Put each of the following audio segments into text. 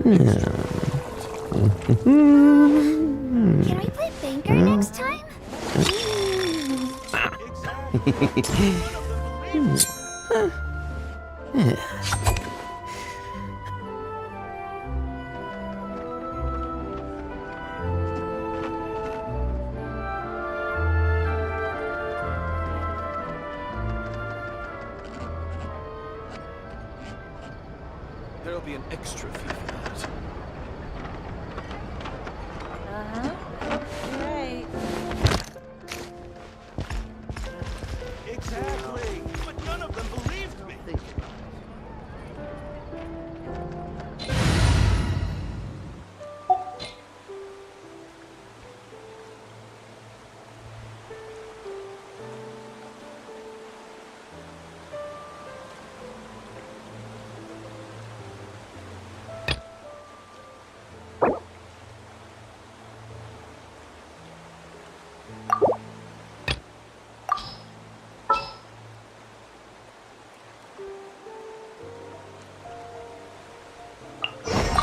Can we play banker next time? There'll be an extra fee for that. Right. Exactly! But none of them believed me!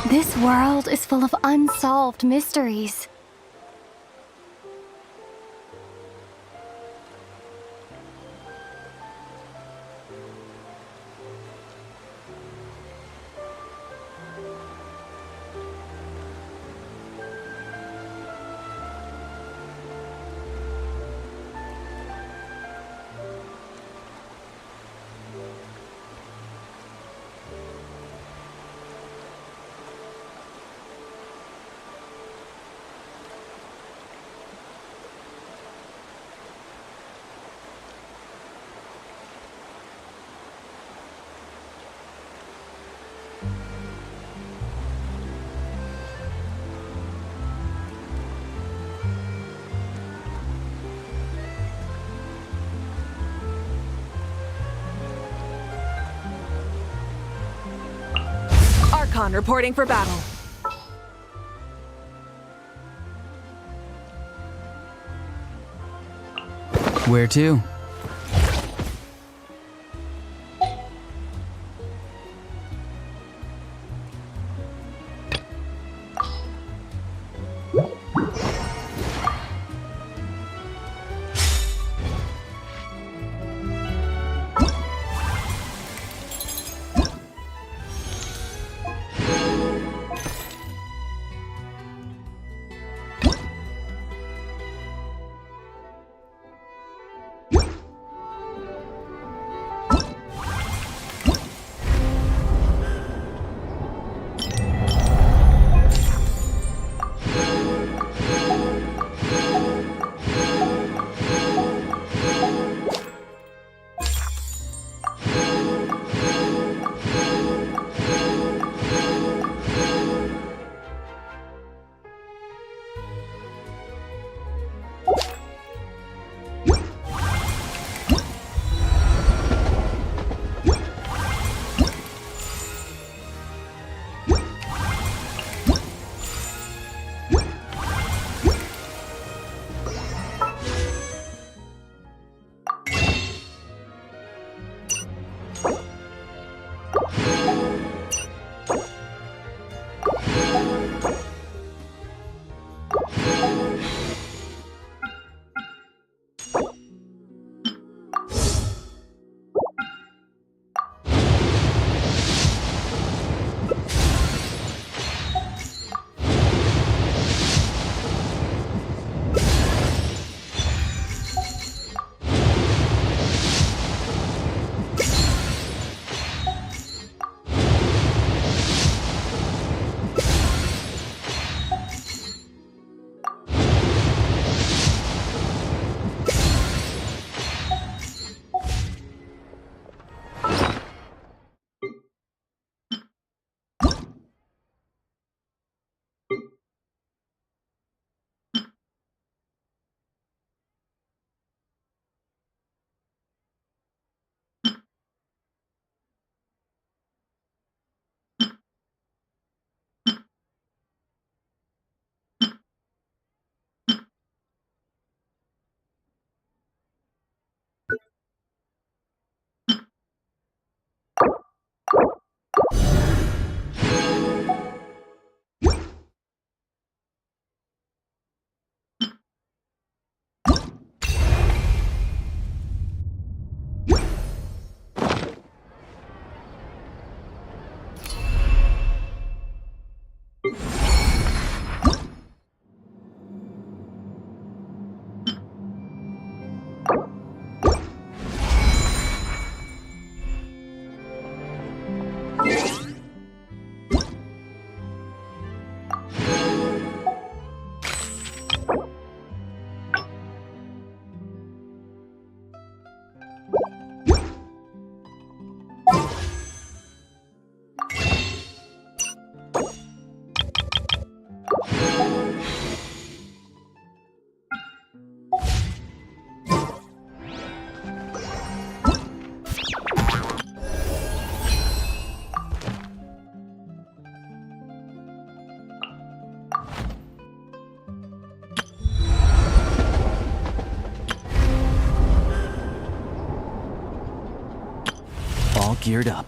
This world is full of unsolved mysteries. Archon reporting for battle. Where to? geared up.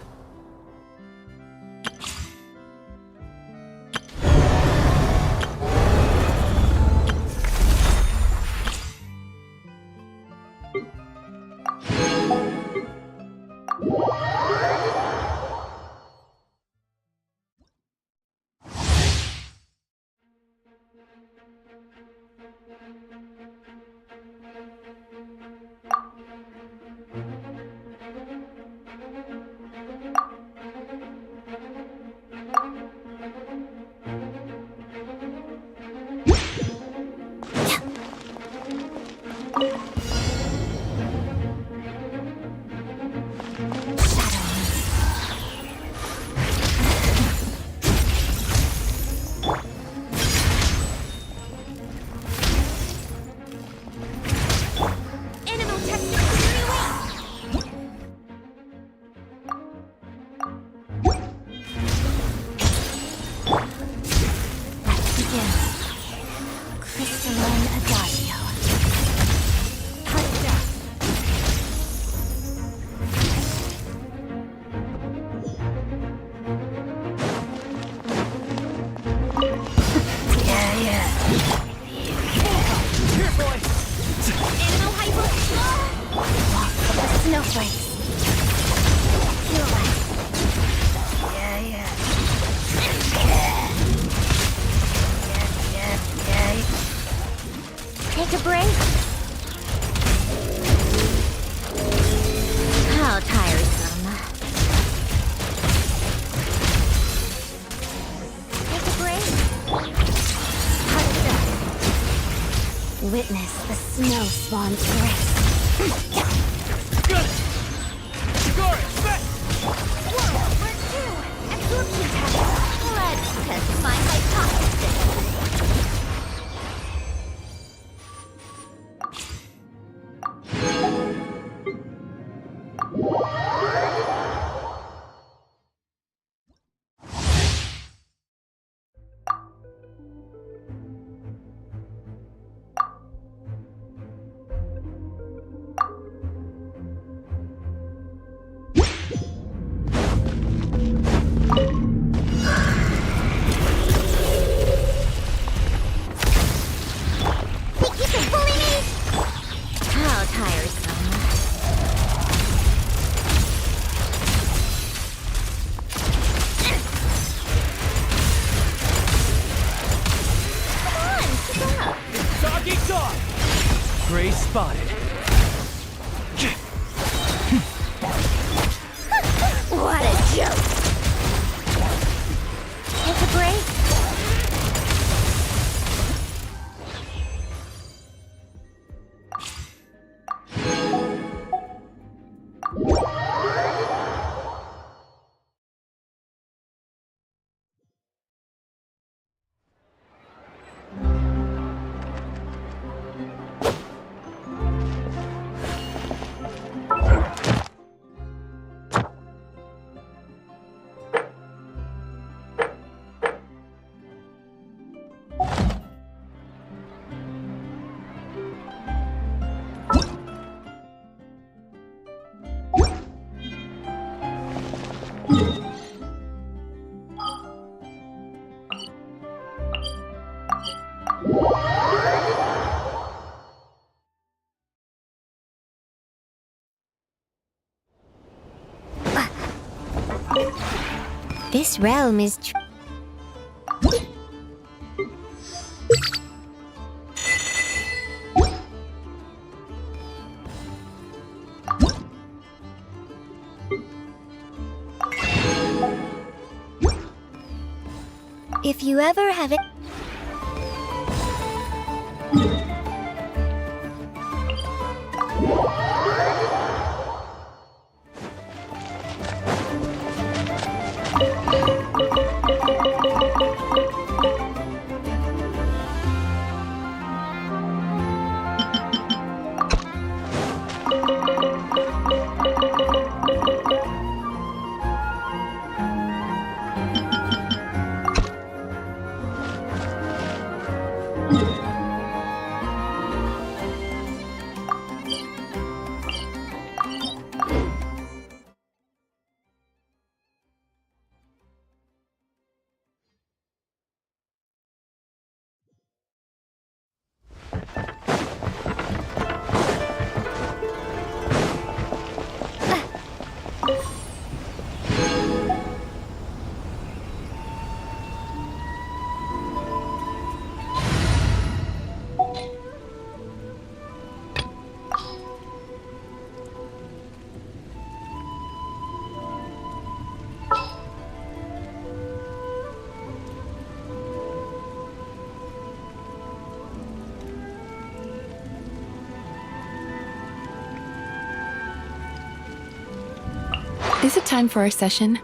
Take a break. How tiresome. Take a break. Witness the snow spawn's grace. Got it! Score it! Set! Whoa, where to? Absorption test. Let's test my hypothesis. Gray spotted. What a joke! Take a break. This realm is if you ever have it. Is it time for our session?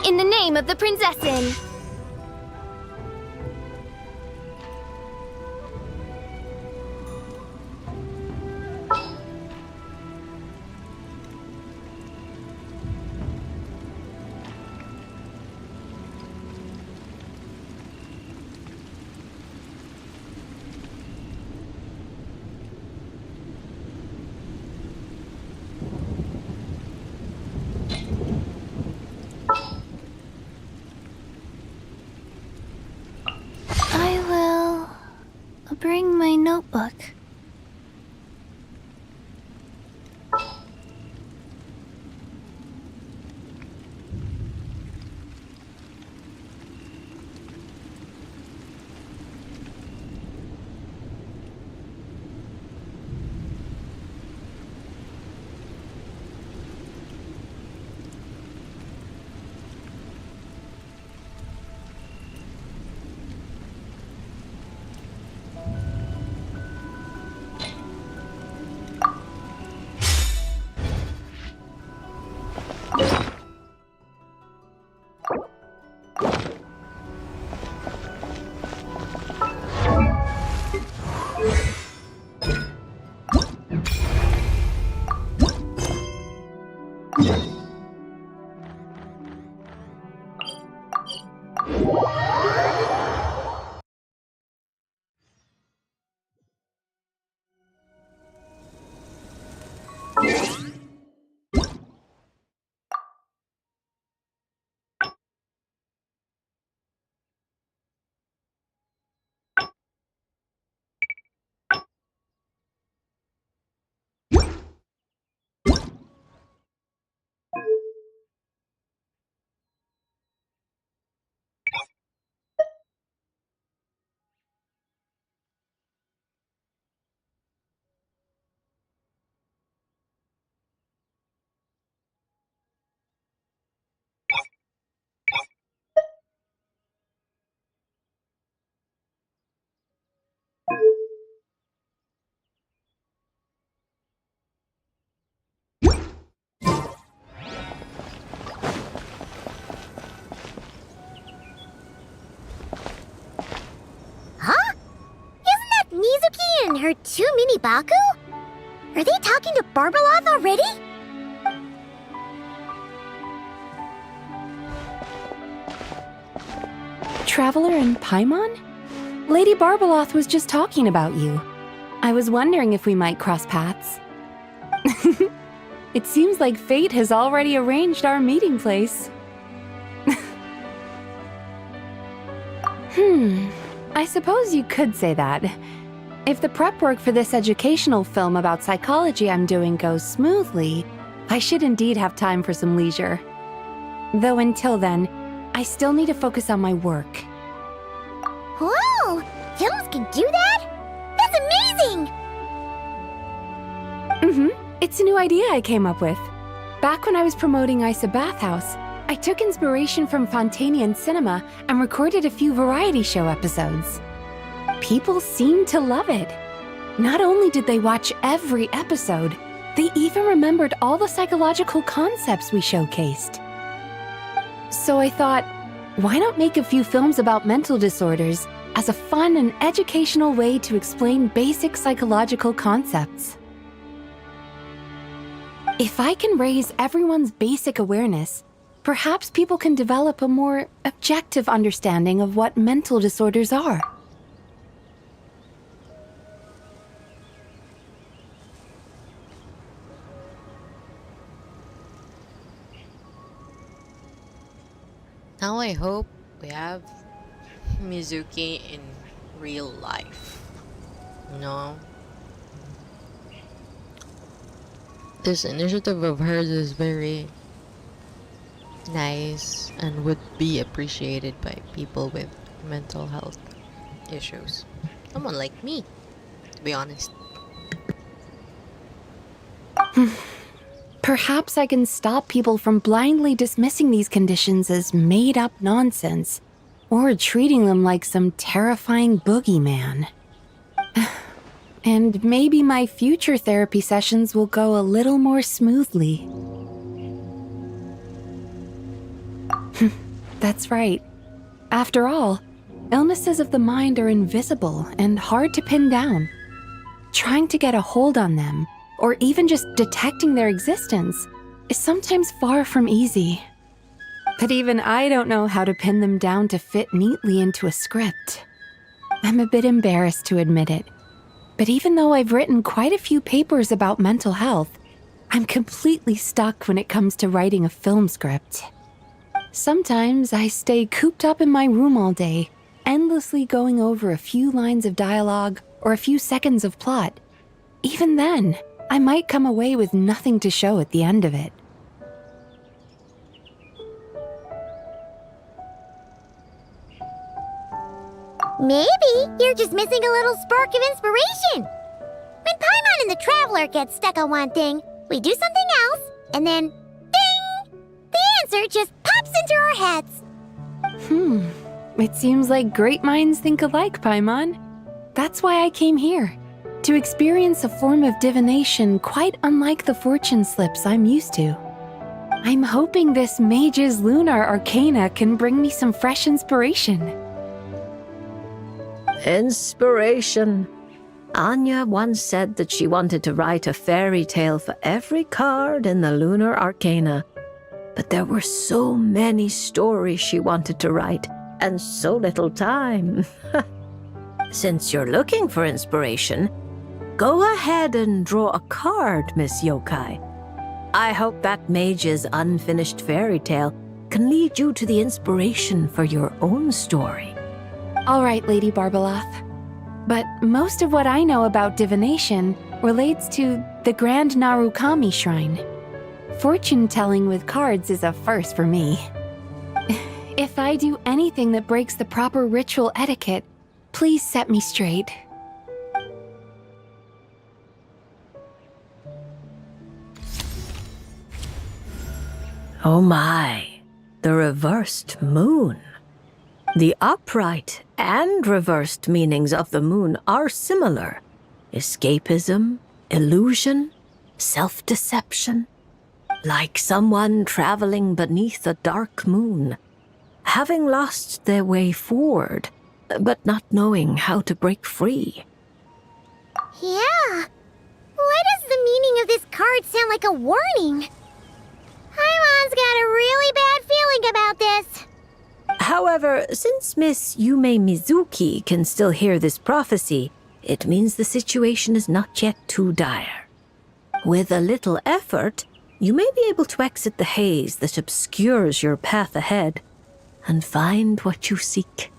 In the name of the Prinzessin! I will bring my notebook. Huh? Isn't that Mizuki and her two mini Baku? Are they talking to Barbaloth already? Traveler and Paimon? Lady Barbaloth was just talking about you. I was wondering if we might cross paths. It seems like fate has already arranged our meeting place. I suppose you could say that. If the prep work for this educational film about psychology I'm doing goes smoothly, I should indeed have time for some leisure. Though until then, I still need to focus on my work. Whoa! Films can do that? That's amazing! It's a new idea I came up with. Back when I was promoting Isa Bathhouse, I took inspiration from Fontanian cinema and recorded a few variety show episodes. People seemed to love it. Not only did they watch every episode, they even remembered all the psychological concepts we showcased. So I thought, why not make a few films about mental disorders as a fun and educational way to explain basic psychological concepts? If I can raise everyone's basic awareness, perhaps people can develop a more objective understanding of what mental disorders are. Now I hope we have Mizuki in real life. No. This initiative of hers is very nice and would be appreciated by people with mental health issues. Someone like me, to be honest. Perhaps I can stop people from blindly dismissing these conditions as made-up nonsense, or treating them like some terrifying boogeyman. And maybe my future therapy sessions will go a little more smoothly. That's right. After all, illnesses of the mind are invisible and hard to pin down. Trying to get a hold on them, or even just detecting their existence, is sometimes far from easy. But even I don't know how to pin them down to fit neatly into a script. I'm a bit embarrassed to admit it, but even though I've written quite a few papers about mental health, I'm completely stuck when it comes to writing a film script. Sometimes I stay cooped up in my room all day, endlessly going over a few lines of dialogue or a few seconds of plot. Even then, I might come away with nothing to show at the end of it. Maybe you're just missing a little spark of inspiration. When Paimon and the Traveler get stuck on one thing, we do something else, and then, ding! The answer just pops into our heads. It seems like great minds think alike, Paimon. That's why I came here, to experience a form of divination quite unlike the fortune slips I'm used to. I'm hoping this mage's lunar arcana can bring me some fresh inspiration. Inspiration. Anya once said that she wanted to write a fairy tale for every card in the lunar arcana. But there were so many stories she wanted to write, and so little time. Since you're looking for inspiration, go ahead and draw a card, Miss Yokai. I hope that mage's unfinished fairy tale can lead you to the inspiration for your own story. All right, Lady Barbaloth. But most of what I know about divination relates to the Grand Narukami Shrine. Fortune-telling with cards is a first for me. If I do anything that breaks the proper ritual etiquette, please set me straight. Oh my, the reversed moon. The upright and reversed meanings of the moon are similar. Escapism, illusion, self-deception. Like someone traveling beneath a dark moon, having lost their way forward, but not knowing how to break free. Yeah. Why does the meaning of this card sound like a warning? Paimon's got a really bad feeling about this. However, since Miss Yume Mizuki can still hear this prophecy, it means the situation is not yet too dire. With a little effort, you may be able to exit the haze that obscures your path ahead and find what you seek.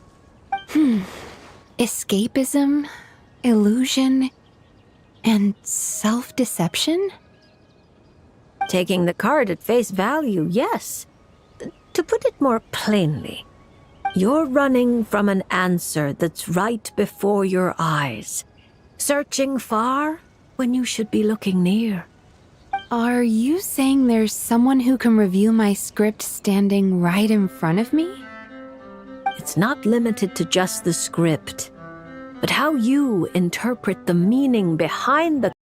Escapism, illusion, and self-deception? Taking the card at face value, yes. To put it more plainly, you're running from an answer that's right before your eyes, searching far when you should be looking near. Are you saying there's someone who can review my script standing right in front of me? It's not limited to just the script, but how you interpret the meaning behind the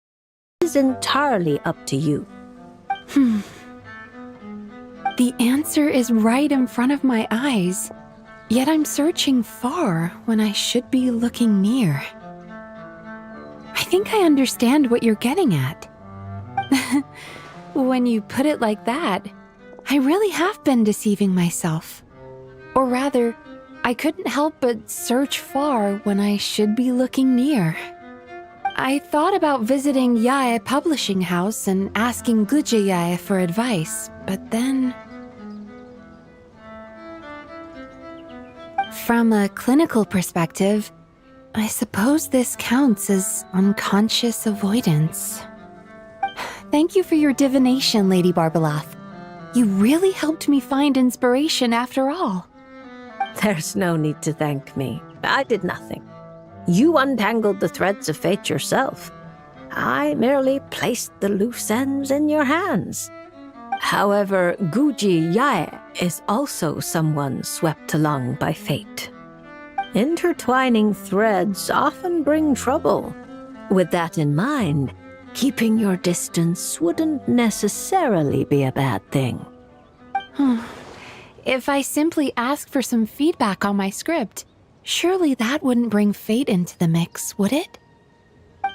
is entirely up to you. The answer is right in front of my eyes, yet I'm searching far when I should be looking near. I think I understand what you're getting at. When you put it like that, I really have been deceiving myself. Or rather, I couldn't help but search far when I should be looking near. I thought about visiting Yae Publishing House and asking Guja Yae for advice, but then... From a clinical perspective, I suppose this counts as unconscious avoidance. Thank you for your divination, Lady Barbalath. You really helped me find inspiration after all. There's no need to thank me. I did nothing. You untangled the threads of fate yourself. I merely placed the loose ends in your hands. However, Guji Yae is also someone swept along by fate. Intertwining threads often bring trouble. With that in mind, keeping your distance wouldn't necessarily be a bad thing. If I simply asked for some feedback on my script, surely that wouldn't bring fate into the mix, would it?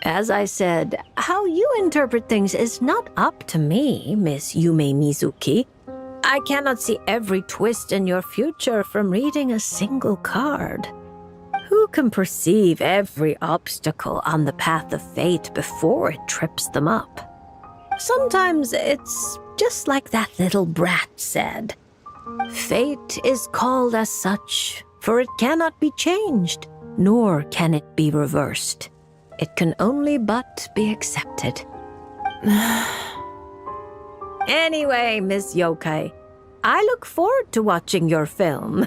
As I said, how you interpret things is not up to me, Miss Yume Mizuki. I cannot see every twist in your future from reading a single card. Who can perceive every obstacle on the path of fate before it trips them up? Sometimes it's just like that little brat said. Fate is called as such, for it cannot be changed, nor can it be reversed. It can only but be accepted. Anyway, Miss Yokai, I look forward to watching your film.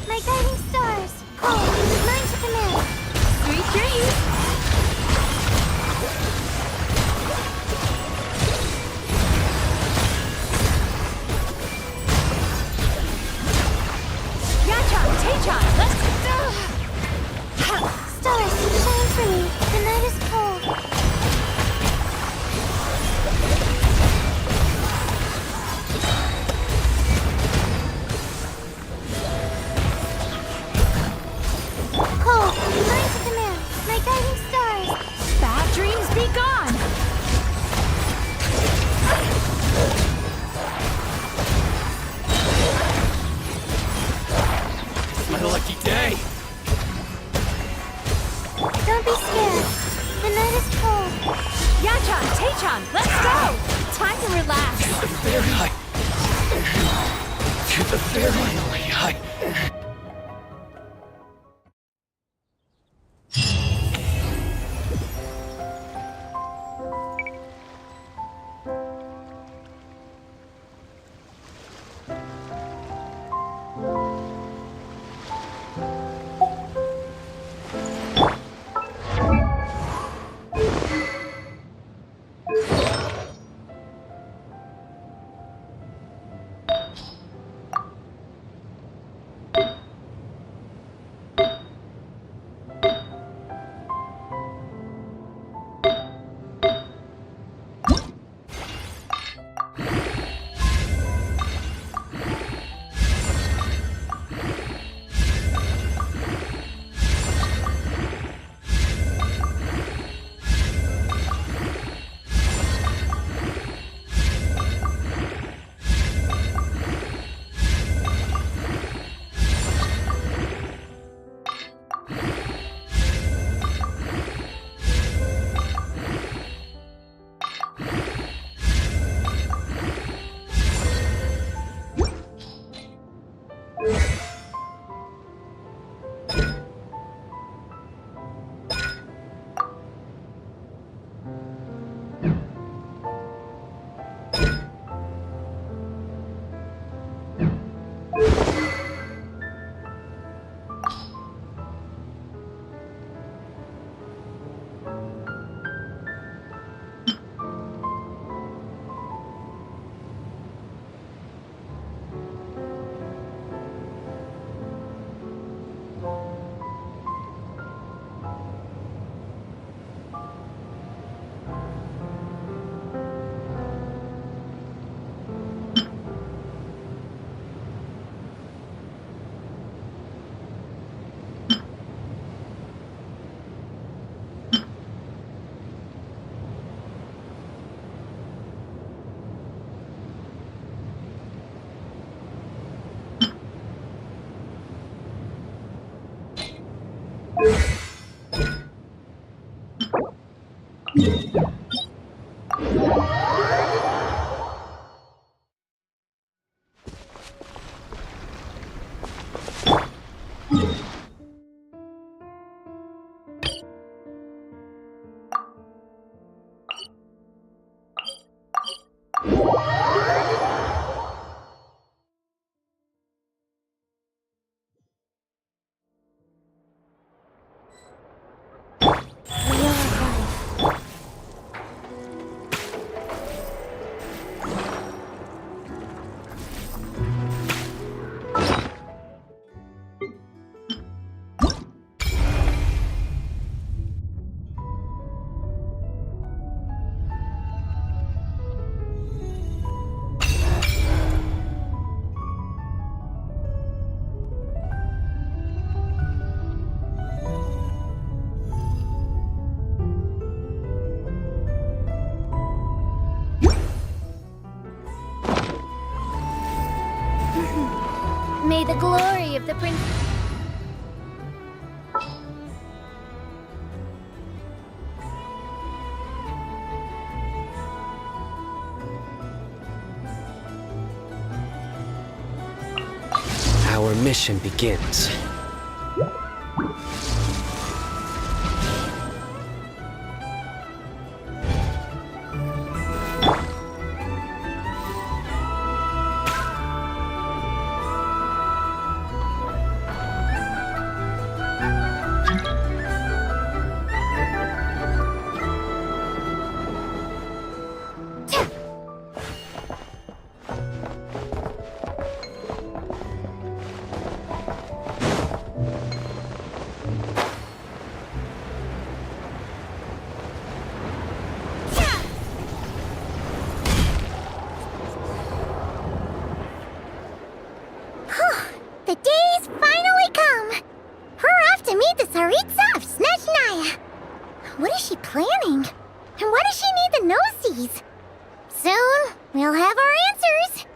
My guiding stars. Cold, mine to command. Sweet dreams! Yachan, Tachan, let's go! Stars, shine for me. The night is cold. Cold, mine to command. My guiding stars. Bad dreams be gone! It's my lucky day. Don't be scared. The night is cold. Yachan, Tachan, let's go! Time to relax. The very high. To the very high. May the glory of the prince... Our mission begins. The day's finally come! We're off to meet the Tsaritsa of Snezhnaya! What is she planning? And why does she need the gnoses? Soon, we'll have our answers!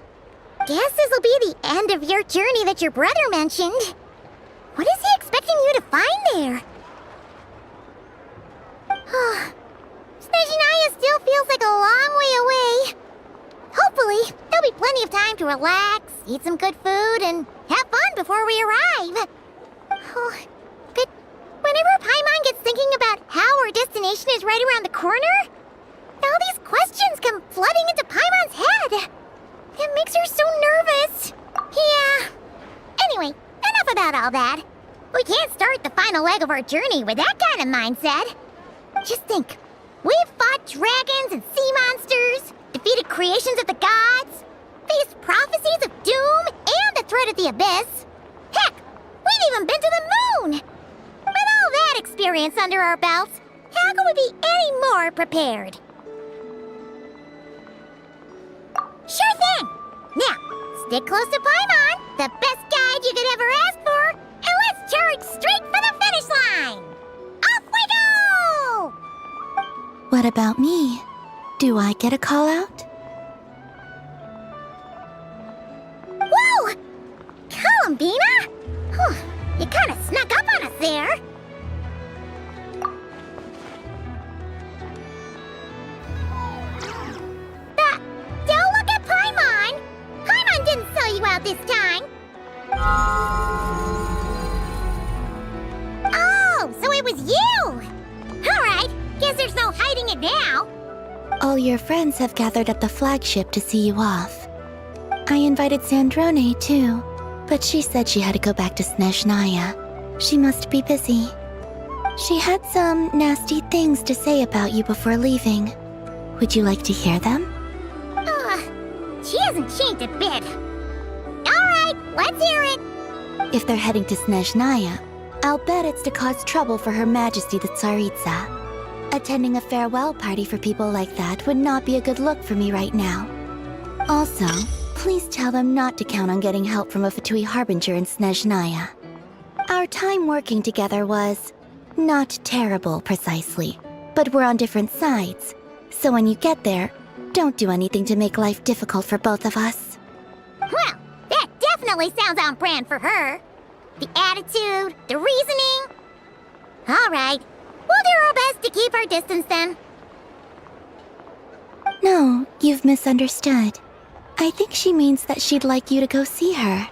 Guess this'll be the end of your journey that your brother mentioned. What is he expecting you to find there? Snezhnaya still feels like a long way away. Hopefully, there'll be plenty of time to relax, eat some good food, and have fun before we arrive. Oh, but whenever Paimon gets thinking about how our destination is right around the corner, all these questions come flooding into Paimon's head. It makes her so nervous. Yeah. Anyway, enough about all that. We can't start the final leg of our journey with that kind of mindset. Just think. We've fought dragons and sea monsters, defeated creations of the gods, faced prophecies of doom and the threat of the abyss. Heck, we've even been to the moon! With all that experience under our belts, how could we be any more prepared? Sure thing! Now, stick close to Paimon, the best guide you could ever ask for, and let's charge straight for the finish line! Off we go! What about me? Do I get a call out? Whoa! Columbina? Whew, you kind of snuck up on us there. Don't look at Paimon! Paimon didn't sell you out this time. Oh, so it was you! Alright, guess there's no hiding it now. All your friends have gathered at the flagship to see you off. I invited Sandrone too, but she said she had to go back to Snezhnaya. She must be busy. She had some nasty things to say about you before leaving. Would you like to hear them? She hasn't changed a bit. Alright, let's hear it. If they're heading to Snezhnaya, I'll bet it's to cause trouble for Her Majesty the Tsaritsa. Attending a farewell party for people like that would not be a good look for me right now. Also, please tell them not to count on getting help from a Fatui Harbinger in Snezhnaya. Our time working together was not terrible, precisely, but we're on different sides. So when you get there, don't do anything to make life difficult for both of us. Well, that definitely sounds on brand for her. The attitude, the reasoning. All right. We'll do our best to keep our distance then. No, you've misunderstood. I think she means that she'd like you to go see her.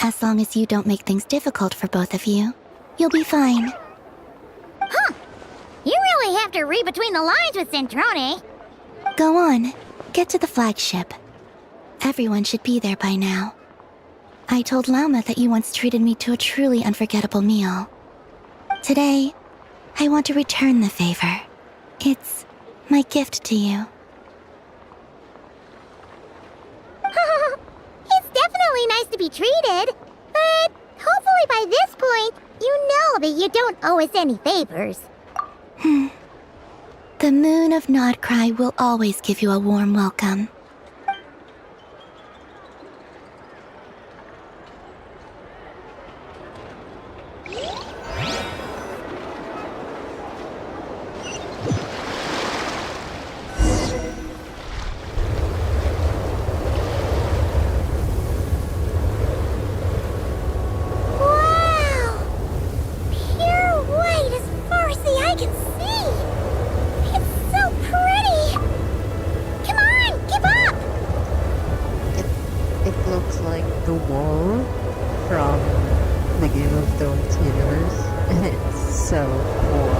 As long as you don't make things difficult for both of you, you'll be fine. Huh. You really have to read between the lines with Centrone. Go on, get to the flagship. Everyone should be there by now. I told Lama that you once treated me to a truly unforgettable meal. Today, I want to return the favor. It's my gift to you. It's definitely nice to be treated, but hopefully by this point, you know that you don't owe us any favors. The moon of Nodcry will always give you a warm welcome. Wow! Pure white as far as the eye can see! It's so pretty! Come on, keep up! It looks like the wall from the Game of Thrones universe. And it's so cool.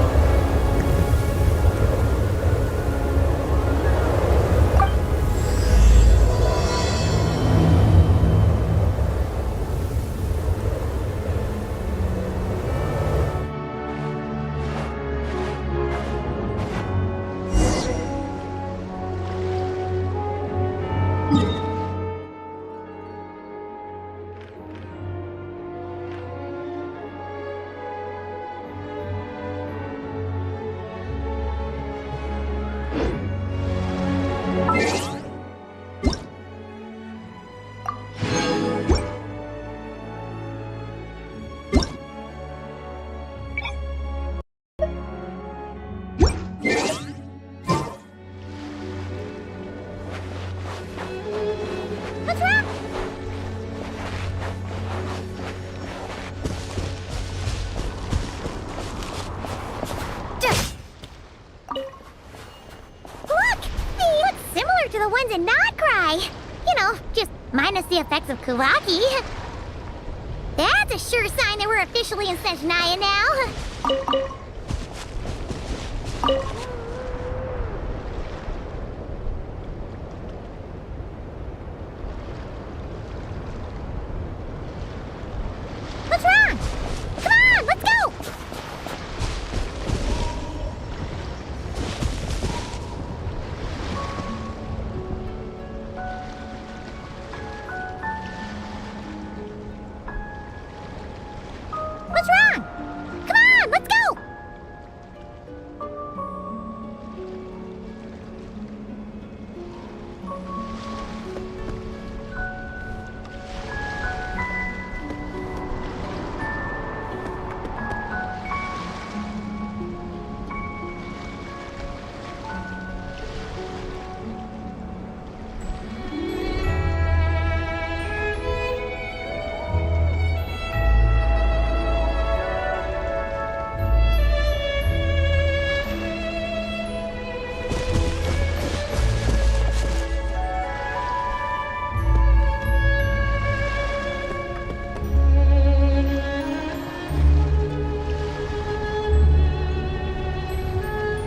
What's wrong? Look! They look similar to the ones in Nodcry. You know, just minus the effects of Kuvaki. That's a sure sign that we're officially in Snezhnaya now. What's wrong? Come on, let's go! What's wrong? Come on, let's go!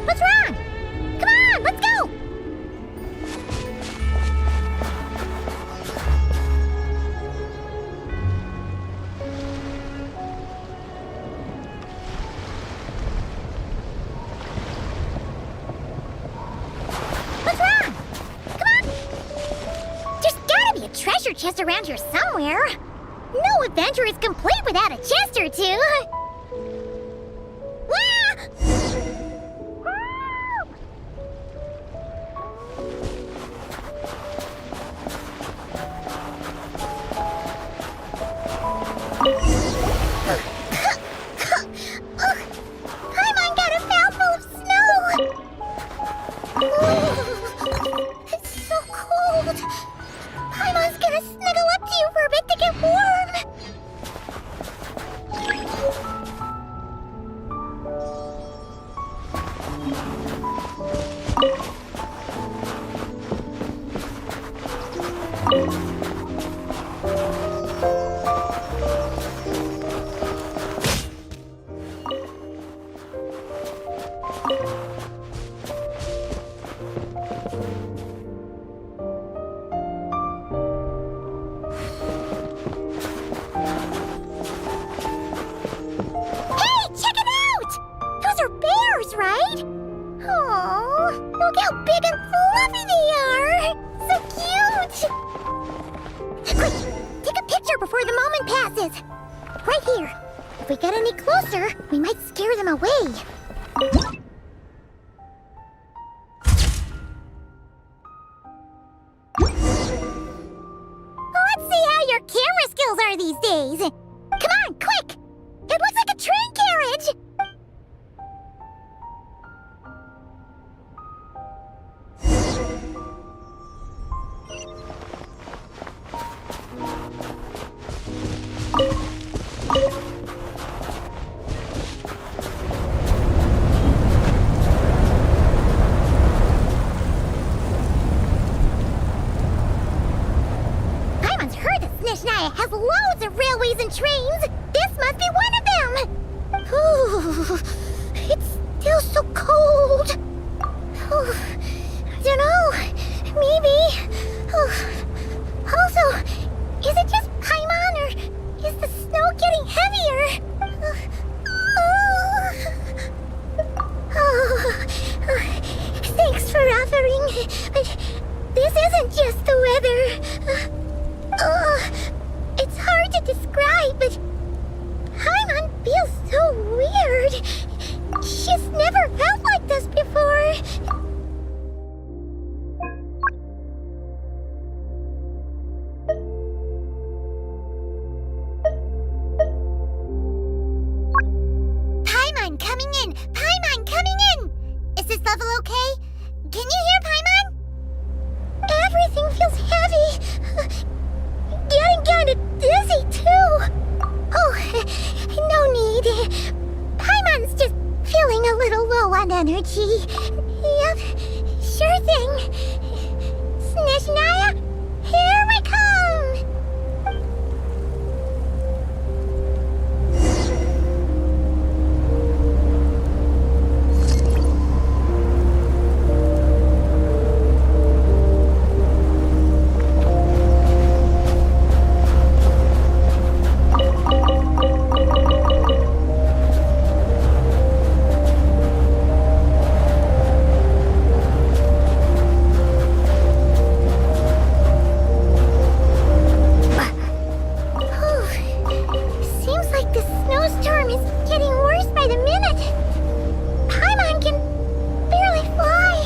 What's wrong? Come on, let's go! What's wrong? Come on! There's gotta be a treasure chest around here somewhere. No adventure is complete without a chest or two. Ah! Paimon got a mouthful of snow! It's so cold! Paimon's gonna snuggle up to you for a bit to get warm! Hey, check it out! Those are bears, right? Aw, look how big and fluffy they are! So cute! Quick, take a picture before the moment passes. Right here. If we get any closer, we might scare them away. Let's see how your camera skills are these days. Come on, quick! It looks like a train carriage! Paimon's heard that Snezhnaya has loads of railways and trains. This must be one of them. Ooh, it's still so cold. Oh, I don't know. Maybe. Oh. Also, is it just Paimon or is the snow getting heavier? Thanks for offering, but this isn't just the weather. It's hard to describe, but Paimon feels so weird. She's never felt like this before. Paimon coming in! Paimon coming in! Is this level okay? Can you hear Paimon? Everything feels heavy. Getting kinda dizzy too. Oh, no need. Paimon's just feeling a little low on energy. Yep, sure thing. Snezhnaya, here we come! Seems like the snowstorm is getting worse by the minute. Paimon can barely fly.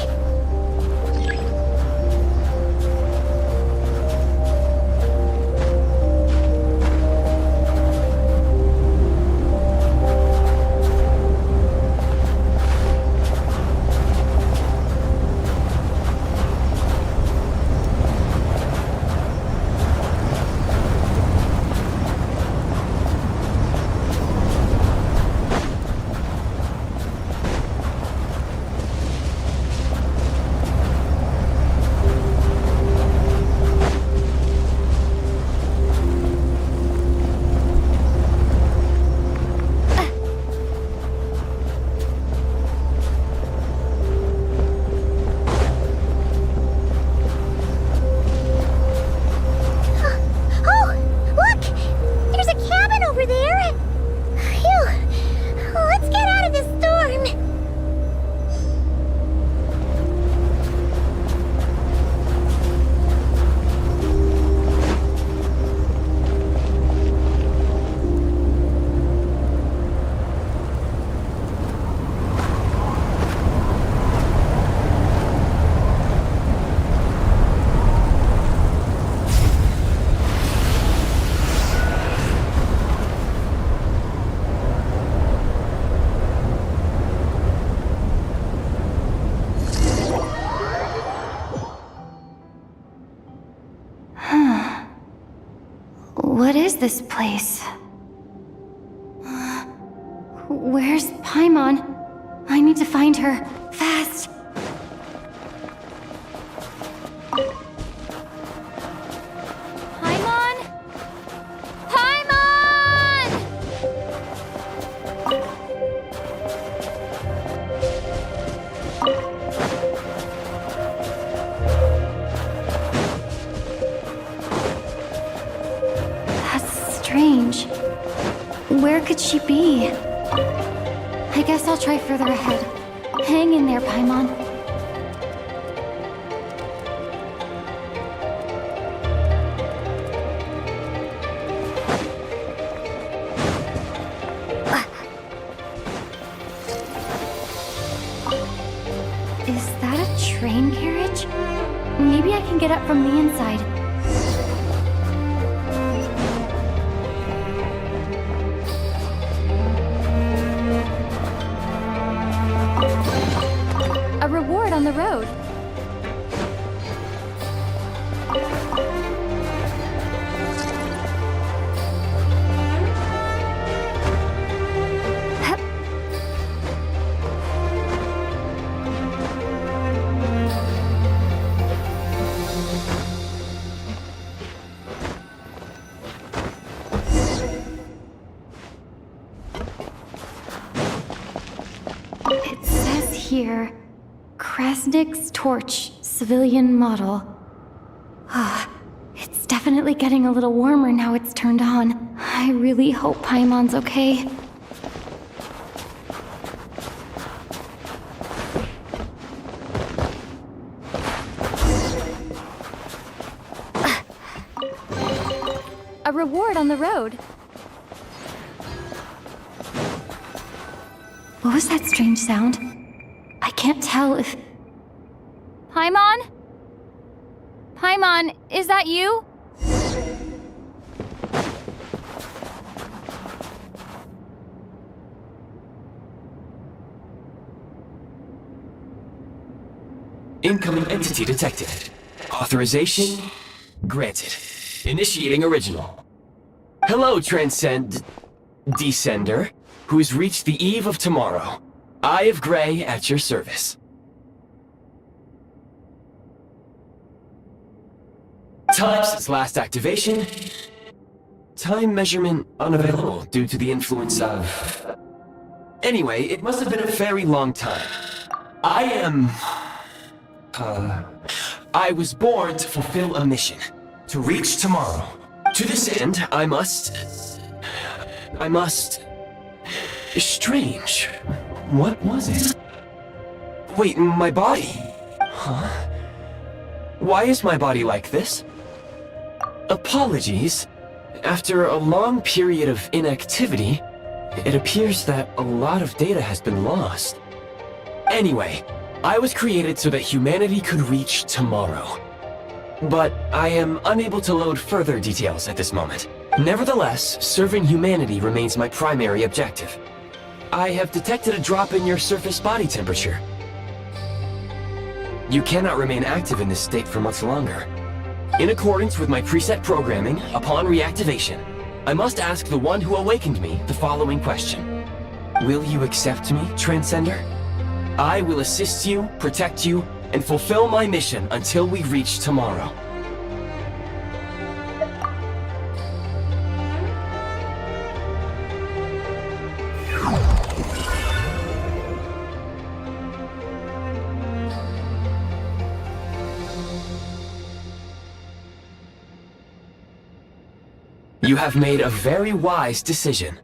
What is this place? Where's Paimon? I need to find her, fast! Where could she be? I guess I'll try further ahead. Hang in there, Paimon. Is that a train carriage? Maybe I can get up from the inside. A reward on the road. Hup. It says here, Krasnik's torch, civilian model. Ah, it's definitely getting a little warmer now it's turned on. I really hope Paimon's okay. A reward on the road. What was that strange sound? I can't tell if... Paimon? Paimon, is that you? Incoming entity detected. Authorization granted. Initiating original. Hello, Descender, who's reached the eve of tomorrow. Eye of Grey at your service. Time since last activation. Time measurement unavailable due to the influence of... Anyway, it must have been a very long time. I was born to fulfill a mission. To reach tomorrow. To this end, I must... Strange. What was it? Wait, my body? Huh? Why is my body like this? Apologies. After a long period of inactivity, it appears that a lot of data has been lost. Anyway, I was created so that humanity could reach tomorrow. But I am unable to load further details at this moment. Nevertheless, serving humanity remains my primary objective. I have detected a drop in your surface body temperature. You cannot remain active in this state for much longer. In accordance with my preset programming, upon reactivation, I must ask the one who awakened me the following question. Will you accept me, Transcender? I will assist you, protect you, and fulfill my mission until we reach tomorrow. You have made a very wise decision.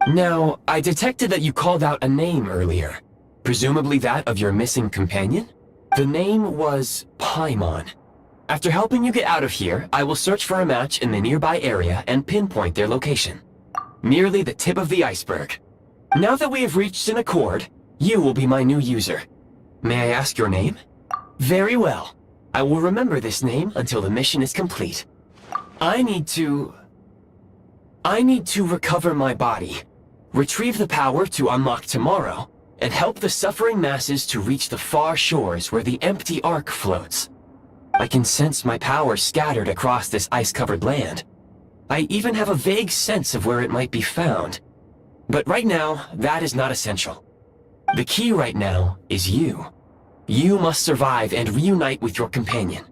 Now, I detected that you called out a name earlier. Presumably that of your missing companion? The name was Paimon. After helping you get out of here, I will search for a match in the nearby area and pinpoint their location. Merely the tip of the iceberg. Now that we have reached an accord, you will be my new user. May I ask your name? Very well. I will remember this name until the mission is complete. I need to recover my body, retrieve the power to unlock tomorrow, and help the suffering masses to reach the far shores where the empty Ark floats. I can sense my power scattered across this ice-covered land. I even have a vague sense of where it might be found. But right now, that is not essential. The key right now is you. You must survive and reunite with your companion.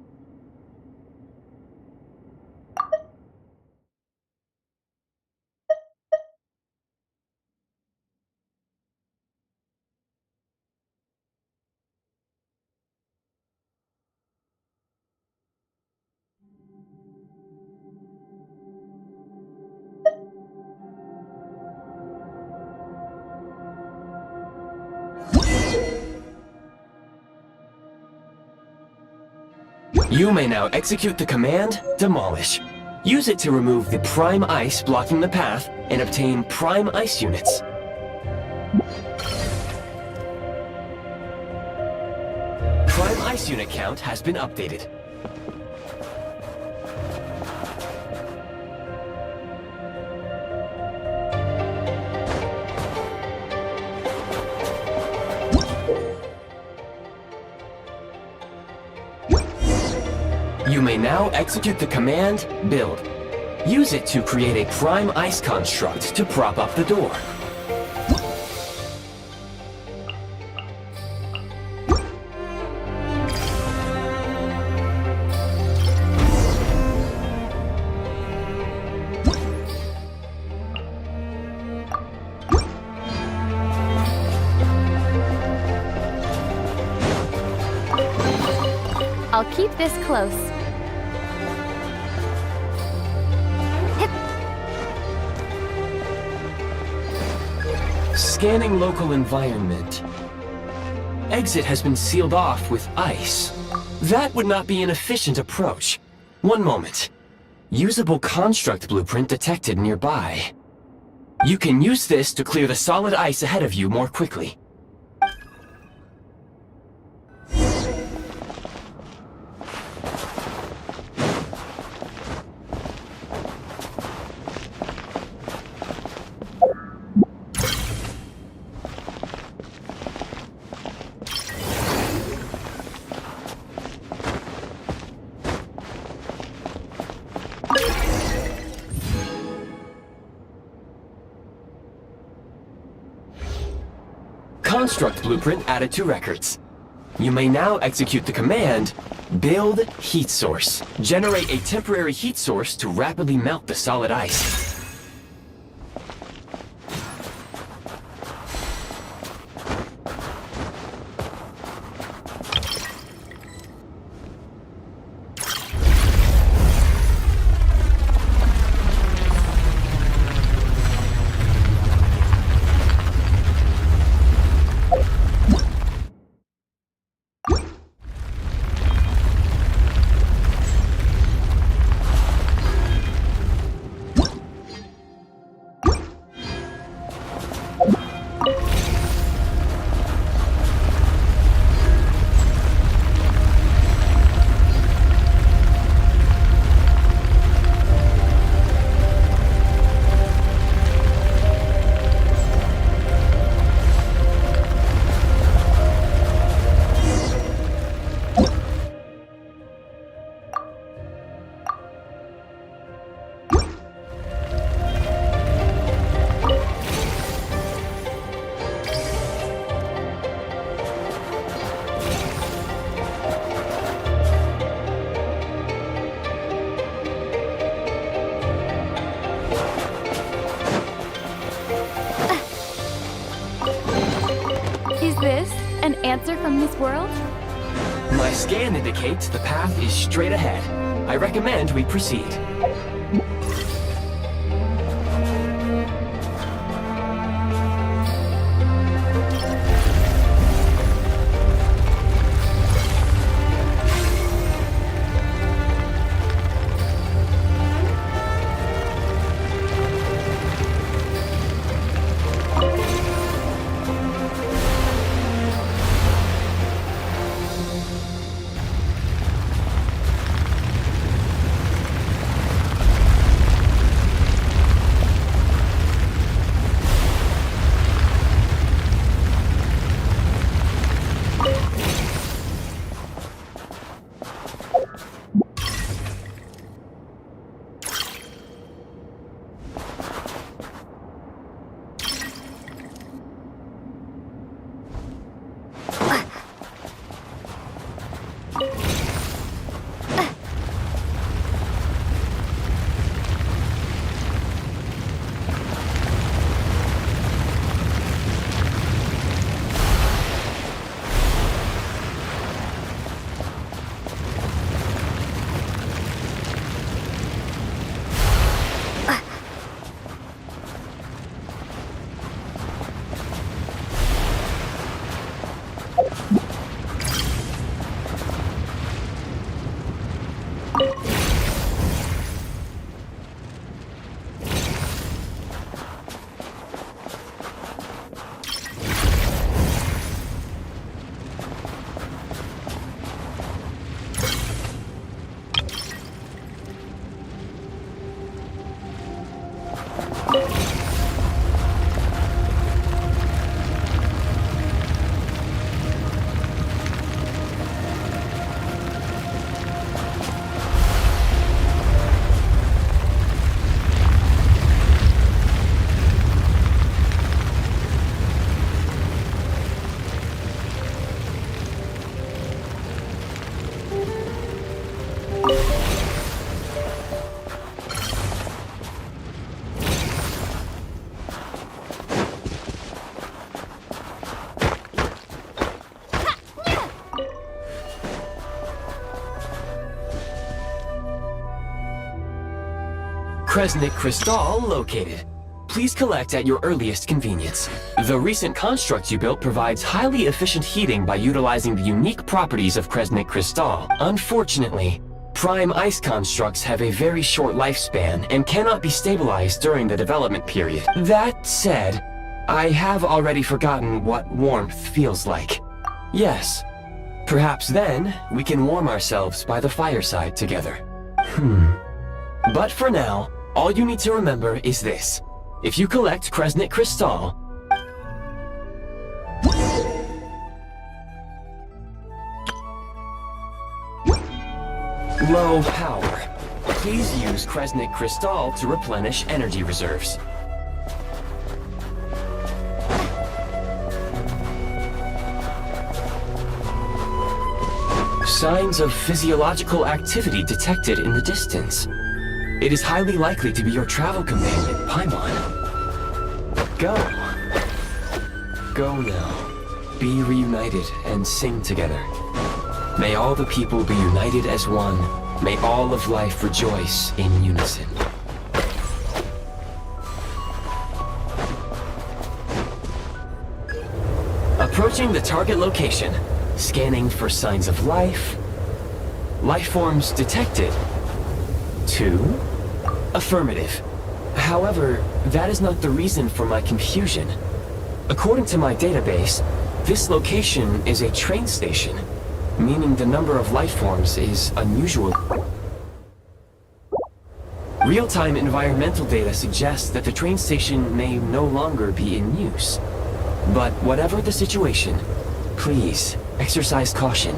You may now execute the command, Demolish. Use it to remove the prime ice blocking the path and obtain prime ice units. Prime ice unit count has been updated. You may now execute the command, Build. Use it to create a prime ice construct to prop up the door. I'll keep this close. Scanning local environment. Exit has been sealed off with ice. That would not be an efficient approach. One moment. Usable construct blueprint detected nearby. You can use this to clear the solid ice ahead of you more quickly. Construct blueprint added to records. You may now execute the command, Build Heat Source. Generate a temporary heat source to rapidly melt the solid ice. Is this an answer from this world? My scan indicates the path is straight ahead. I recommend we proceed. Kresnik Crystal located. Please collect at your earliest convenience. The recent construct you built provides highly efficient heating by utilizing the unique properties of Kresnik Crystal. Unfortunately, prime ice constructs have a very short lifespan and cannot be stabilized during the development period. That said, I have already forgotten what warmth feels like. Yes, perhaps then we can warm ourselves by the fireside together. But for now, all you need to remember is this. If you collect Kresnik Crystal, low power. Please use Kresnik Crystal to replenish energy reserves. Signs of physiological activity detected in the distance. It is highly likely to be your travel companion, Paimon. Go. Go now. Be reunited and sing together. May all the people be united as one. May all of life rejoice in unison. Approaching the target location. Scanning for signs of life. Life forms detected. 2. Affirmative. However, that is not the reason for my confusion. According to my database, this location is a train station, meaning the number of life forms is unusual. Real-time environmental data suggests that the train station may no longer be in use. But whatever the situation, please exercise caution.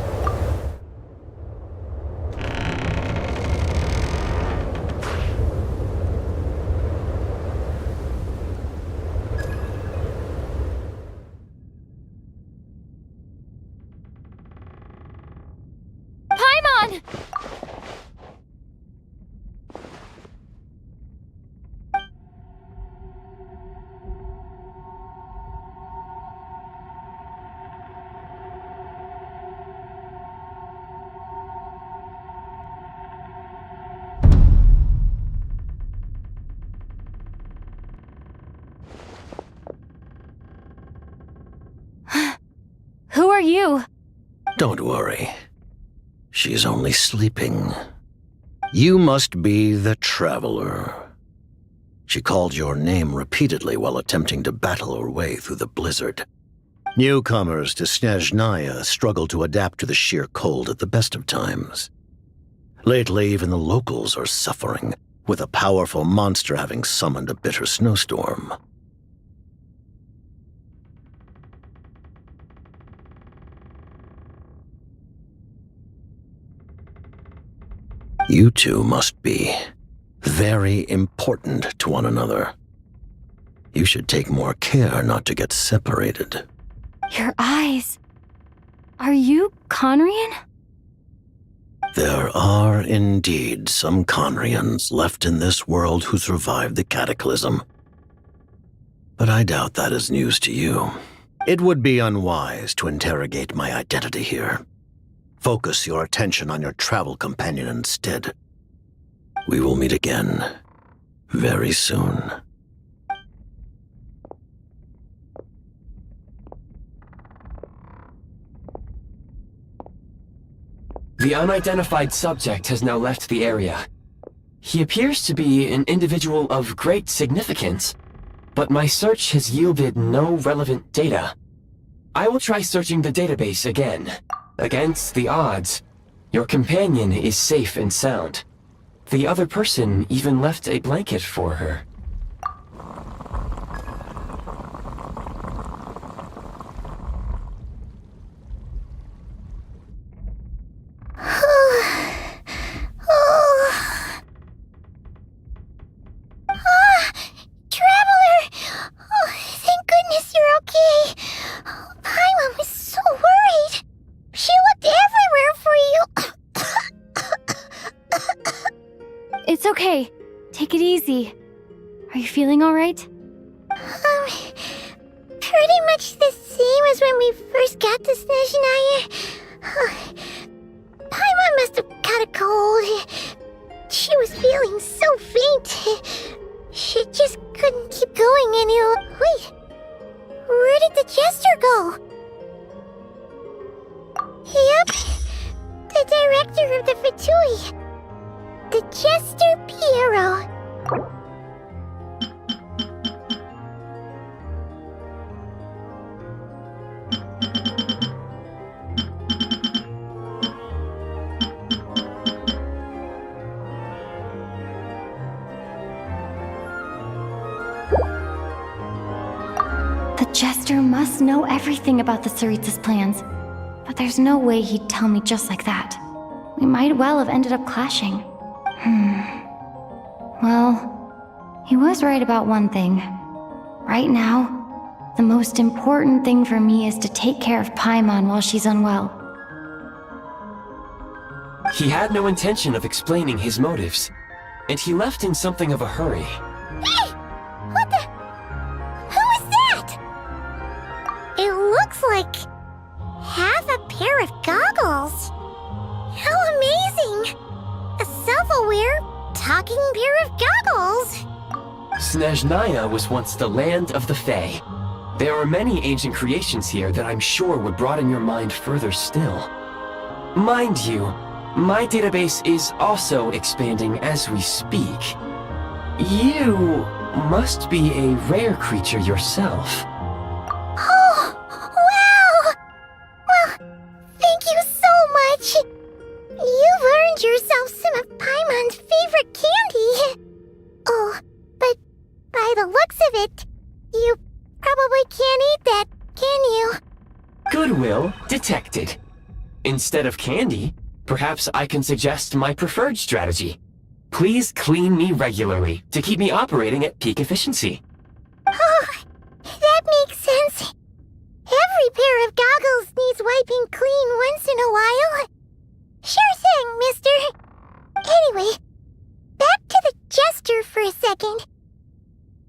Paimon! Who are you? Don't worry. She's only sleeping. You must be the Traveler. She called your name repeatedly while attempting to battle her way through the blizzard. Newcomers to Snezhnaya struggle to adapt to the sheer cold at the best of times. Lately, even the locals are suffering, with a powerful monster having summoned a bitter snowstorm. You two must be very important to one another. You should take more care not to get separated. Your eyes. Are you Conrian? There are indeed some Conrians left in this world who survived the cataclysm. But I doubt that is news to you. It would be unwise to interrogate my identity here. Focus your attention on your travel companion instead. We will meet again very soon. The unidentified subject has now left the area. He appears to be an individual of great significance, but my search has yielded no relevant data. I will try searching the database again. Against the odds, your companion is safe and sound. The other person even left a blanket for her. It's okay. Take it easy. Are you feeling alright? Pretty much the same as when we first got to Snezhnaya. Paimon must have caught a cold. She was feeling so faint. She just couldn't keep going any longer. Wait, where did the jester go? Yep, the director of the Fatui. The Jester Piero. The Jester must know everything about the Tsaritsa's plans. But there's no way he'd tell me just like that. We might well have ended up clashing. Well, he was right about one thing. Right now, the most important thing for me is to take care of Paimon while she's unwell. He had no intention of explaining his motives, and he left in something of a hurry. Hey! What the? Who is that? It looks like half a pair of goggles. How amazing! A self-aware, talking pair of goggles. Snezhnaya was once the land of the Fae. There are many ancient creations here that I'm sure would broaden your mind further still. Mind you, my database is also expanding as we speak. You must be a rare creature yourself. Oh, wow! Well, thank you so much. You've earned yourself some of Paimon's favorite candy. Oh, but by the looks of it, you probably can't eat that, can you? Goodwill detected. Instead of candy, perhaps I can suggest my preferred strategy. Please clean me regularly to keep me operating at peak efficiency. Oh, that makes sense. Every pair of goggles needs wiping clean once in a while. Sure thing, mister. Anyway, back to the Jester for a second.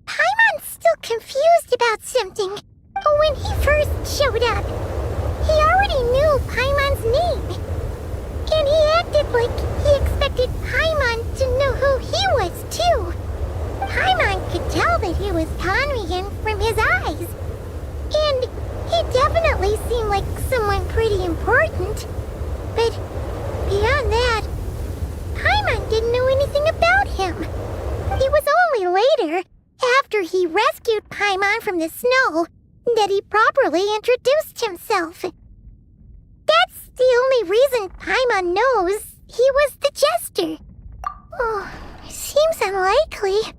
Paimon's still confused about something. When he first showed up, he already knew Paimon's name. And he acted like he expected Paimon to know who he was, too. Paimon could tell that he was Conrian from his eyes. And he definitely seemed like someone pretty important. But beyond that, Paimon didn't know anything about him. It was only later, after he rescued Paimon from the snow, that he properly introduced himself. That's the only reason Paimon knows he was the Jester. Oh, seems unlikely.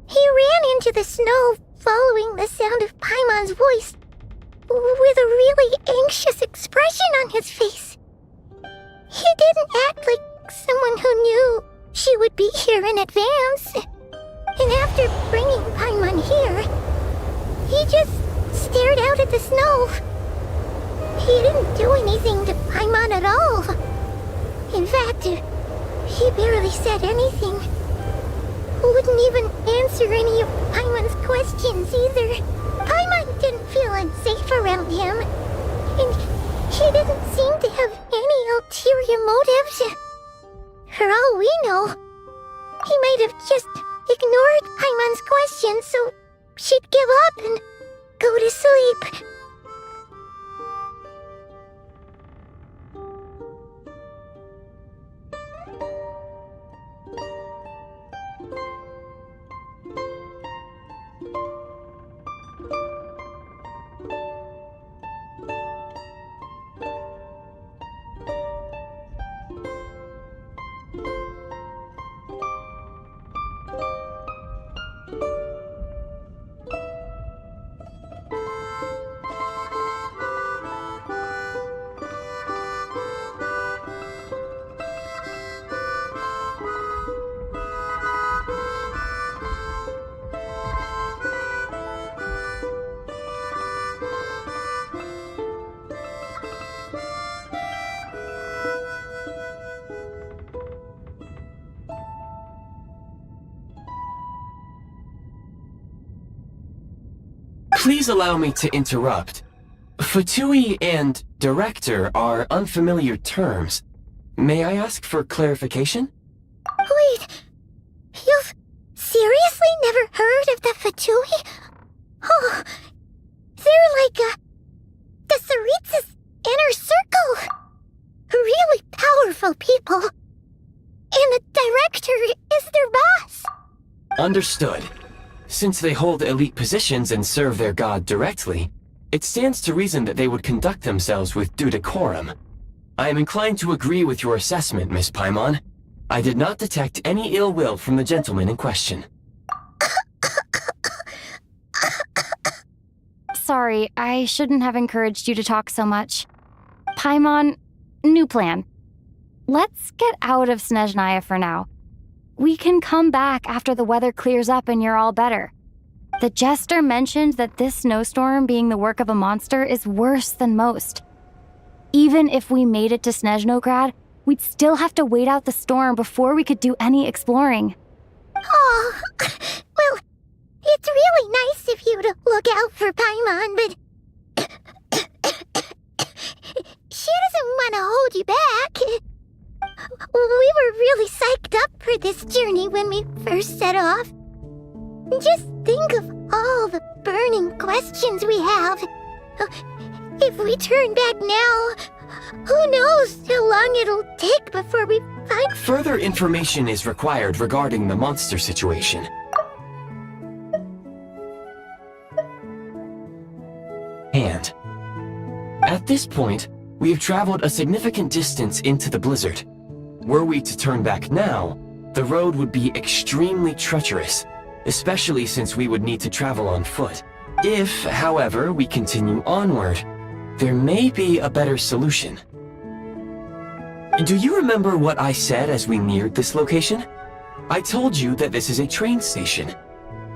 He ran into the snow following the sound of Paimon's voice, with a really anxious expression on his face. He didn't act like someone who knew she would be here in advance. And after bringing Paimon here, he just stared out at the snow. He didn't do anything to Paimon at all. In fact, he barely said anything. Wouldn't even answer any of Paimon's questions either. Paimon didn't feel unsafe around him, and he didn't seem to have any ulterior motives. For all we know, he might have just ignored Paimon's questions so she'd give up and go to sleep. Please allow me to interrupt. Fatui and director are unfamiliar terms. May I ask for clarification? Wait, you've seriously never heard of the Fatui? Oh, they're like the Tsaritsa's inner circle. Really powerful people. And the director is their boss. Understood. Since they hold elite positions and serve their god directly, it stands to reason that they would conduct themselves with due decorum. I am inclined to agree with your assessment, Miss Paimon. I did not detect any ill will from the gentleman in question. Sorry, I shouldn't have encouraged you to talk so much. Paimon, new plan. Let's get out of Snezhnaya for now. We can come back after the weather clears up and you're all better. The jester mentioned that this snowstorm being the work of a monster is worse than most. Even if we made it to Snezhnograd, we'd still have to wait out the storm before we could do any exploring. Oh, well, it's really nice of you to look out for Paimon, but she doesn't want to hold you back. We were really psyched up for this journey when we first set off. Just think of all the burning questions we have. If we turn back now, who knows how long it'll take before we find... Further information is required regarding the monster situation. And at this point, we have traveled a significant distance into the blizzard. Were we to turn back now, the road would be extremely treacherous, especially since we would need to travel on foot. If, however, we continue onward, there may be a better solution. Do you remember what I said as we neared this location? I told you that this is a train station.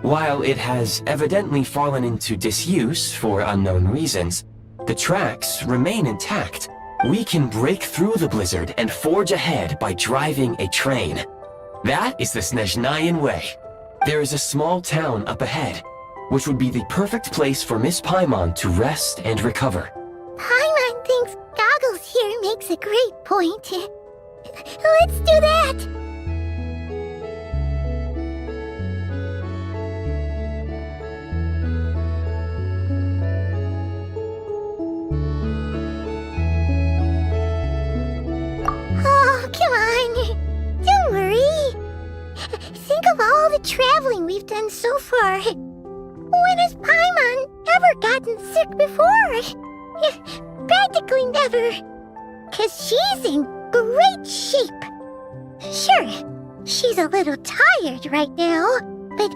While it has evidently fallen into disuse for unknown reasons, the tracks remain intact. We can break through the blizzard and forge ahead by driving a train. That is the Snezhnayan way. There is a small town up ahead, which would be the perfect place for Miss Paimon to rest and recover. Paimon thinks Goggles here makes a great point. Let's do that! Oh, come on. Don't worry. Think of all the traveling we've done so far. When has Paimon ever gotten sick before? Practically never. 'Cause she's in great shape. Sure, she's a little tired right now, but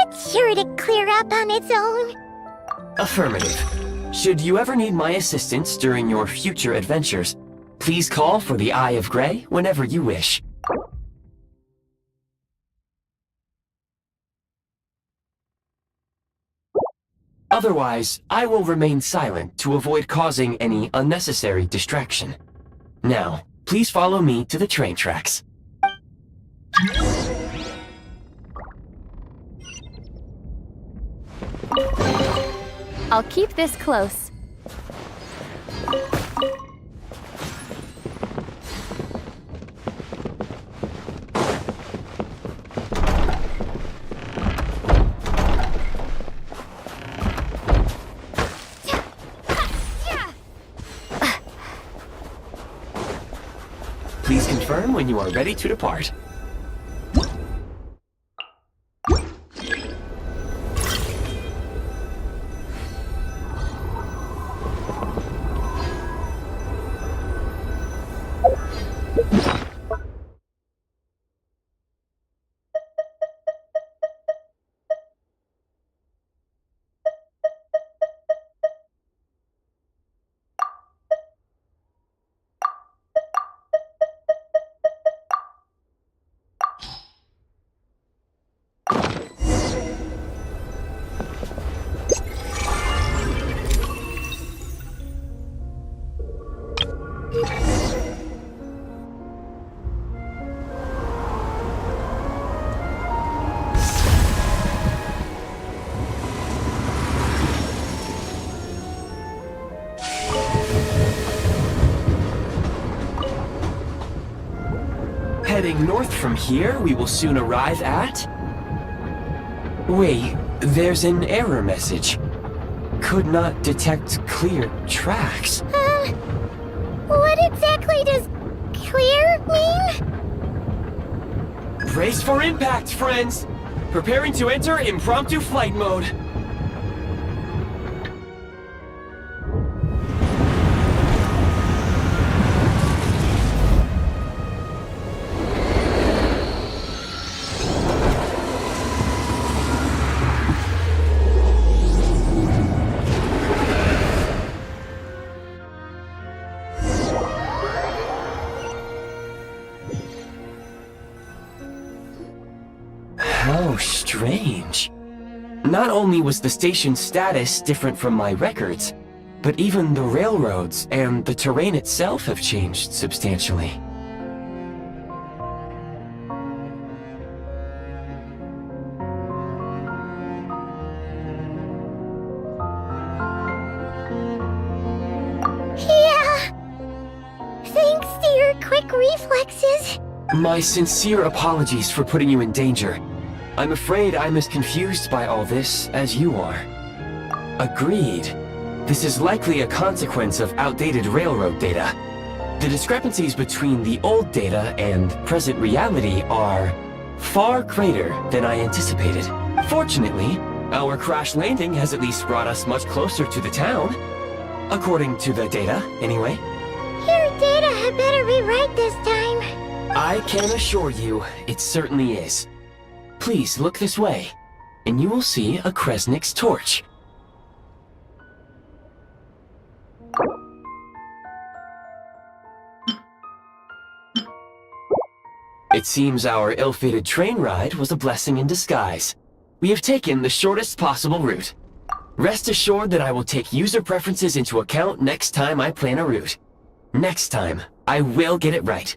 it's sure to clear up on its own. Affirmative. Should you ever need my assistance during your future adventures, please call for the Eye of Grey whenever you wish. Otherwise, I will remain silent to avoid causing any unnecessary distraction. Now, please follow me to the train tracks. I'll keep this close. Please confirm when you are ready to depart. heading north from here, we will soon arrive at... Wait, there's an error message. Could not detect clear tracks. What exactly does clear mean? Brace for impact, friends! Preparing to enter impromptu flight mode. How strange. Not only was the station's status different from my records, but even the railroads and the terrain itself have changed substantially. Yeah. Thanks to your quick reflexes. My sincere apologies for putting you in danger. I'm afraid I'm as confused by all this as you are. Agreed. This is likely a consequence of outdated railroad data. The discrepancies between the old data and present reality are far greater than I anticipated. Fortunately, our crash landing has at least brought us much closer to the town. According to the data, anyway. Your data had better be right this time. I can assure you, it certainly is. Please look this way, and you will see a Kresnik's torch. It seems our ill-fated train ride was a blessing in disguise. We have taken the shortest possible route. Rest assured that I will take user preferences into account next time I plan a route. Next time, I will get it right.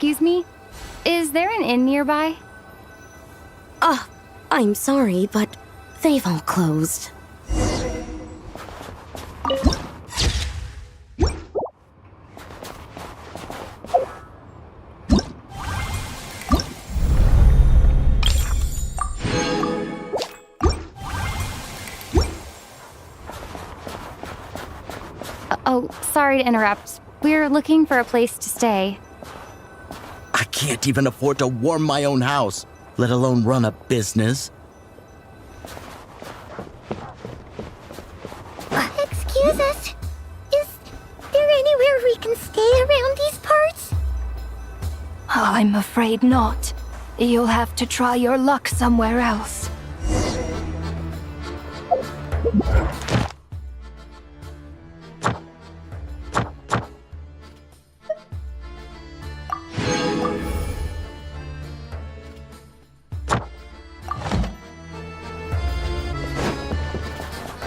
Excuse me? Is there an inn nearby? I'm sorry, but they've all closed. Oh, sorry to interrupt. We're looking for a place to stay. I can't even afford to warm my own house, let alone run a business. Excuse us? Is there anywhere we can stay around these parts? I'm afraid not. You'll have to try your luck somewhere else.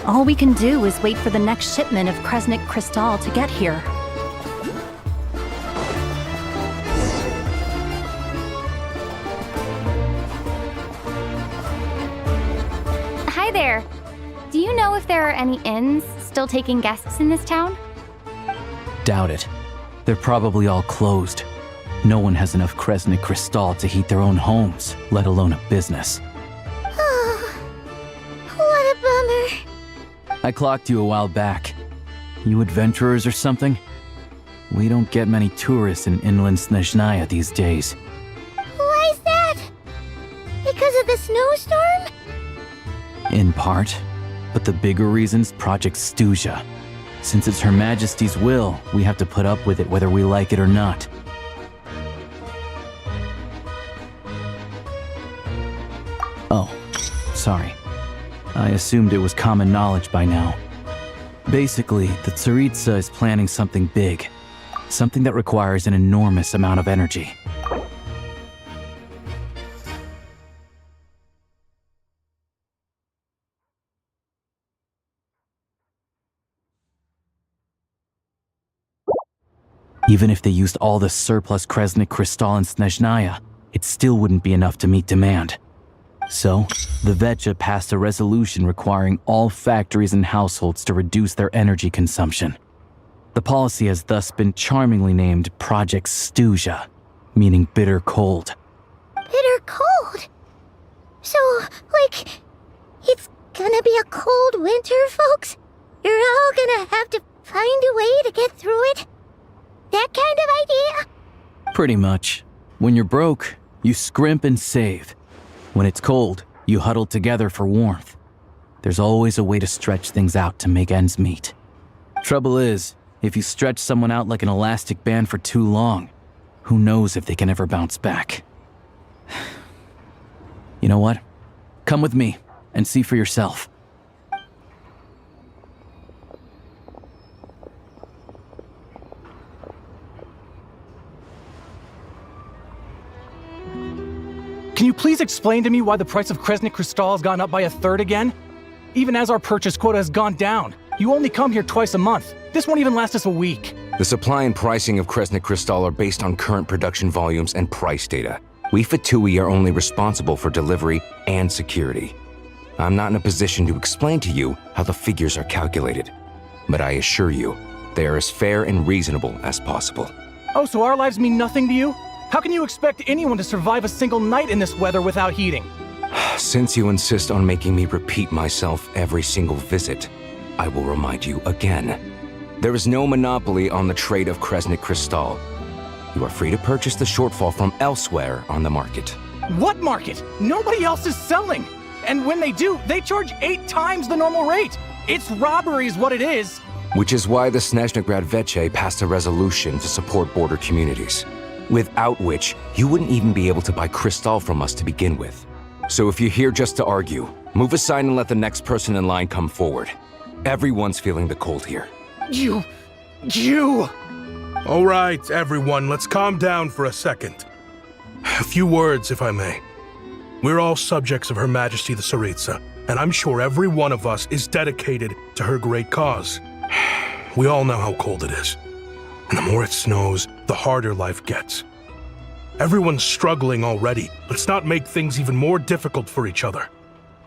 All we can do is wait for the next shipment of Kresnik Crystal to get here. Hi there. Do you know if there are any inns still taking guests in this town? Doubt it. They're probably all closed. No one has enough Kresnik Crystal to heat their own homes, let alone a business. What a bummer. I clocked you a while back. You adventurers or something? We don't get many tourists in inland Snezhnaya these days. Why is that? Because of the snowstorm? In part. But the bigger reason's Project Snezhnaya. Since it's Her Majesty's will, we have to put up with it whether we like it or not. Oh, sorry. I assumed it was common knowledge by now. Basically, the Tsaritsa is planning something big. Something that requires an enormous amount of energy. Even if they used all the surplus Kresnik Crystal in Snezhnaya, it still wouldn't be enough to meet demand. So, the Vetcha passed a resolution requiring all factories and households to reduce their energy consumption. The policy has thus been charmingly named Project Snezhnaya, meaning bitter cold. Bitter cold? So, like, it's gonna be a cold winter, folks? You're all gonna have to find a way to get through it? That kind of idea? Pretty much. When you're broke, you scrimp and save. When it's cold, you huddle together for warmth. There's always a way to stretch things out to make ends meet. Trouble is, if you stretch someone out like an elastic band for too long, who knows if they can ever bounce back. You know what? Come with me and see for yourself. Can you please explain to me why the price of Kresnik Crystal has gone up by 1/3 again? Even as our purchase quota has gone down. You only come here twice a month. This won't even last us a week. The supply and pricing of Kresnik Crystal are based on current production volumes and price data. We Fatui are only responsible for delivery and security. I'm not in a position to explain to you how the figures are calculated, but I assure you, they are as fair and reasonable as possible. Oh, so our lives mean nothing to you? How can you expect anyone to survive a single night in this weather without heating? Since you insist on making me repeat myself every single visit, I will remind you again. There is no monopoly on the trade of Kresnik Crystal. You are free to purchase the shortfall from elsewhere on the market. What market? Nobody else is selling. And when they do, they charge 8 times the normal rate. It's robbery is what it is. Which is why the Snezhnagrad Vetche passed a resolution to support border communities, without which you wouldn't even be able to buy crystal from us to begin with. So if you're here just to argue, move aside and let the next person in line come forward. Everyone's feeling the cold here. You... All right, everyone, let's calm down for a second. A few words, if I may. We're all subjects of Her Majesty the Tsaritsa, and I'm sure every one of us is dedicated to her great cause. We all know how cold it is. And the more it snows, the harder life gets. Everyone's struggling already. Let's not make things even more difficult for each other.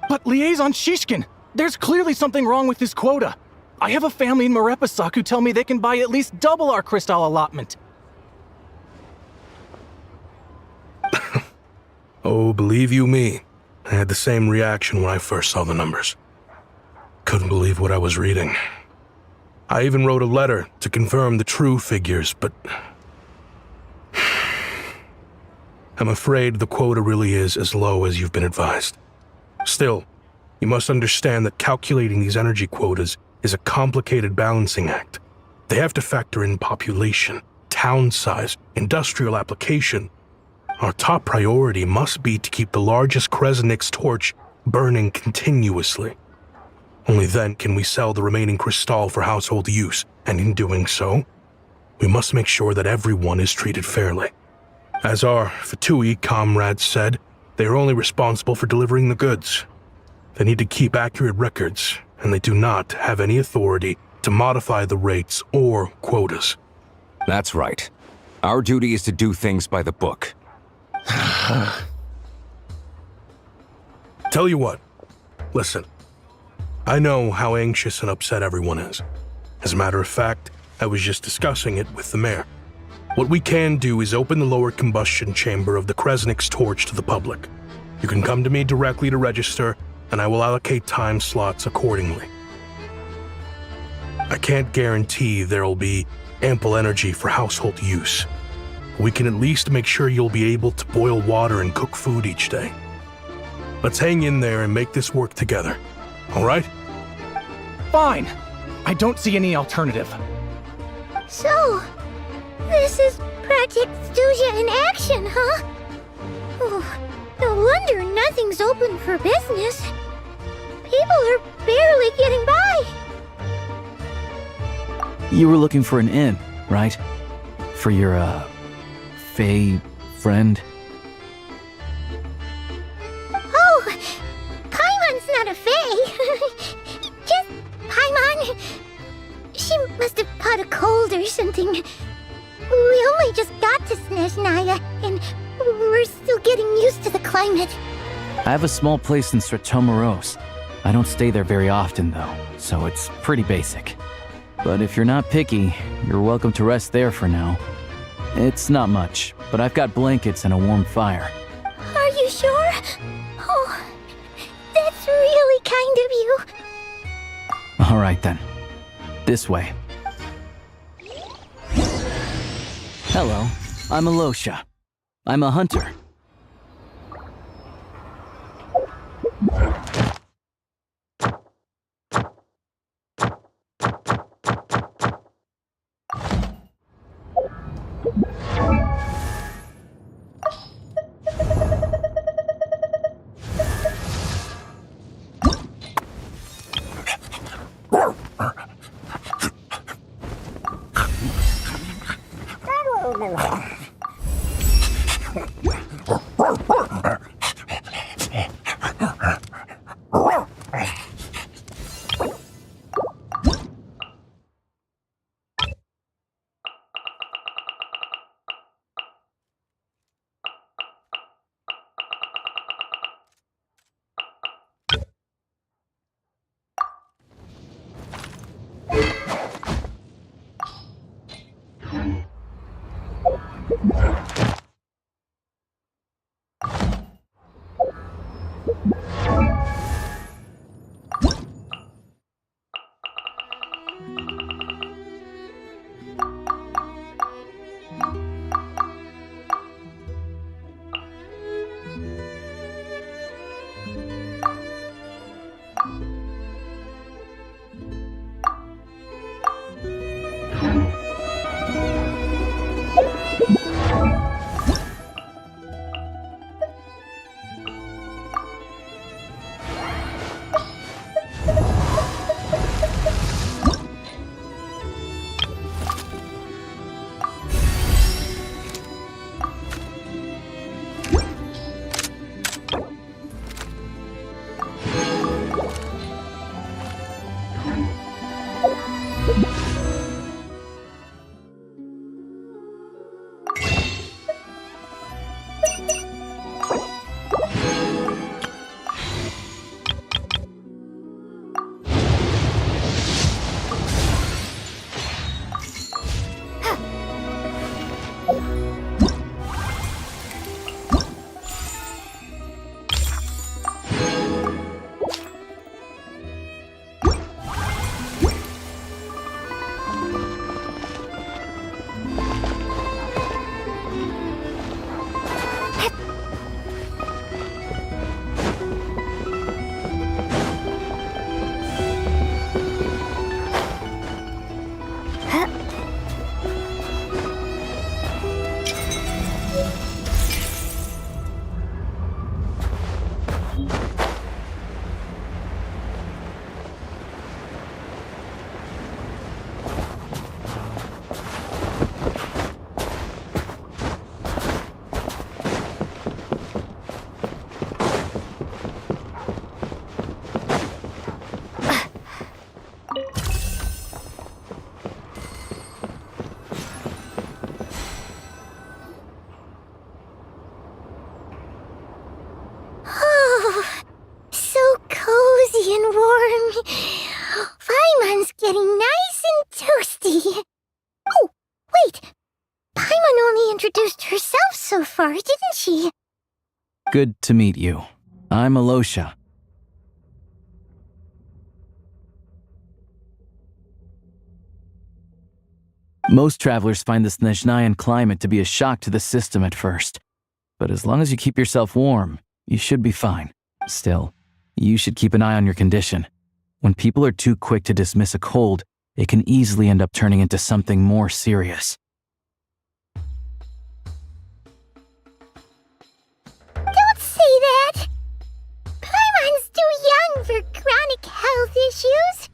But Liaison Shishkin, there's clearly something wrong with this quota. I have a family in Marepasak who tell me they can buy at least double our crystal allotment. Oh, believe you me, I had the same reaction when I first saw the numbers. Couldn't believe what I was reading. I even wrote a letter to confirm the true figures, but I'm afraid the quota really is as low as you've been advised. Still, you must understand that calculating these energy quotas is a complicated balancing act. They have to factor in population, town size, industrial application. Our top priority must be to keep the largest Kresnik's torch burning continuously. Only then can we sell the remaining crystal for household use, and in doing so, we must make sure that everyone is treated fairly. As our Fatui comrades said, they are only responsible for delivering the goods. They need to keep accurate records, and they do not have any authority to modify the rates or quotas. That's right. Our duty is to do things by the book. Tell you what, listen. I know how anxious and upset everyone is. As a matter of fact, I was just discussing it with the mayor. What we can do is open the lower combustion chamber of the Kresnik's torch to the public. You can come to me directly to register, and I will allocate time slots accordingly. I can't guarantee there'll be ample energy for household use. We can at least make sure you'll be able to boil water and cook food each day. Let's hang in there and make this work together, all right? Fine. I don't see any alternative. So, this is Project Stuja in action, huh? Oh, no wonder nothing's open for business. People are barely getting by. You were looking for an inn, right? For your, Fae friend? Oh, Paimon's not a fae. Just Paimon. She must have caught a cold or something. We only just got to Snezhnaya, and we're still getting used to the climate. I have a small place in Stratomaros. I don't stay there very often, though, so it's pretty basic. But if you're not picky, you're welcome to rest there for now. It's not much, but I've got blankets and a warm fire. Are you sure? Oh, that's really kind of you. All right, then. This way. Hello, I'm Alosha. I'm a hunter. introduced herself so far, didn't she? Good to meet you. I'm Alosha. Most travelers find the Snezhnayan climate to be a shock to the system at first. But as long as you keep yourself warm, you should be fine. Still, you should keep an eye on your condition. When people are too quick to dismiss a cold, it can easily end up turning into something more serious. Don't say that! Paimon's too young for chronic health issues.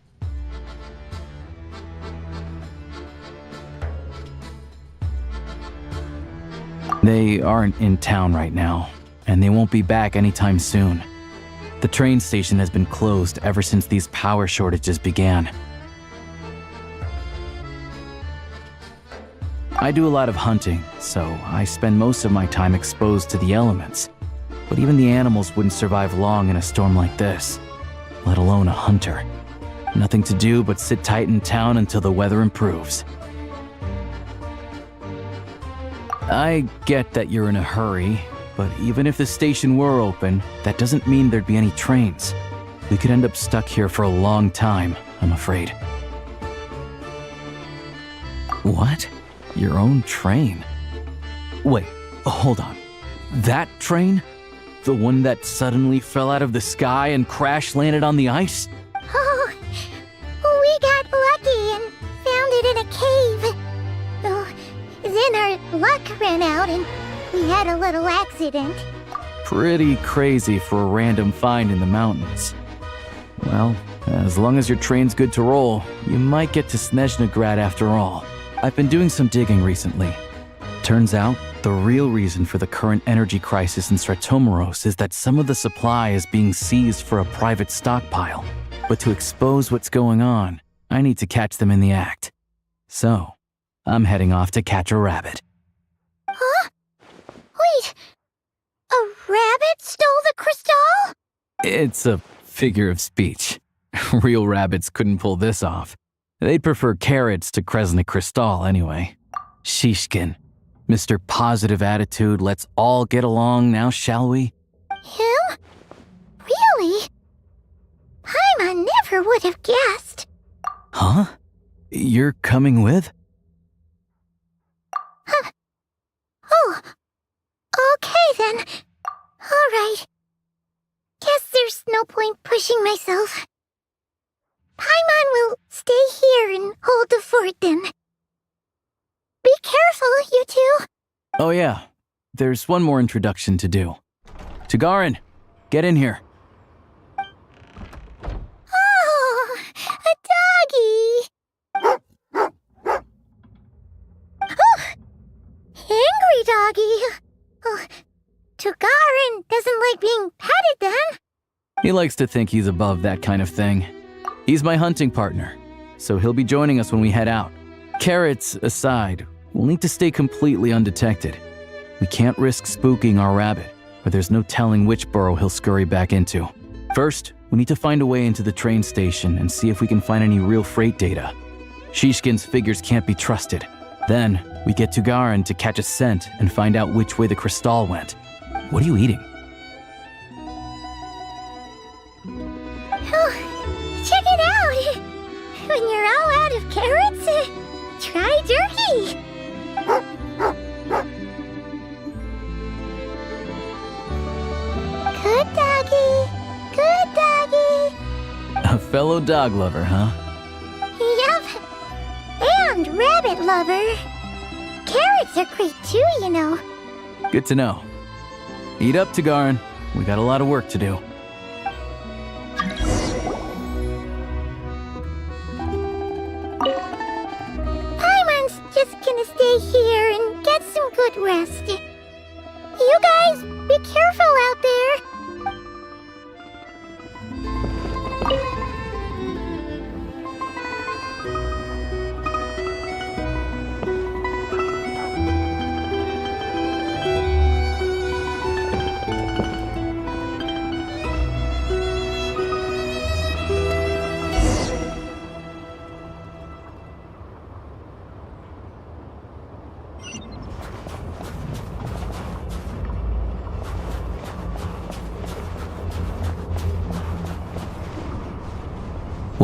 They aren't in town right now, and they won't be back anytime soon. The train station has been closed ever since these power shortages began. I do a lot of hunting, so I spend most of my time exposed to the elements. But even the animals wouldn't survive long in a storm like this, let alone a hunter. Nothing to do but sit tight in town until the weather improves. I get that you're in a hurry, but even if the station were open, that doesn't mean there'd be any trains. We could end up stuck here for a long time, I'm afraid. What? Your own train? Wait, hold on. That train? The one that suddenly fell out of the sky and crash-landed on the ice? Oh, we got lucky and found it in a cave. Oh, then our luck ran out and we had a little accident. Pretty crazy for a random find in the mountains. Well, as long as your train's good to roll, you might get to Snezhnagrad after all. I've been doing some digging recently. Turns out, the real reason for the current energy crisis in Stratomaros is that some of the supply is being seized for a private stockpile. But to expose what's going on, I need to catch them in the act. So, I'm heading off to catch a rabbit. Huh? Wait, a rabbit stole the crystal? It's a figure of speech. Real rabbits couldn't pull this off. They'd prefer carrots to Kresnik Crystal anyway. Shishkin, Mr. Positive Attitude, let's all get along now, shall we? Him? Really? Paimon never would have guessed. Huh? You're coming with? Huh. Oh, okay then. All right. Guess there's no point pushing myself. Paimon will stay here and hold the fort then. Be careful, you two. Oh yeah, there's one more introduction to do. Tagarin, get in here. Oh, a doggy. Oh, angry doggy. Oh, Tagarin doesn't like being petted then. He likes to think he's above that kind of thing. He's my hunting partner, so he'll be joining us when we head out. Carrots aside, we'll need to stay completely undetected. We can't risk spooking our rabbit, but there's no telling which burrow he'll scurry back into. First, we need to find a way into the train station and see if we can find any real freight data. Shishkin's figures can't be trusted. Then, we get Tugarin to catch a scent and find out which way the crystal went. What are you eating? Check it out! When you're all out of carrots, try jerky! Good doggy! Good doggy! A fellow dog lover, huh? Yup! And rabbit lover! Carrots are great too, you know. Good to know. Eat up, Tagarin. We got a lot of work to do. Paimon's just gonna stay here and get some good rest. You guys, be careful out there.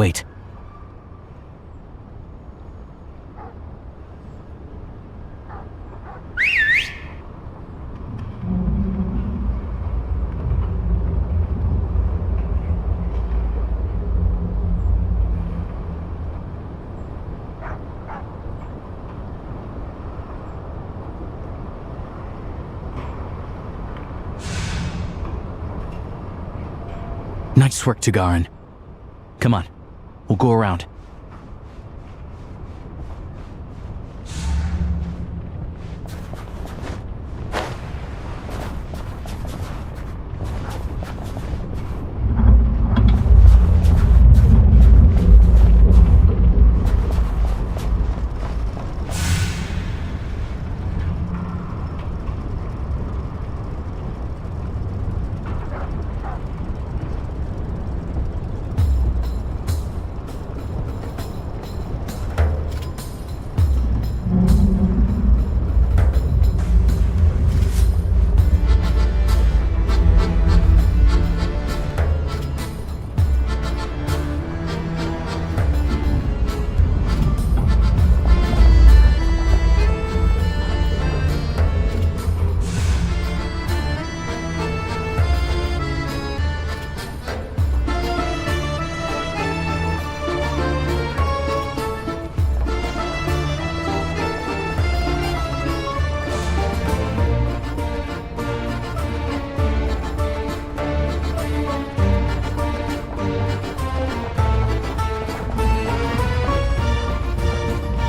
Wait. Nice work, Tagarin. Come on, we'll go around.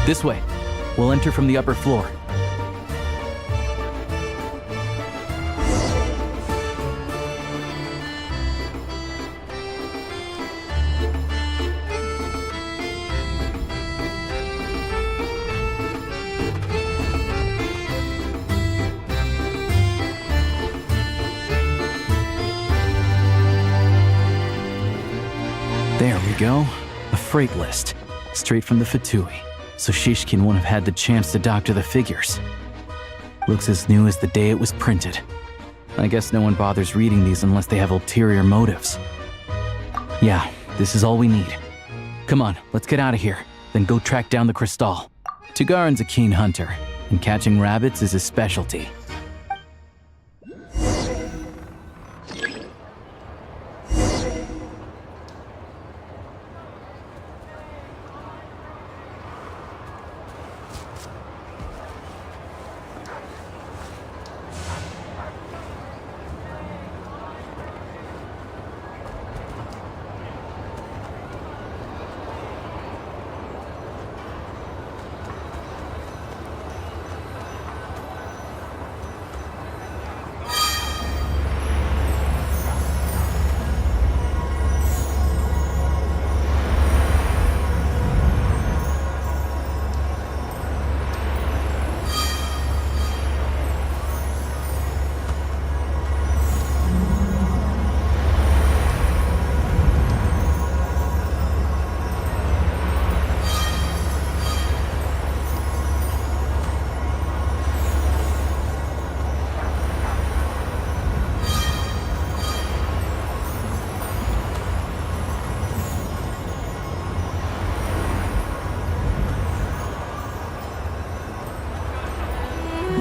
This way. We'll enter from the upper floor. There we go. A freight list. Straight from the Fatui. So Shishkin won't have had the chance to doctor the figures. Looks as new as the day it was printed. I guess no one bothers reading these unless they have ulterior motives. Yeah, this is all we need. Come on, let's get out of here, then go track down the Crystal. Tagarin's a keen hunter, and catching rabbits is his specialty.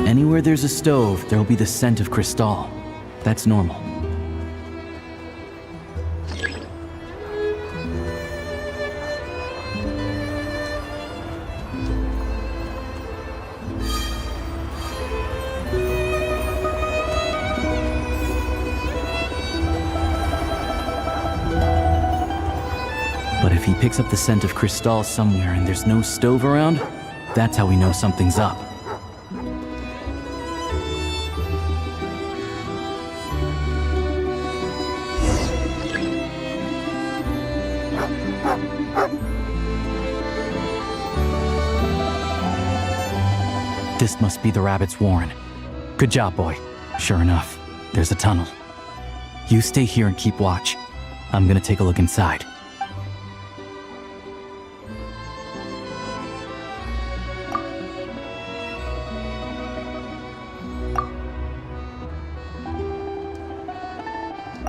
Anywhere there's a stove, there'll be the scent of Crystal. That's normal. But if he picks up the scent of Crystal somewhere and there's no stove around, that's how we know something's up. This must be the rabbit's warren. Good job, boy. Sure enough, there's a tunnel. You stay here and keep watch. I'm gonna take a look inside.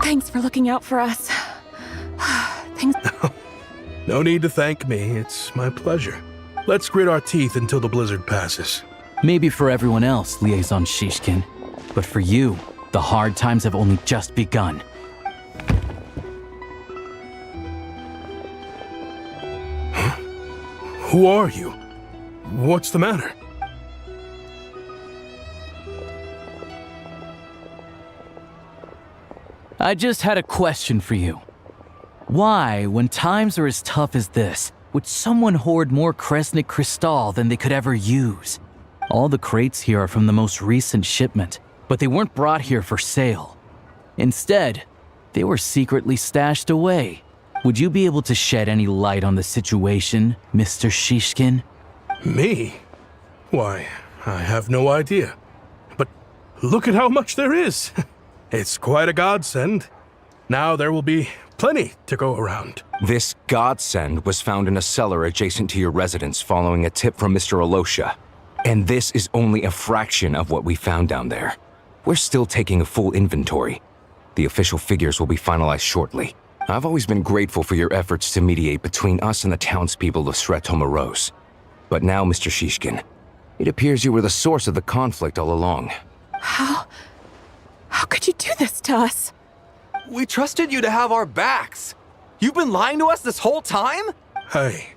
Thanks for looking out for us. Things... No need to thank me. It's my pleasure. Let's grit our teeth until the blizzard passes. Maybe for everyone else, Liaison Shishkin. But for you, the hard times have only just begun. Huh? Who are you? What's the matter? I just had a question for you. Why, when times are as tough as this, would someone hoard more Kresnik Crystal than they could ever use? All the crates here are from the most recent shipment, but they weren't brought here for sale. Instead, they were secretly stashed away. Would you be able to shed any light on the situation, Mr. Shishkin? Me? Why, I have no idea. But look at how much there is. It's quite a godsend. Now there will be plenty to go around. This godsend was found in a cellar adjacent to your residence following a tip from Mr. Alosha. And this is only a fraction of what we found down there. We're still taking a full inventory. The official figures will be finalized shortly. I've always been grateful for your efforts to mediate between us and the townspeople of Sretomaros. But now, Mr. Shishkin, it appears you were the source of the conflict all along. How could you do this to us? We trusted you to have our backs. You've been lying to us this whole time? Hey,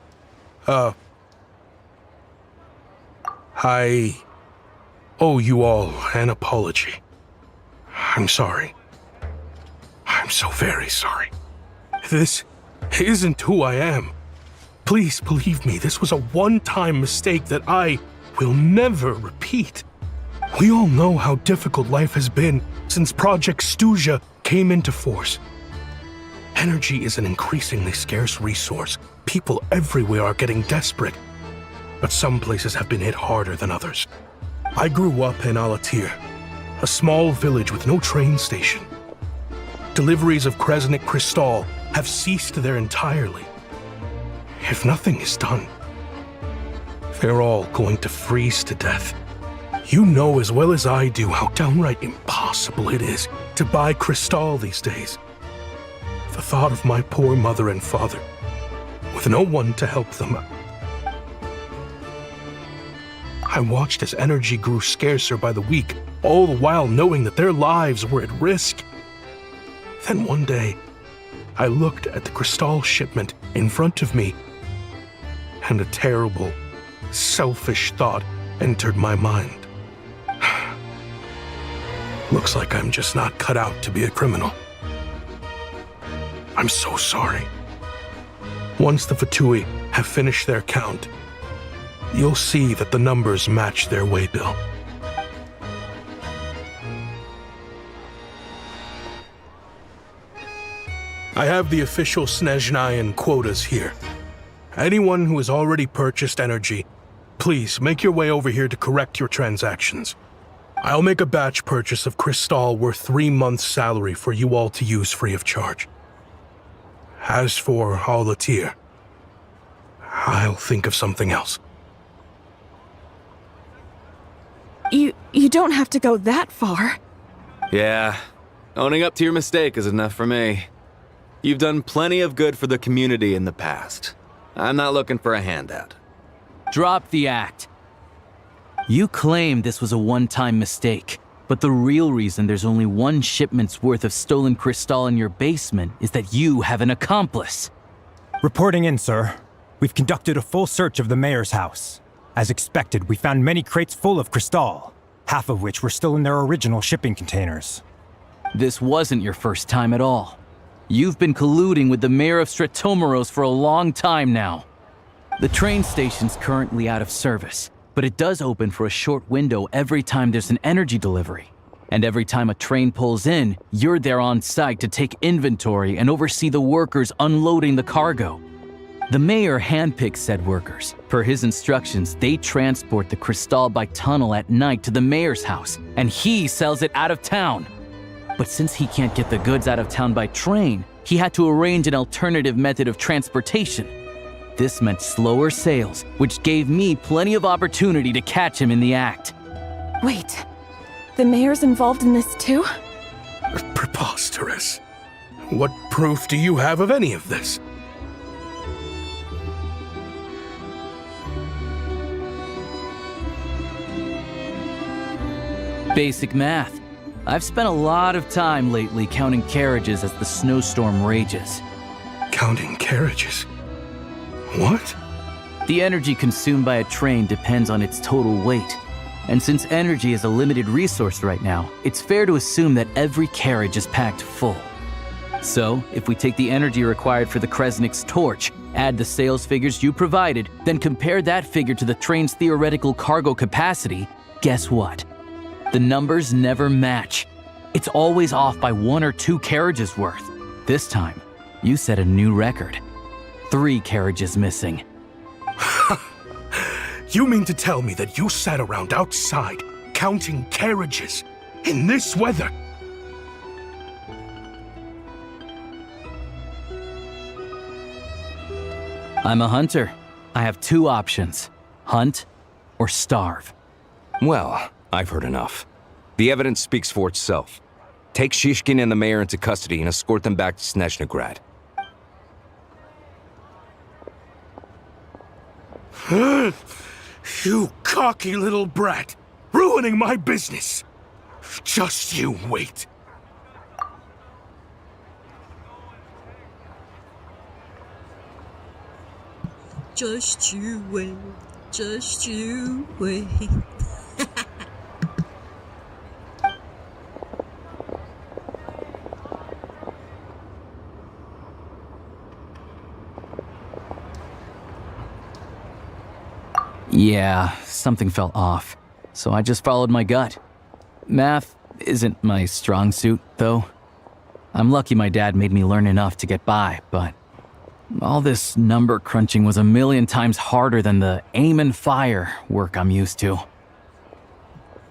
I owe you all an apology. I'm sorry. I'm so very sorry. This isn't who I am. Please believe me, this was a one-time mistake that I will never repeat. We all know how difficult life has been since Project Stuzha came into force. Energy is an increasingly scarce resource. People everywhere are getting desperate, but some places have been hit harder than others. I grew up in Alatir, a small village with no train station. Deliveries of Kresnik Crystal have ceased there entirely. If nothing is done, they're all going to freeze to death. You know as well as I do how downright impossible it is to buy Crystal these days. The thought of my poor mother and father, with no one to help them. I watched as energy grew scarcer by the week, all the while knowing that their lives were at risk. Then one day, I looked at the Crystal shipment in front of me, and a terrible, selfish thought entered my mind. Looks like I'm just not cut out to be a criminal. I'm so sorry. Once the Fatui have finished their count, you'll see that the numbers match their waybill. I have the official Snezhnayan quotas here. Anyone who has already purchased energy, please make your way over here to correct your transactions. I'll make a batch purchase of Crystal worth 3 months' salary for you all to use free of charge. As for Alatir, I'll think of something else. You don't have to go that far. Yeah, owning up to your mistake is enough for me. You've done plenty of good for the community in the past. I'm not looking for a handout. Drop the act. You claim this was a one-time mistake, but the real reason there's only one shipment's worth of stolen Crystal in your basement is that you have an accomplice. Reporting in, sir. We've conducted a full search of the mayor's house. As expected, we found many crates full of Crystal, half of which were still in their original shipping containers. This wasn't your first time at all. You've been colluding with the mayor of Sretomaros for a long time now. The train station's currently out of service, but it does open for a short window every time there's an energy delivery. And every time a train pulls in, you're there on site to take inventory and oversee the workers unloading the cargo. The mayor handpicks said workers. Per his instructions, they transport the Crystal by tunnel at night to the mayor's house, and he sells it out of town. But since he can't get the goods out of town by train, he had to arrange an alternative method of transportation. This meant slower sales, which gave me plenty of opportunity to catch him in the act. Wait, the mayor's involved in this too? Preposterous. What proof do you have of any of this? Basic math. I've spent a lot of time lately counting carriages as the snowstorm rages. Counting carriages? What? The energy consumed by a train depends on its total weight. And since energy is a limited resource right now, it's fair to assume that every carriage is packed full. So, if we take the energy required for the Kresnik's torch, add the sales figures you provided, then compare that figure to the train's theoretical cargo capacity, guess what? The numbers never match. It's always off by 1 or 2 carriages worth. This time, you set a new record. 3 carriages missing. You mean to tell me that you sat around outside counting carriages in this weather? I'm a hunter. I have 2 options: hunt or starve. Well, I've heard enough. The evidence speaks for itself. Take Shishkin and the mayor into custody and escort them back to Snezhnagrad. You cocky little brat! Ruining my business! Just you wait. Just you wait. Just you wait. Yeah, something felt off, so I just followed my gut. Math isn't my strong suit, though. I'm lucky my dad made me learn enough to get by, but all this number crunching was a million times harder than the aim and fire work I'm used to.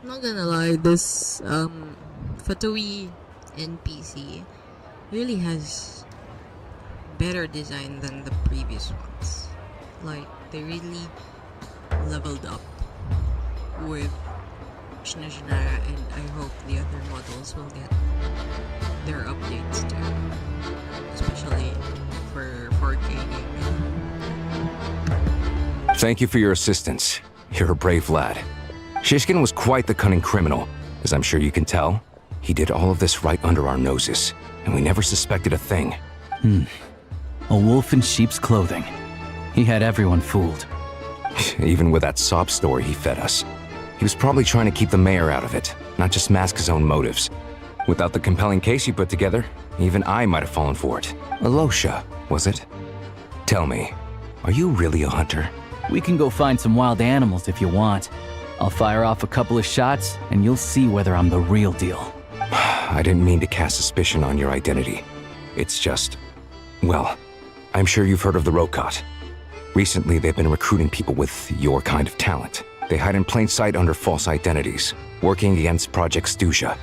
Not gonna lie, this Fatui NPC really has better design than the previous ones. Like, they really leveled up with Snezhnaya, and I hope the other models will get their updates too, especially for 4K gaming. Thank you for your assistance. You're a brave lad. Shishkin was quite the cunning criminal. As I'm sure you can tell, he did all of this right under our noses, and we never suspected a thing. A wolf in sheep's clothing. He had everyone fooled. Even with that sob story he fed us. He was probably trying to keep the mayor out of it, not just mask his own motives. Without the compelling case he put together, even I might have fallen for it. Alosha, was it? Tell me, are you really a hunter? We can go find some wild animals if you want. I'll fire off a couple of shots, and you'll see whether I'm the real deal. I didn't mean to cast suspicion on your identity. It's just... well, I'm sure you've heard of the Rokot. Recently, they've been recruiting people with your kind of talent. They hide in plain sight under false identities, working against Project Stuzha,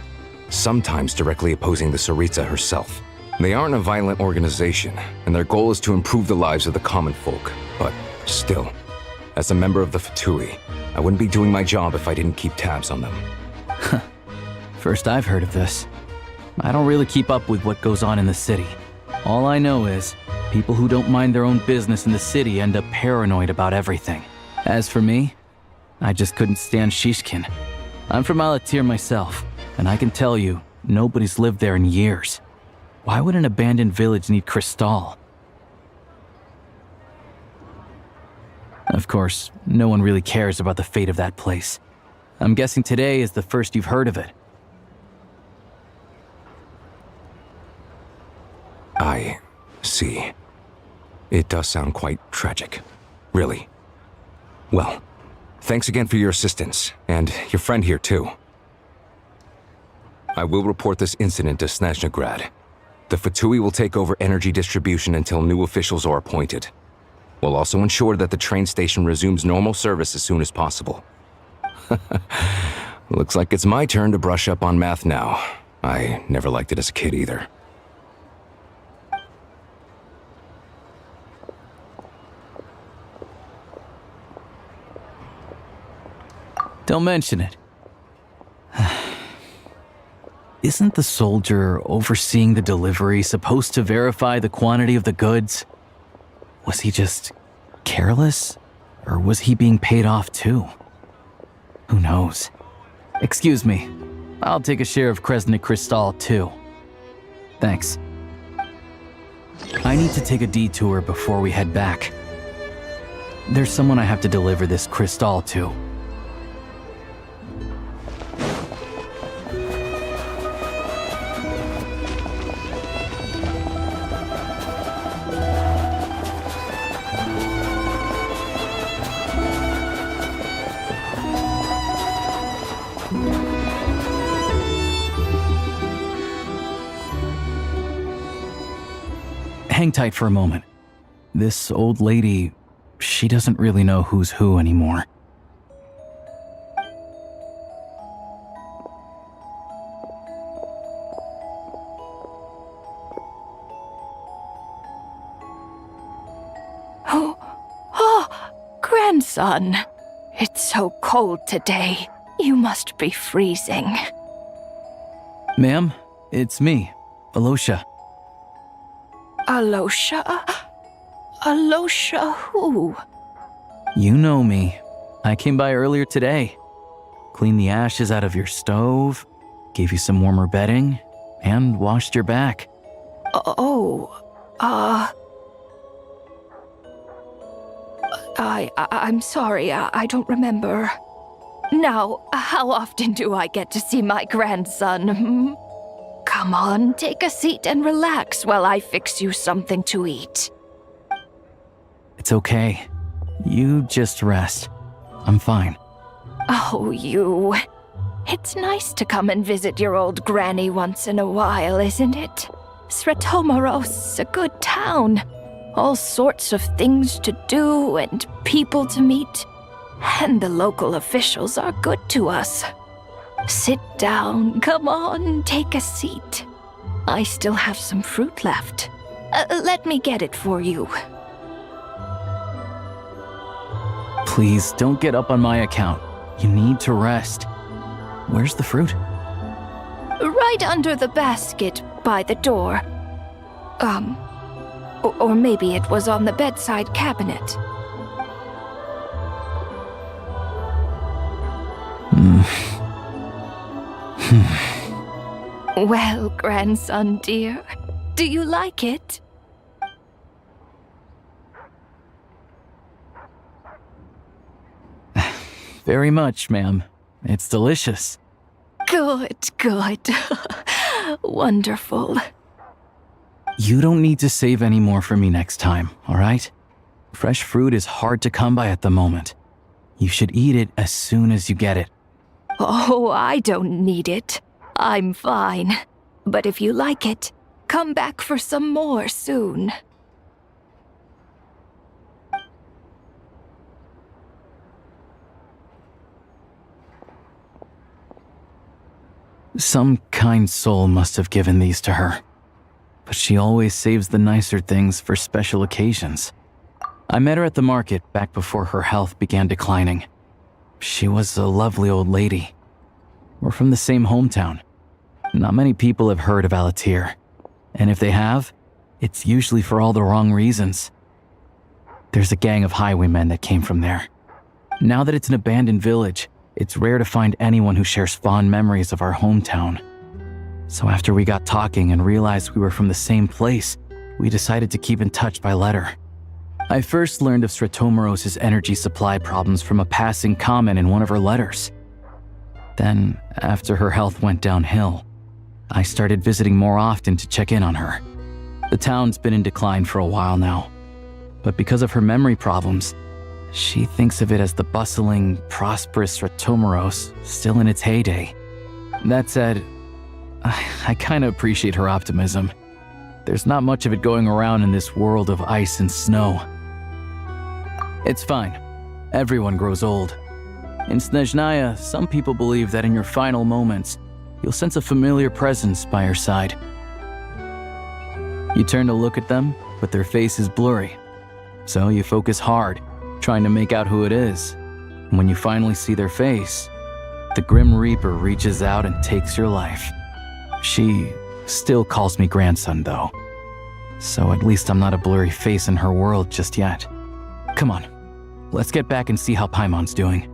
sometimes directly opposing the Tsaritsa herself. They aren't a violent organization, and their goal is to improve the lives of the common folk. But still, as a member of the Fatui, I wouldn't be doing my job if I didn't keep tabs on them. First I've heard of this. I don't really keep up with what goes on in the city. All I know is, people who don't mind their own business in the city end up paranoid about everything. As for me, I just couldn't stand Shishkin. I'm from Alatir myself, and I can tell you, nobody's lived there in years. Why would an abandoned village need Crystal? Of course, no one really cares about the fate of that place. I'm guessing today is the first you've heard of it. I see. It does sound quite tragic. Really. Well, thanks again for your assistance, and your friend here too. I will report this incident to Snezhnagrad. The Fatui will take over energy distribution until new officials are appointed. We'll also ensure that the train station resumes normal service as soon as possible. Looks like it's my turn to brush up on math now. I never liked it as a kid either. Don't mention it. Isn't the soldier overseeing the delivery supposed to verify the quantity of the goods? Was he just careless? Or was he being paid off too? Who knows? Excuse me, I'll take a share of Kresnik Crystal too. Thanks. I need to take a detour before we head back. There's someone I have to deliver this crystal to. Hang tight for a moment. This old lady, she doesn't really know who's who anymore. Grandson. It's so cold today. You must be freezing. Ma'am, it's me, Alosha. Alosha? Alosha who? You know me. I came by earlier today. Cleaned the ashes out of your stove, gave you some warmer bedding, and washed your back. I'm sorry, I don't remember. Now, how often do I get to see my grandson? Hmm? Come on, take a seat and relax while I fix you something to eat. It's okay. You just rest. I'm fine. Oh, you. It's nice to come and visit your old granny once in a while, isn't it? Sretomaros, a good town. All sorts of things to do and people to meet. And the local officials are good to us. Sit down, come on, take a seat. I still have some fruit left. Let me get it for you. Please, don't get up on my account. You need to rest. Where's the fruit? Right under the basket by the door. Or maybe it was on the bedside cabinet. Well, grandson dear, do you like it? Very much, ma'am. It's delicious. Good, good. Wonderful. You don't need to save any more for me next time, all right? Fresh fruit is hard to come by at the moment. You should eat it as soon as you get it. Oh, I don't need it. I'm fine. But if you like it, come back for some more soon. Some kind soul must have given these to her. But she always saves the nicer things for special occasions. I met her at the market back before her health began declining. She was a lovely old lady. We're from the same hometown. Not many people have heard of Alatir. And if they have, it's usually for all the wrong reasons. There's a gang of highwaymen that came from there. Now that it's an abandoned village, it's rare to find anyone who shares fond memories of our hometown. So after we got talking and realized we were from the same place, we decided to keep in touch by letter. I first learned of Sretomaros' energy supply problems from a passing comment in one of her letters. Then, after her health went downhill, I started visiting more often to check in on her. The town's been in decline for a while now, but because of her memory problems, she thinks of it as the bustling, prosperous Sretomaros still in its heyday. That said, I kinda appreciate her optimism. There's not much of it going around in this world of ice and snow. It's fine. Everyone grows old. In Snezhnaya, some people believe that in your final moments, you'll sense a familiar presence by your side. You turn to look at them, but their face is blurry. So you focus hard, trying to make out who it is. And when you finally see their face, the Grim Reaper reaches out and takes your life. She still calls me grandson, though. So at least I'm not a blurry face in her world just yet. Come on, let's get back and see how Paimon's doing.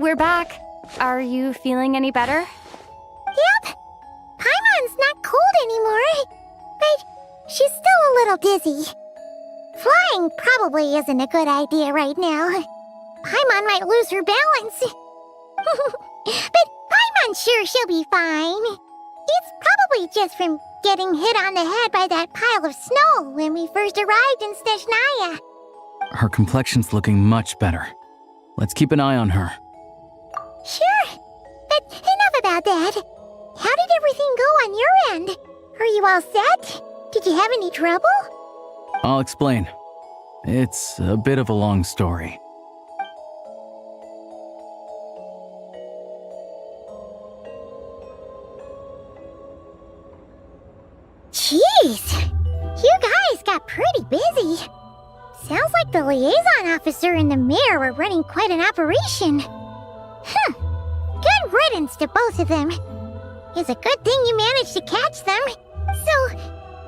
we're back. Are you feeling any better? Yep. Paimon's not cold anymore, but she's still a little dizzy. Flying probably isn't a good idea right now. Paimon might lose her balance. But Paimon's sure she'll be fine. It's probably just from getting hit on the head by that pile of snow when we first arrived in Snezhnaya. Her complexion's looking much better. Let's keep an eye on her. Sure, but enough about that. How did everything go on your end? Are you all set? Did you have any trouble? I'll explain. It's a bit of a long story. Jeez, you guys got pretty busy. Sounds like the liaison officer and the mayor were running quite an operation. Good riddance to both of them. It's a good thing you managed to catch them. So,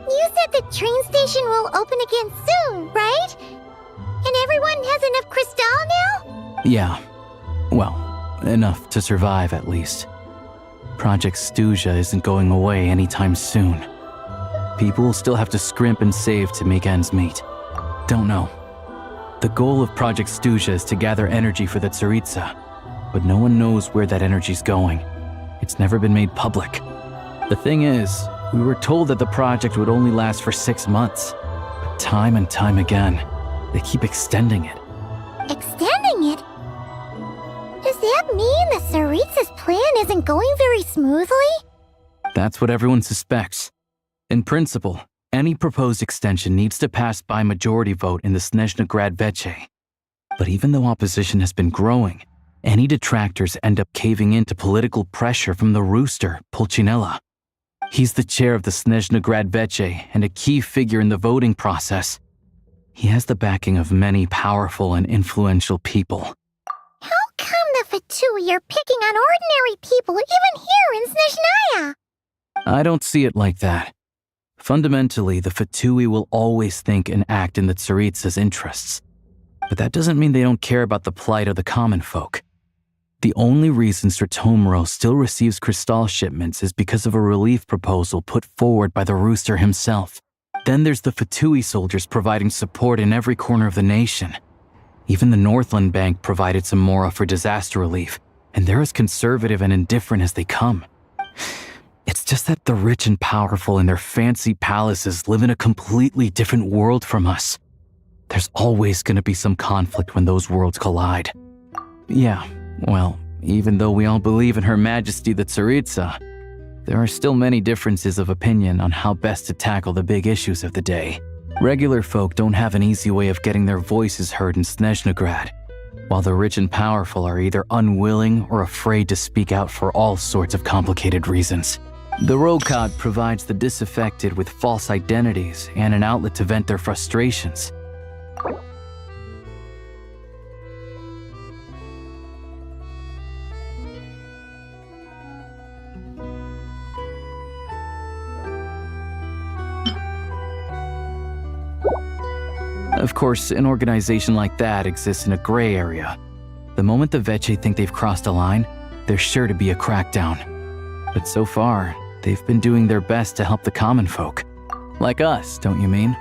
you said the train station will open again soon, right? And everyone has enough crystal now? Yeah. Well, enough to survive at least. Project Snezhnaya isn't going away anytime soon. People will still have to scrimp and save to make ends meet. Don't know. The goal of Project Snezhnaya is to gather energy for the Tsaritsa, but no one knows where that energy's going. It's never been made public. The thing is, we were told that the project would only last for 6 months, but time and time again, they keep extending it. Extending it? Does that mean the Tsaritsa's plan isn't going very smoothly? That's what everyone suspects. In principle, any proposed extension needs to pass by majority vote in the Snezhnaya Veche. But even though opposition has been growing, any detractors end up caving into political pressure from the rooster, Pulcinella. He's the chair of the Snezhnaya Veche and a key figure in the voting process. He has the backing of many powerful and influential people. How come the Fatui are picking on ordinary people even here in Snezhnaya? I don't see it like that. Fundamentally, the Fatui will always think and act in the Tsaritsa's interests. But that doesn't mean they don't care about the plight of the common folk. The only reason Stratomiro still receives crystal shipments is because of a relief proposal put forward by the rooster himself. Then there's the Fatui soldiers providing support in every corner of the nation. Even the Northland Bank provided some mora for disaster relief, and they're as conservative and indifferent as they come. It's just that the rich and powerful in their fancy palaces live in a completely different world from us. There's always going to be some conflict when those worlds collide. Yeah, well, even though we all believe in Her Majesty the Tsaritsa, there are still many differences of opinion on how best to tackle the big issues of the day. Regular folk don't have an easy way of getting their voices heard in Snezhnaya, while the rich and powerful are either unwilling or afraid to speak out for all sorts of complicated reasons. The Rokad provides the disaffected with false identities and an outlet to vent their frustrations. Of course, an organization like that exists in a gray area. The moment the Veche think they've crossed a line, there's sure to be a crackdown. But so far, they've been doing their best to help the common folk. Like us, don't you mean?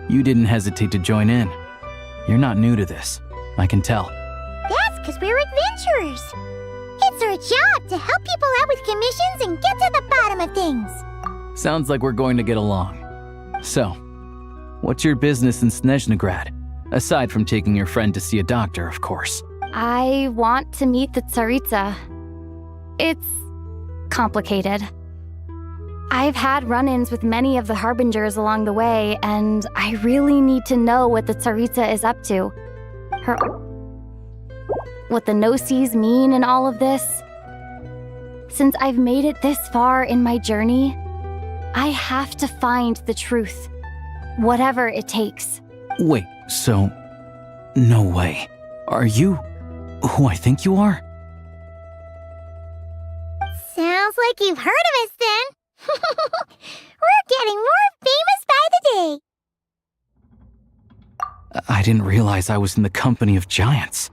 You didn't hesitate to join in. You're not new to this, I can tell. That's because we're adventurers. It's our job to help people out with commissions and get to the bottom of things. Sounds like we're going to get along. So, what's your business in Snezhnaya? Aside from taking your friend to see a doctor, of course. I want to meet the Tsaritsa. It's complicated. I've had run-ins with many of the Harbingers along the way, and I really need to know what the Tsaritsa is up to. What the no-sees mean in all of this. Since I've made it this far in my journey, I have to find the truth. Whatever it takes. Wait, so... No way. Are you who I think you are? Sounds like you've heard of us then. We're getting more famous by the day. I didn't realize I was in the company of giants.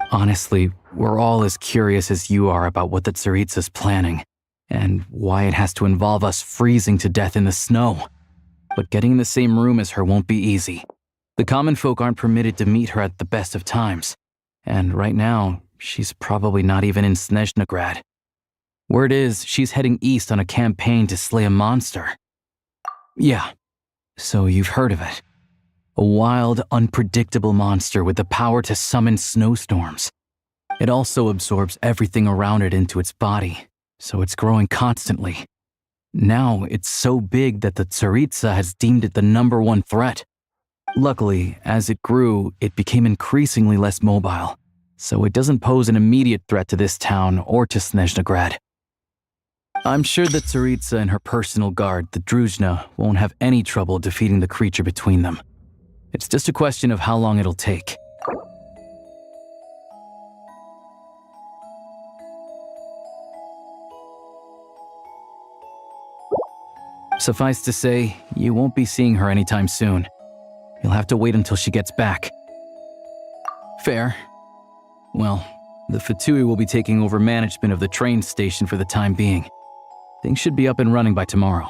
Honestly, we're all as curious as you are about what the Tsaritsa's planning, and why it has to involve us freezing to death in the snow. But getting in the same room as her won't be easy. The common folk aren't permitted to meet her at the best of times, and right now, she's probably not even in Snezhnagrad. Word is, she's heading east on a campaign to slay a monster. Yeah, so you've heard of it. A wild, unpredictable monster with the power to summon snowstorms. It also absorbs everything around it into its body, so it's growing constantly. Now, it's so big that the Tsaritsa has deemed it the #1 threat. Luckily, as it grew, it became increasingly less mobile, so it doesn't pose an immediate threat to this town or to Snezhnagrad. I'm sure that Tsaritsa and her personal guard, the Druzhna, won't have any trouble defeating the creature between them. It's just a question of how long it'll take. Suffice to say, you won't be seeing her anytime soon. You'll have to wait until she gets back. Fair. Well, the Fatui will be taking over management of the train station for the time being. Things should be up and running by tomorrow.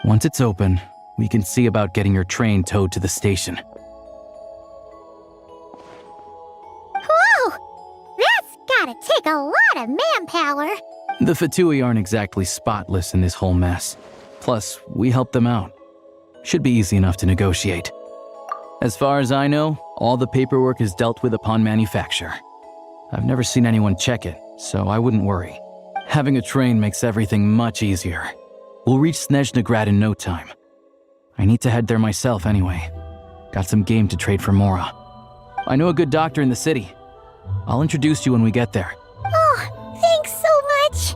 Once it's open, we can see about getting your train towed to the station. Whoa! That's gotta take a lot of manpower. The Fatui aren't exactly spotless in this whole mess. Plus, we helped them out. Should be easy enough to negotiate. As far as I know, all the paperwork is dealt with upon manufacture. I've never seen anyone check it, so I wouldn't worry. Having a train makes everything much easier. We'll reach Snezhnagrad in no time. I need to head there myself anyway. Got some game to trade for Mora. I know a good doctor in the city. I'll introduce you when we get there. Oh, thanks so much.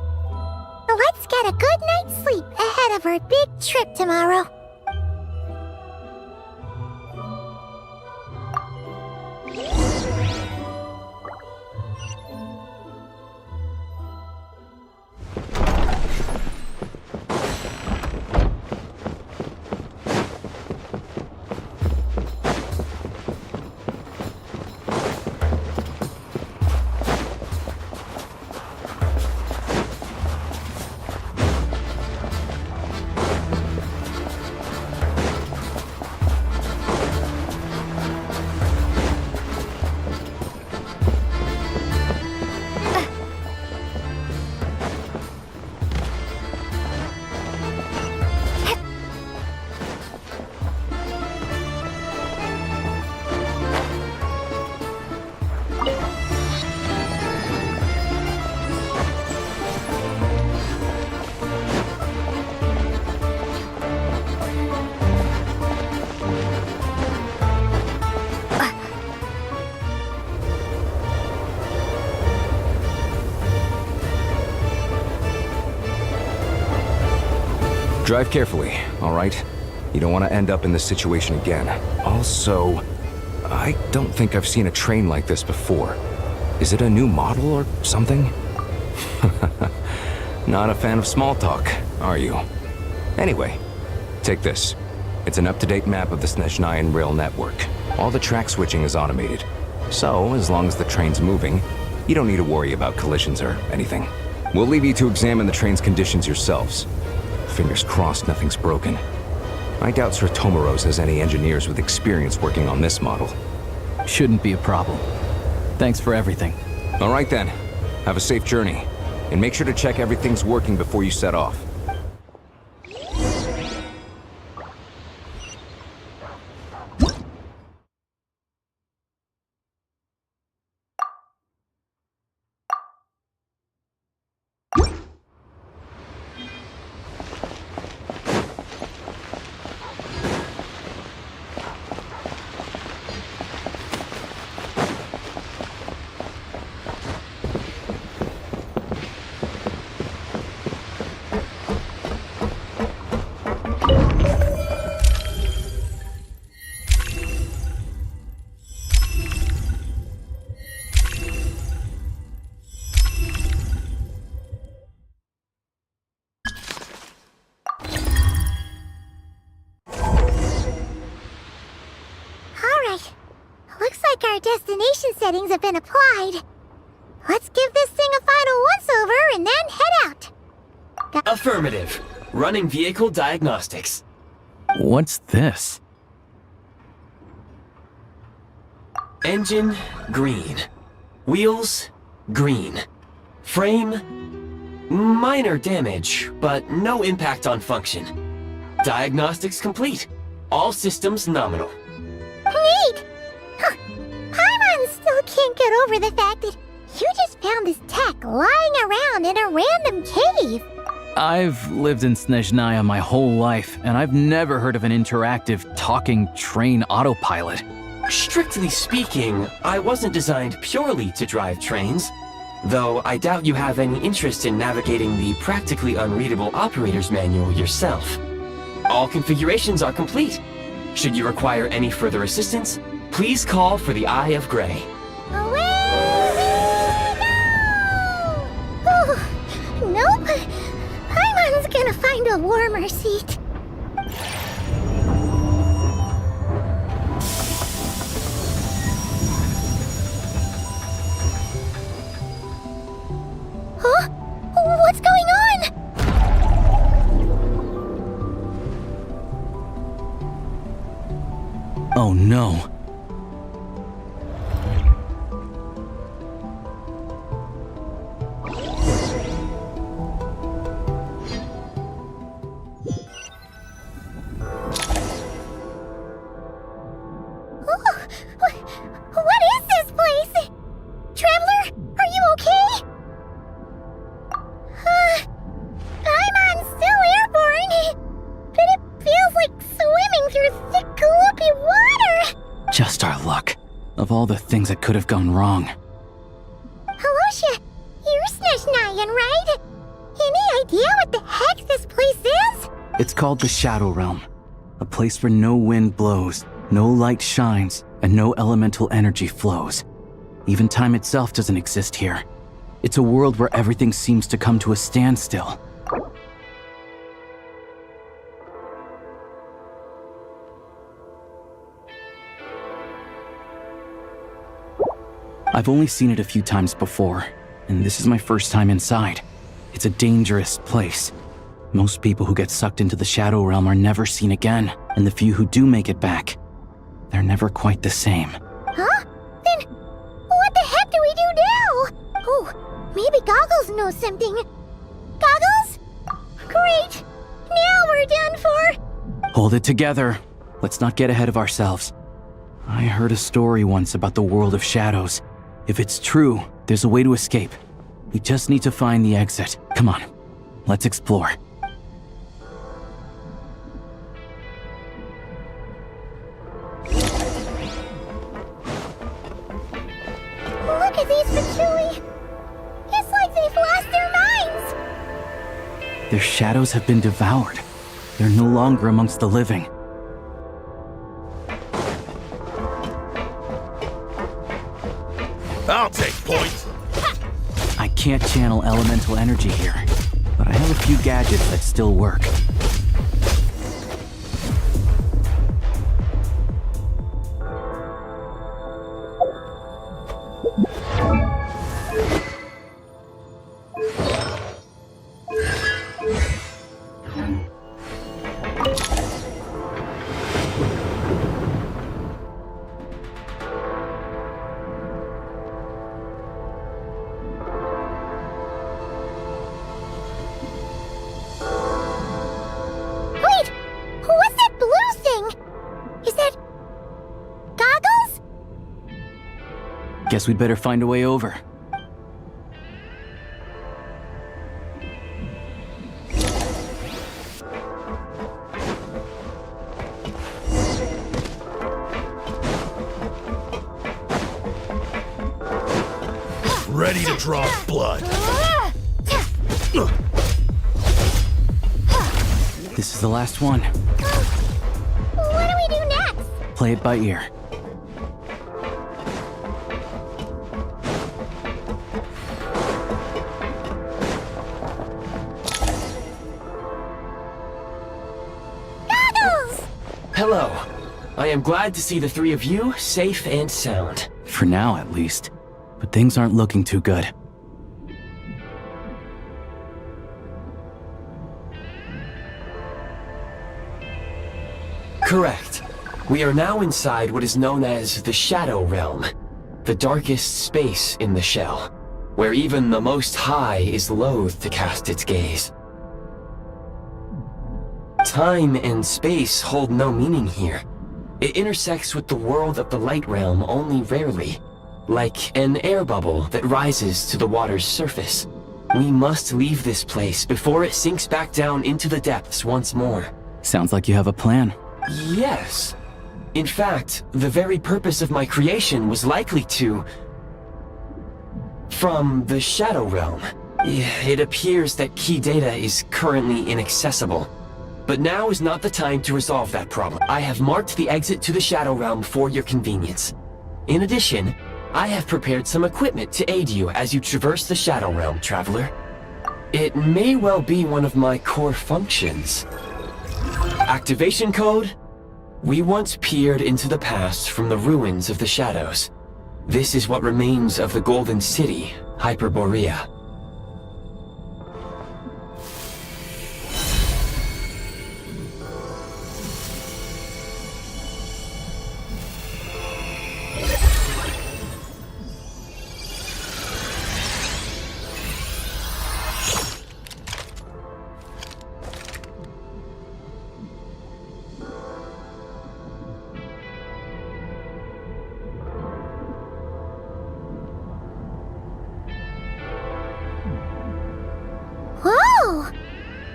Let's get a good night's sleep ahead of our big trip tomorrow. Drive carefully, all right? You don't want to end up in this situation again. Also, I don't think I've seen a train like this before. Is it a new model or something? Not a fan of small talk, are you? Anyway, take this. It's an up-to-date map of the Snezhnayan rail network. All the track switching is automated. So, as long as the train's moving, you don't need to worry about collisions or anything. We'll leave you to examine the train's conditions yourselves. Fingers crossed nothing's broken. I doubt Sir Tomoros has any engineers with experience working on this model. Shouldn't be a problem. Thanks for everything. All right then. Have a safe journey. And make sure to check everything's working before you set off. like our destination settings have been applied. Let's give this thing a final once-over and then head out. Affirmative. Running vehicle diagnostics. What's this? Engine, green. Wheels, green. Frame, minor damage, but no impact on function. Diagnostics complete. All systems nominal. Neat! Huh. Paimon still can't get over the fact that you just found this tech lying around in a random cave. I've lived in Snezhnaya my whole life, and I've never heard of an interactive, talking train autopilot. Strictly speaking, I wasn't designed purely to drive trains, though I doubt you have any interest in navigating the practically unreadable operator's manual yourself. All configurations are complete. Should you require any further assistance, please call for the Eye of Grey. Away we go! Nope. Paimon's gonna find a warmer seat. Huh? What's going on? Oh no. What is this place? Traveler, are you okay? Paimon's still airborne, but it feels like swimming through thick, gloopy water. Just our luck. Of all the things that could have gone wrong. Halosha, you're Snezhnayan, right? Any idea what the heck this place is? It's called the Shadow Realm. A place where no wind blows, no light shines, and no elemental energy flows. Even time itself doesn't exist here. It's a world where everything seems to come to a standstill. I've only seen it a few times before, and this is my first time inside. It's a dangerous place. Most people who get sucked into the Shadow Realm are never seen again, and the few who do make it back, they're never quite the same. Huh? Then, what the heck do we do now? Oh, maybe Goggles knows something. Goggles? Great! Now we're done for! Hold it together. Let's not get ahead of ourselves. I heard a story once about the world of shadows. If it's true, there's a way to escape. We just need to find the exit. Come on, let's explore. Look at these patchouli! It's like they've lost their minds! Their shadows have been devoured. They're no longer amongst the living. I'll take point. I can't channel elemental energy here, but I have a few gadgets that still work. Wait! What's that blue thing? Is that... Goggles? Guess we'd better find a way over. Ready to draw blood. This is the last one. What do we do next? Play it by ear. Goggles! Hello. I am glad to see the three of you safe and sound. For now, at least. But things aren't looking too good. Correct. We are now inside what is known as the Shadow Realm, the darkest space in the shell, where even the Most High is loath to cast its gaze. Time and space hold no meaning here. It intersects with the world of the Light Realm only rarely, like an air bubble that rises to the water's surface. We must leave this place before it sinks back down into the depths once more. Sounds like you have a plan. Yes. In fact, the very purpose of my creation was likely to... From the Shadow Realm. It appears that key data is currently inaccessible. But now is not the time to resolve that problem. I have marked the exit to the Shadow Realm for your convenience. In addition, I have prepared some equipment to aid you as you traverse the Shadow Realm, Traveler. It may well be one of my core functions. Activation code? We once peered into the past from the ruins of the shadows. This is what remains of the Golden City, Hyperborea.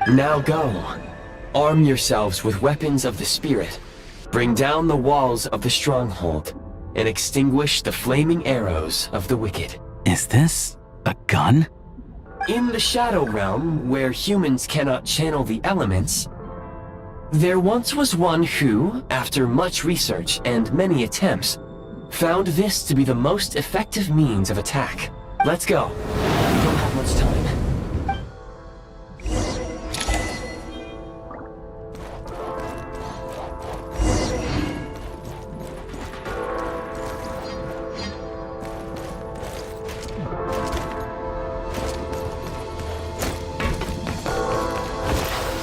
Now go. Arm yourselves with weapons of the spirit. Bring down the walls of the stronghold, and extinguish the flaming arrows of the wicked. Is this a gun? In the Shadow Realm, where humans cannot channel the elements, there once was one who, after much research and many attempts, found this to be the most effective means of attack. Let's go. We don't have much time.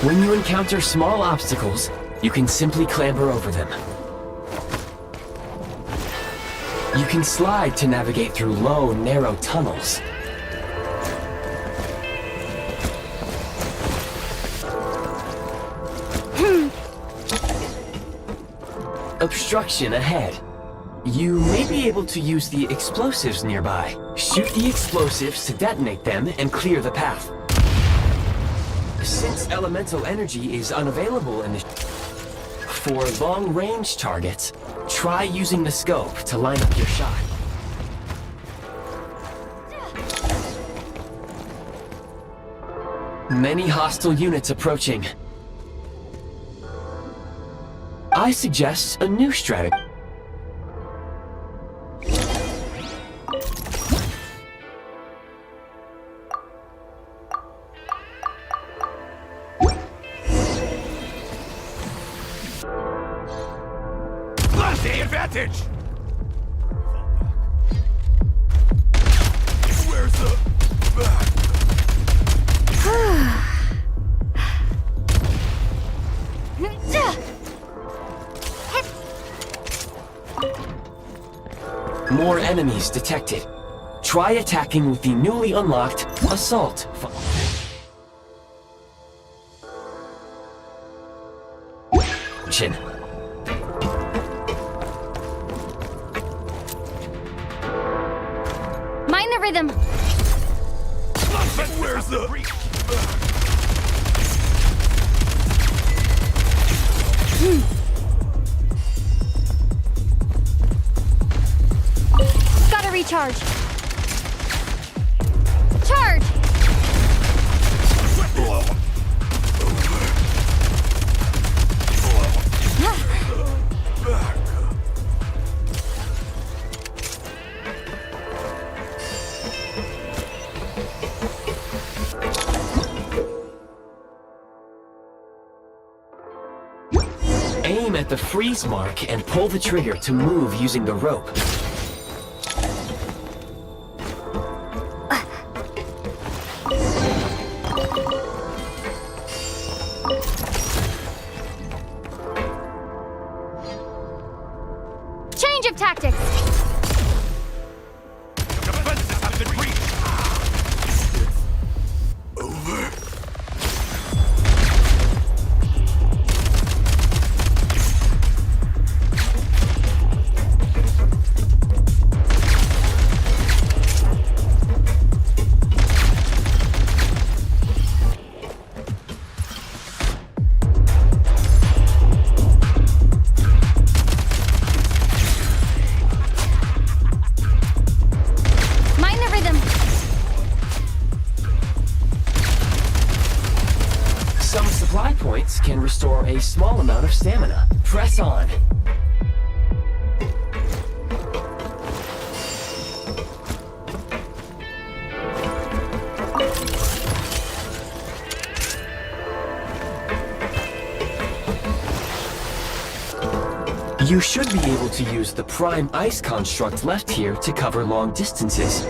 When you encounter small obstacles, you can simply clamber over them. You can slide to navigate through low, narrow tunnels. Obstruction ahead. You may be able to use the explosives nearby. Shoot the explosives to detonate them and clear the path. Since elemental energy is unavailable in the... For long-range targets, try using the scope to line up your shot. Many hostile units approaching. I suggest a new strategy. Advantage! Where's the... More enemies detected. Try attacking with the newly unlocked Assault function. Mind the rhythm. Where's the... Gotta recharge. Charge! Aim at the freeze mark and pull the trigger to move using the rope. Change of tactics! Some supply points can restore a small amount of stamina. Press on. You should be able to use the prime ice construct left here to cover long distances.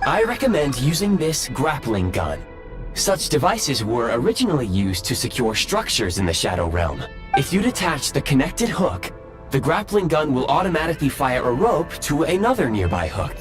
I recommend using this grappling gun. Such devices were originally used to secure structures in the Shadow Realm. If you detach the connected hook, the grappling gun will automatically fire a rope to another nearby hook.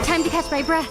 Time to catch my breath.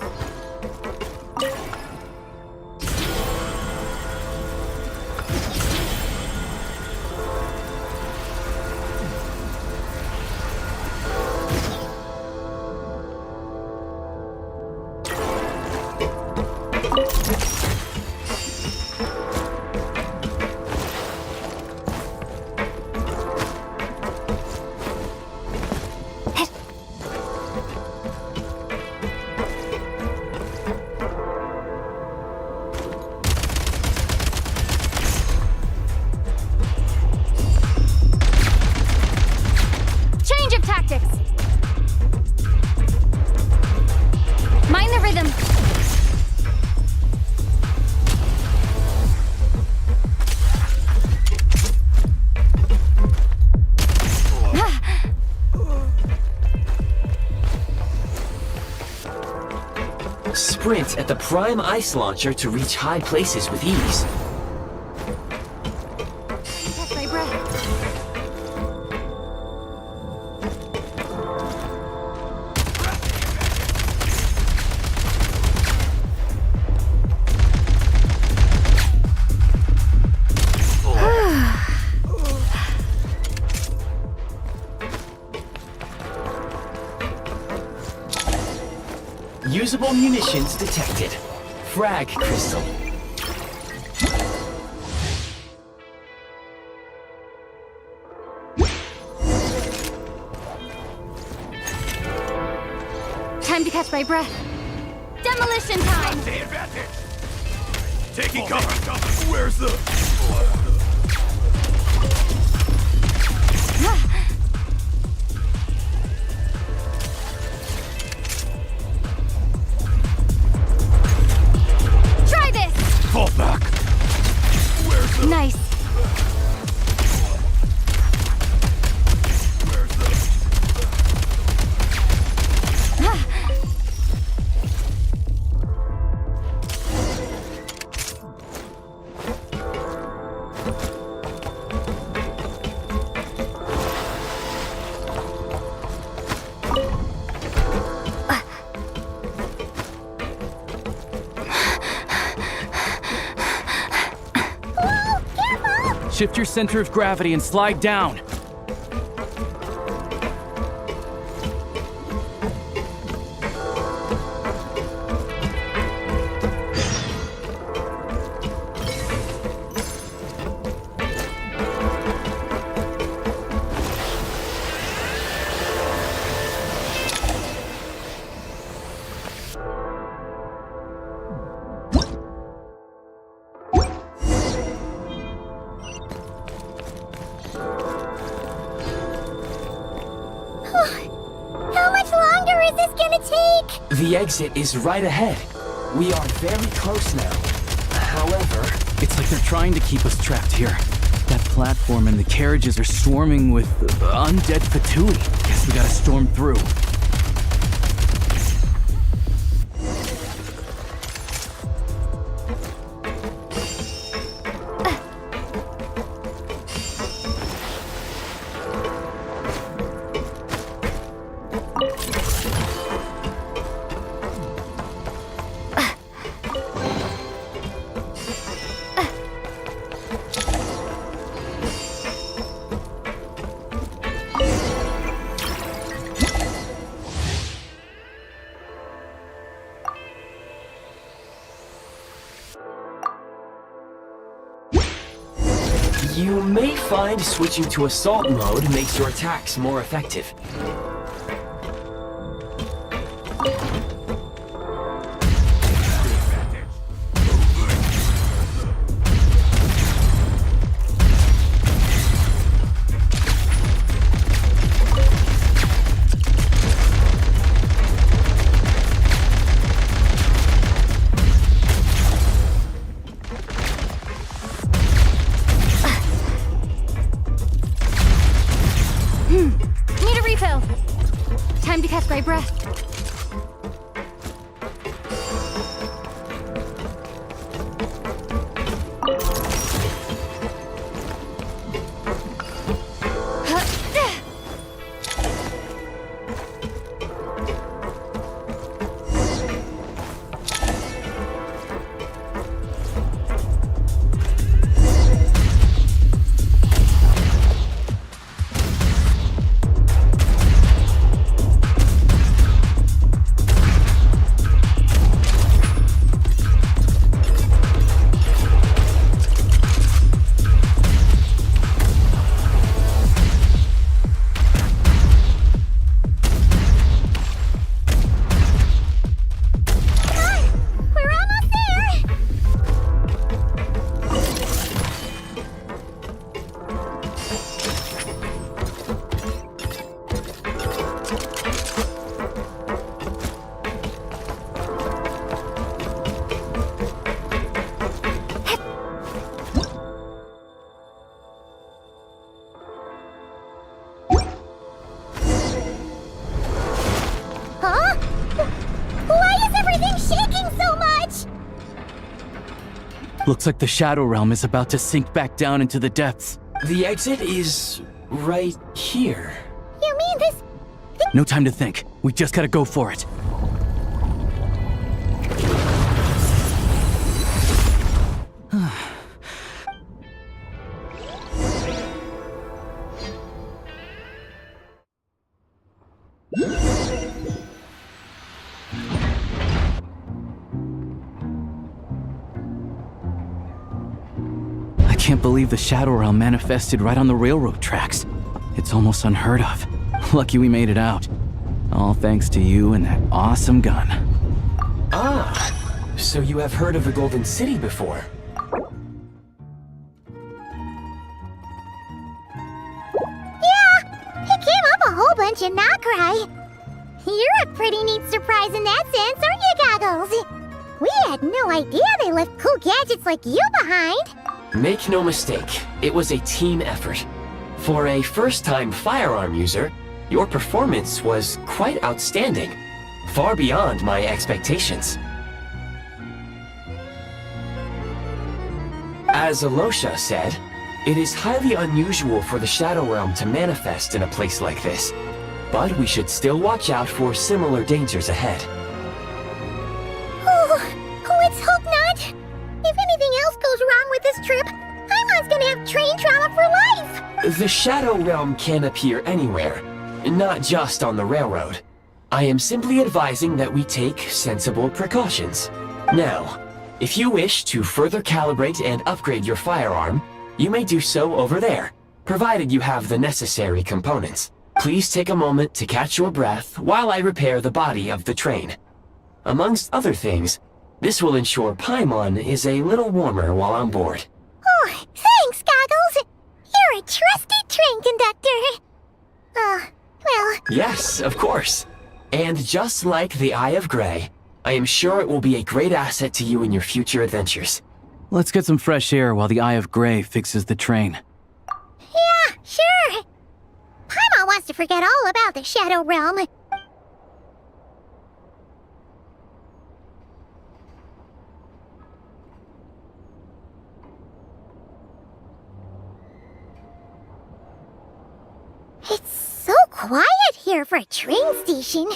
Change of tactics! Mind the rhythm! Sprint at the prime ice launcher to reach high places with ease. Catch my breath. Usable munitions detected. Frag crystal. Time to catch my breath. Demolition time! Taking cover! Where's the... Try this! Fall back! Where's the... Nice. Shift your center of gravity and slide down. How much longer is this gonna take? The exit is right ahead. We are very close now. However... It's like they're trying to keep us trapped here. That platform and the carriages are swarming with undead patooey. Guess we gotta storm through. You may find switching to assault mode makes your attacks more effective. Need a refill. Time to catch my breath. Huh? Why is everything shaking so much? Looks like the Shadow Realm is about to sink back down into the depths. The exit is right here. You mean this? No time to think. We just gotta go for it. I can't believe the Shadow Realm manifested right on the railroad tracks. It's almost unheard of. Lucky we made it out. All thanks to you and that awesome gun. Ah, So you have heard of the Golden City before? Yeah, it came up a whole bunch in Nokrai. You're a pretty neat surprise in that sense, aren't you, Goggles? We had no idea they left cool gadgets like you behind. Make no mistake, it was a team effort. For a first-time firearm user, your performance was quite outstanding, far beyond my expectations. As Alosha said, it is highly unusual for the Shadow Realm to manifest in a place like this, but we should still watch out for similar dangers ahead. Oh, let's hope not. If anything else goes wrong with this trip, Paimon's gonna have train trauma for life. The Shadow Realm can appear anywhere, not just on the railroad. I am simply advising that we take sensible precautions. Now, if you wish to further calibrate and upgrade your firearm, you may do so over there, provided you have the necessary components. Please take a moment to catch your breath while I repair the body of the train. Amongst other things, this will ensure Paimon is a little warmer while on board. Oh, thanks, Goggles. You're a trusty train conductor. Well... Yes, of course. And just like the Eye of Grey, I am sure it will be a great asset to you in your future adventures. Let's get some fresh air while the Eye of Grey fixes the train. Yeah, sure. Paimon wants to forget all about the Shadow Realm. It's so quiet here for a train station.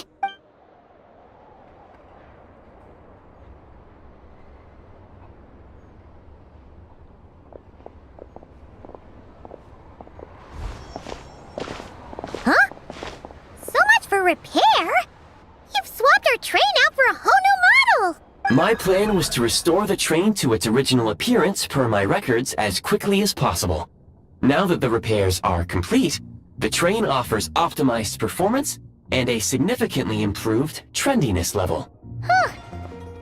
Huh? So much for repair? You've swapped our train out for a whole new model! My plan was to restore the train to its original appearance per my records as quickly as possible. Now that the repairs are complete, the train offers optimized performance and a significantly improved trendiness level. Huh.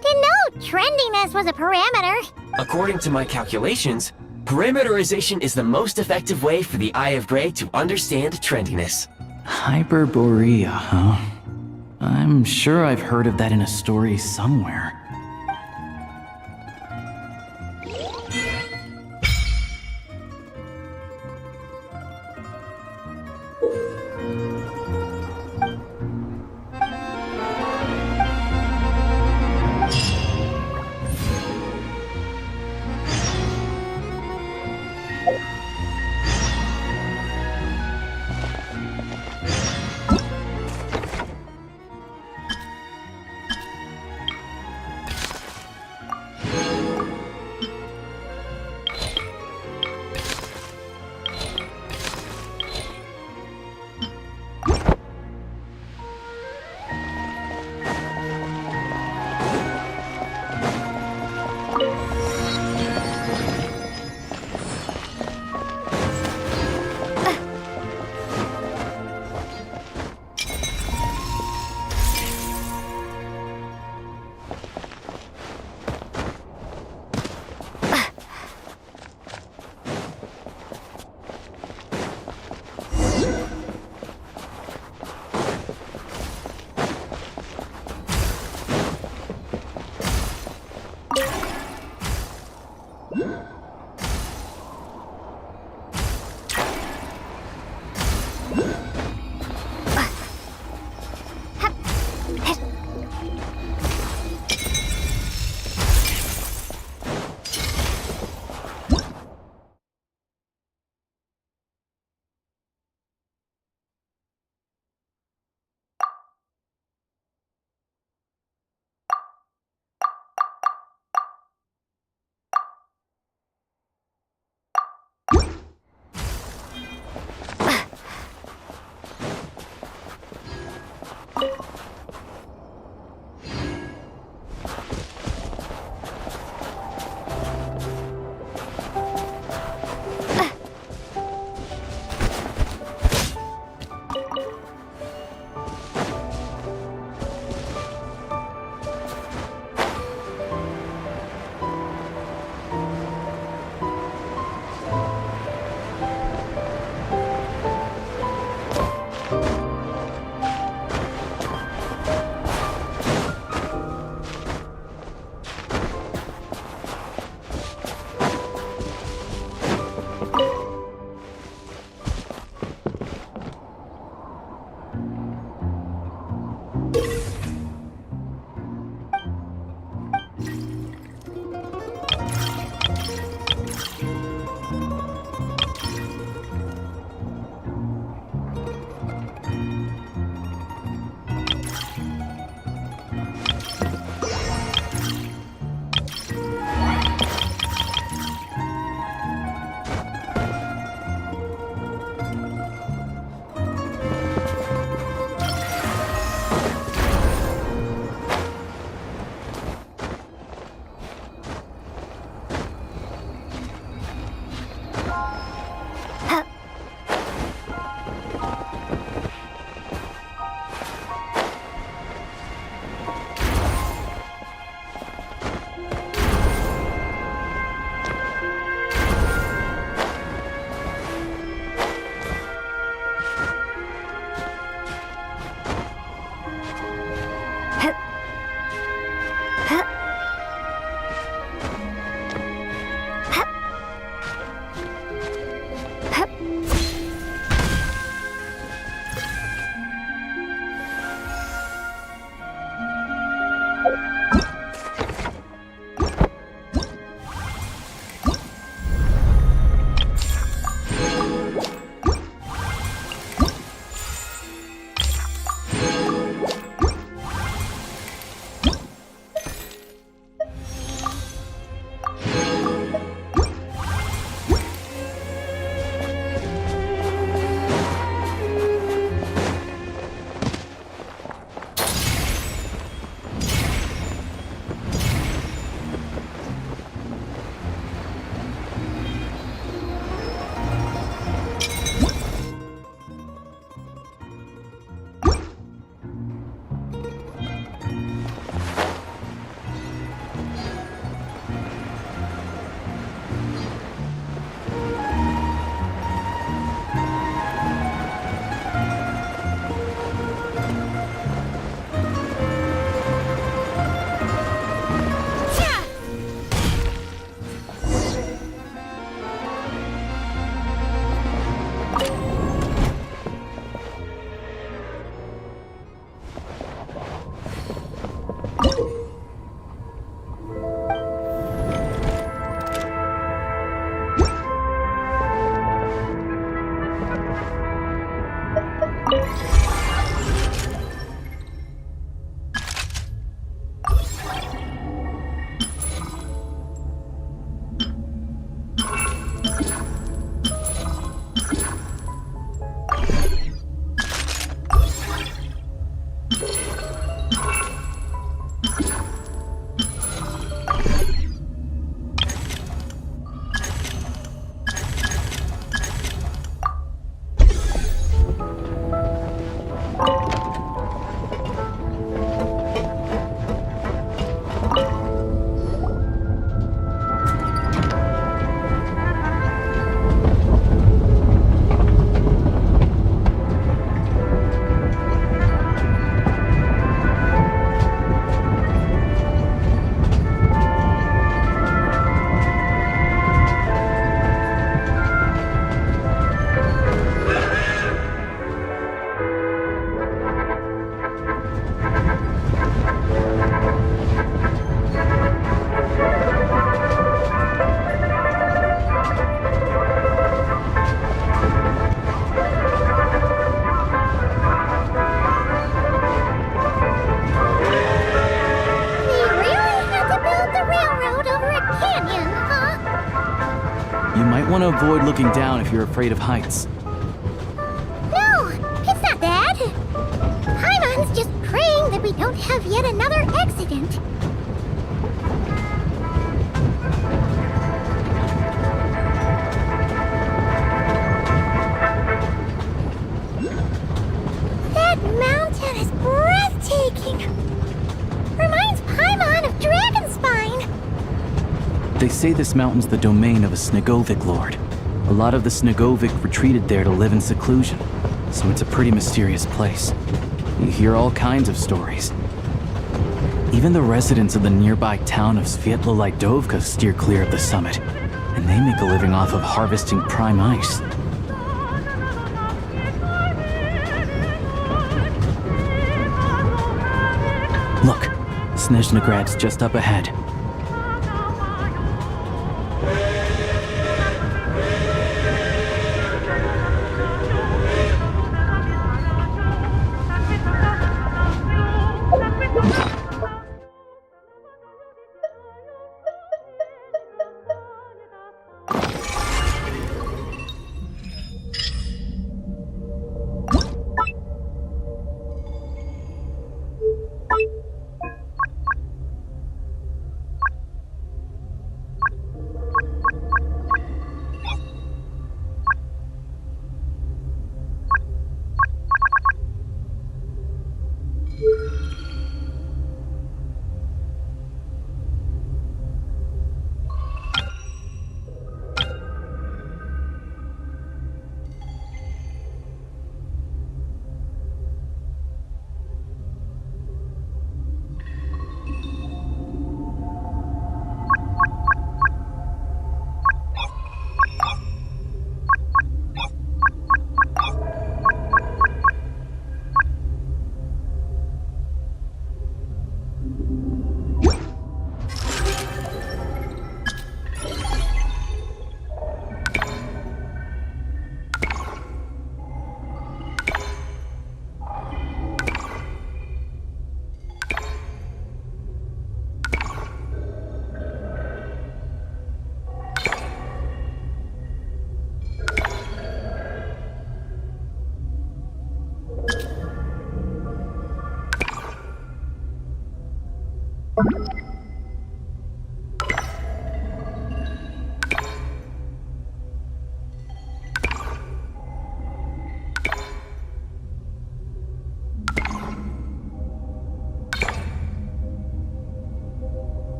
Didn't know trendiness was a parameter. According to my calculations, parameterization is the most effective way for the Eye of Grey to understand trendiness. Hyperborea, huh? I'm sure I've heard of that in a story somewhere. You might want to avoid looking down if you're afraid of heights. No, it's not that. Paimon's just praying that we don't have yet another accident. That mountain is breathtaking. Reminds Paimon of Dragonspine. They say this mountain's the domain of a Snegovic lord. A lot of the Snegovic retreated there to live in seclusion, so it's a pretty mysterious place. You hear all kinds of stories. Even the residents of the nearby town of Svietlo-Lidovka steer clear of the summit, and they make a living off of harvesting prime ice. Look, Snezhnagrad's just up ahead.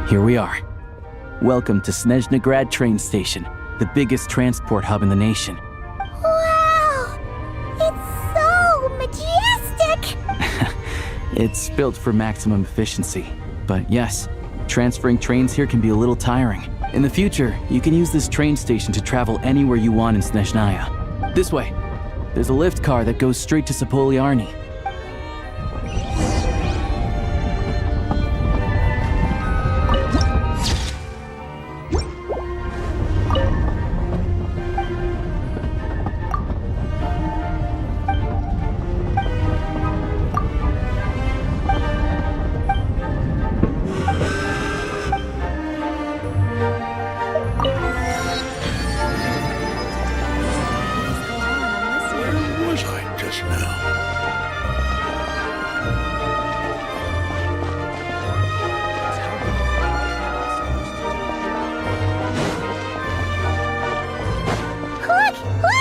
Here we are. Welcome to Snezhnagrad train station, the biggest transport hub in the nation. Wow! It's so majestic! It's built for maximum efficiency. But yes, transferring trains here can be a little tiring. In the future, you can use this train station to travel anywhere you want in Snezhnaya. This way. There's a lift car that goes straight to Sapoliarny.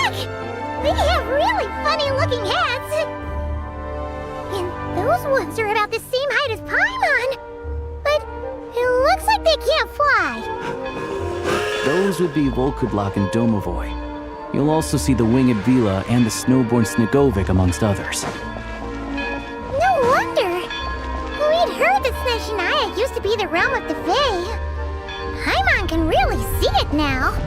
Look! They have really funny-looking hats! And those ones are about the same height as Paimon! But it looks like they can't fly! Those would be Volkudlak and Domovoy. You'll also see the winged Vila and the snowborn Snegovic amongst others. No wonder! We'd heard that Snezhnaya used to be the realm of the Fae. Paimon can really see it now.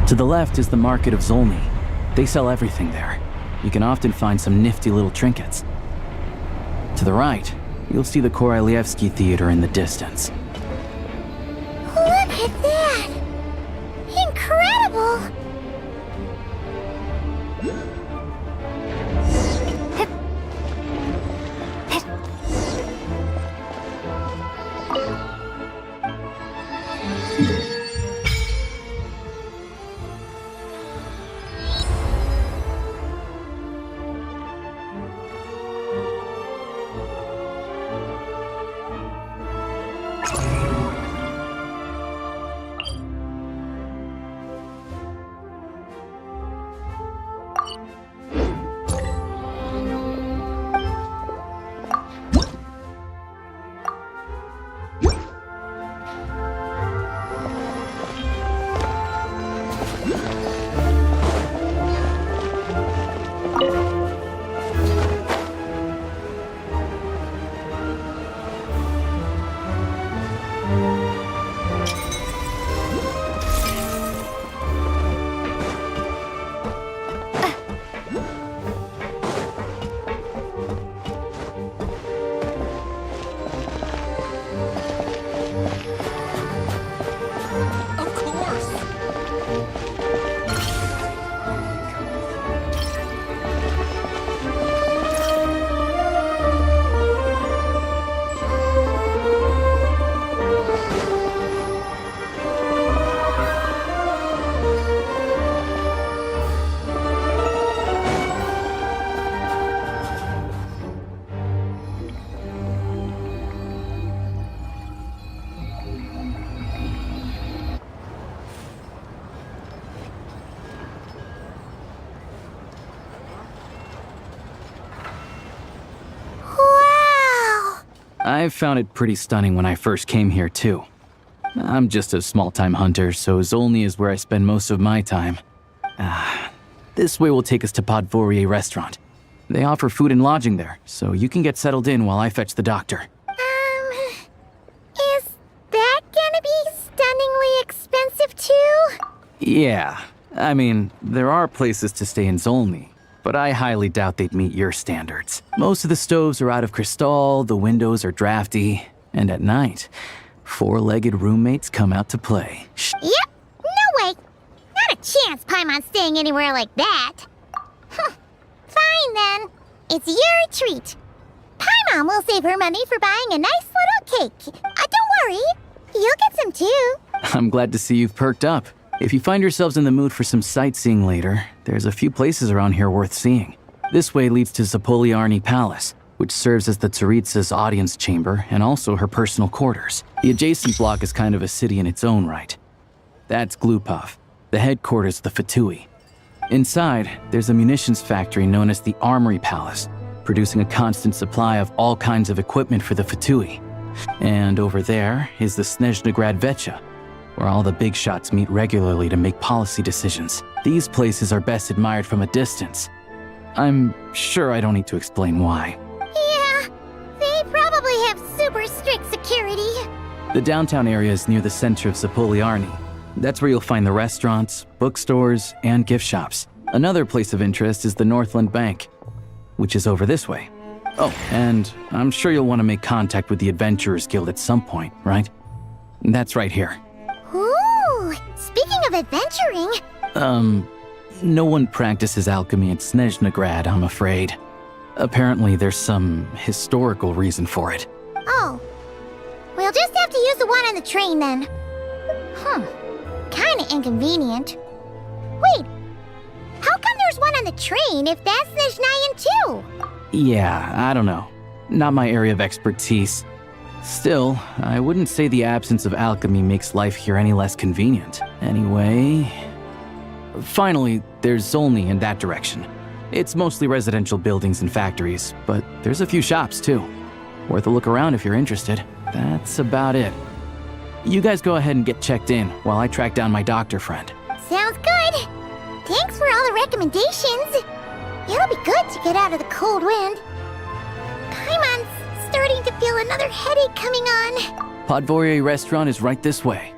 To the left is the Market of Zolny. They sell everything there. You can often find some nifty little trinkets. To the right, you'll see the Korolievsky Theater in the distance. Look at that! Incredible! I found it pretty stunning when I first came here, too. I'm just a small-time hunter, so Zolny is where I spend most of my time. This way will take us to Podvorier restaurant. They offer food and lodging there, so you can get settled in while I fetch the doctor. Is that gonna be stunningly expensive too? Yeah, I mean, there are places to stay in Zolny, but I highly doubt they'd meet your standards. Most of the stoves are out of crystal, the windows are drafty, and at night, four-legged roommates come out to play. Yep, no way. Not a chance Paimon's staying anywhere like that. Fine then, it's your treat. Paimon will save her money for buying a nice little cake. Don't worry, you'll get some too. I'm glad to see you've perked up. If you find yourselves in the mood for some sightseeing later, there's a few places around here worth seeing. This way leads to Zapoliarny Palace, which serves as the Tsaritsa's audience chamber and also her personal quarters. The adjacent block is kind of a city in its own right. That's Glupov, the headquarters of the Fatui. Inside, there's a munitions factory known as the Armory Palace, producing a constant supply of all kinds of equipment for the Fatui. And over there is the Snezhnagrad Vecha, where all the big shots meet regularly to make policy decisions. These places are best admired from a distance. I'm sure I don't need to explain why. Yeah, they probably have super strict security. The downtown area is near the center of Zapoliarny. That's where you'll find the restaurants, bookstores, and gift shops. Another place of interest is the Northland Bank, which is over this way. Oh, and I'm sure you'll want to make contact with the Adventurers Guild at some point, right? That's right here. Ooh, speaking of adventuring... No one practices alchemy at Snezhnagrad, I'm afraid. Apparently there's some historical reason for it. Oh. We'll just have to use the one on the train then. Kinda inconvenient. Wait, how come there's one on the train if that's Snezhnayan too? Yeah, I don't know. Not my area of expertise. Still, I wouldn't say the absence of alchemy makes life here any less convenient. Anyway... Finally, there's Zolny in that direction. It's mostly residential buildings and factories, but there's a few shops too. Worth a look around if you're interested. That's about it. You guys go ahead and get checked in while I track down my doctor friend. Sounds good. Thanks for all the recommendations. It'll be good to get out of the cold wind. Paimon's starting to feel another headache coming on. Podvorye restaurant is right this way.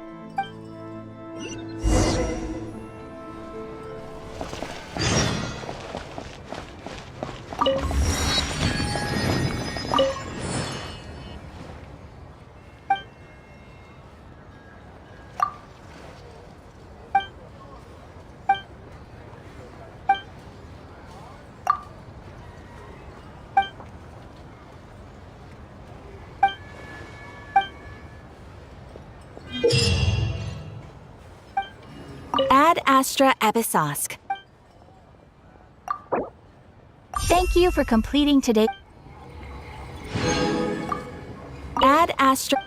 Ad Astra Episosk. Thank you for completing today. Ad Astra.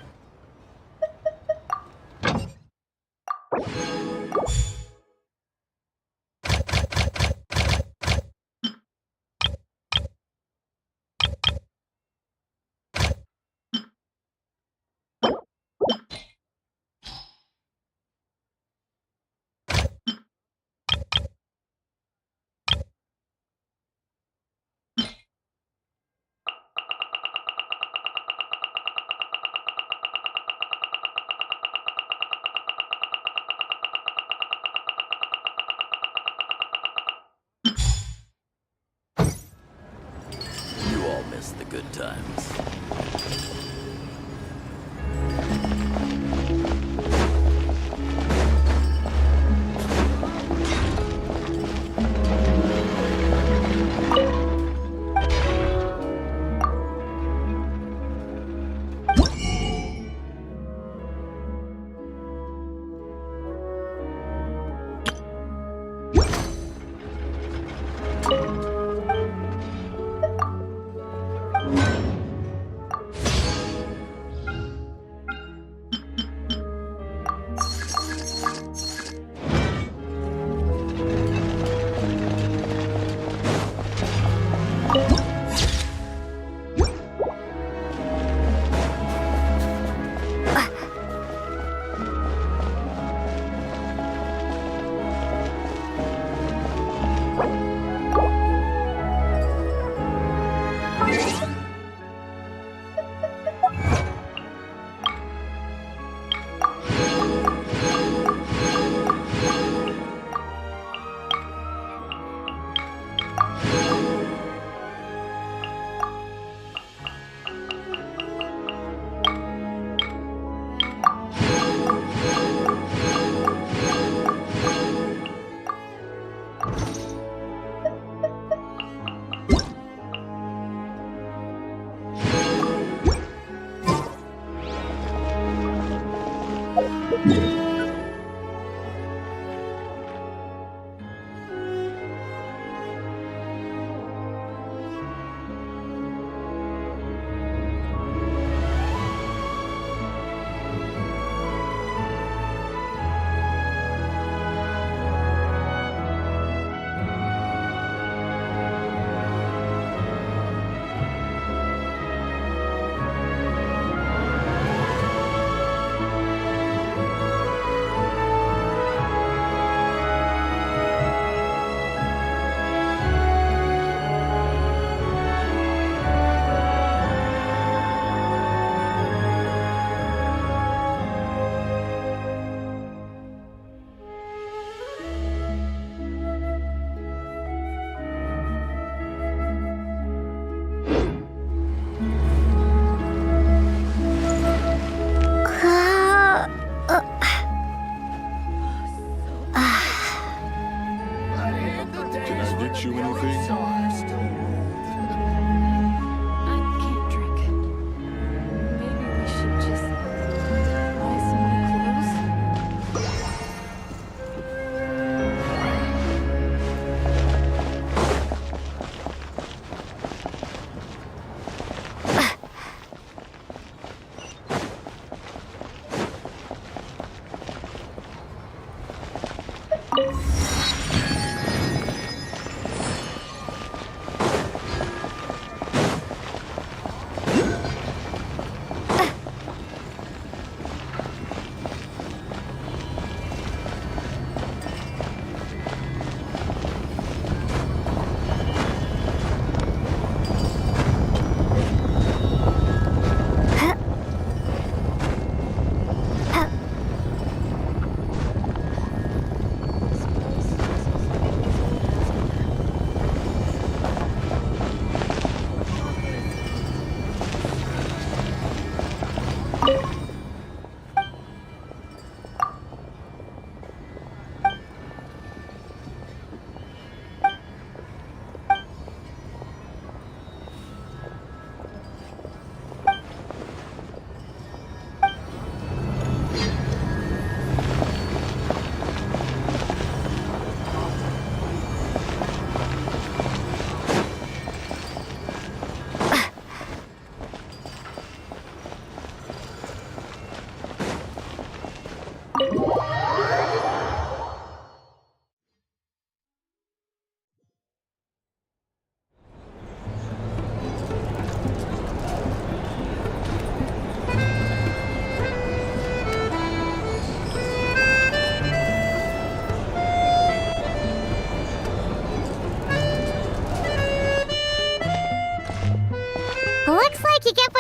You all miss the good times.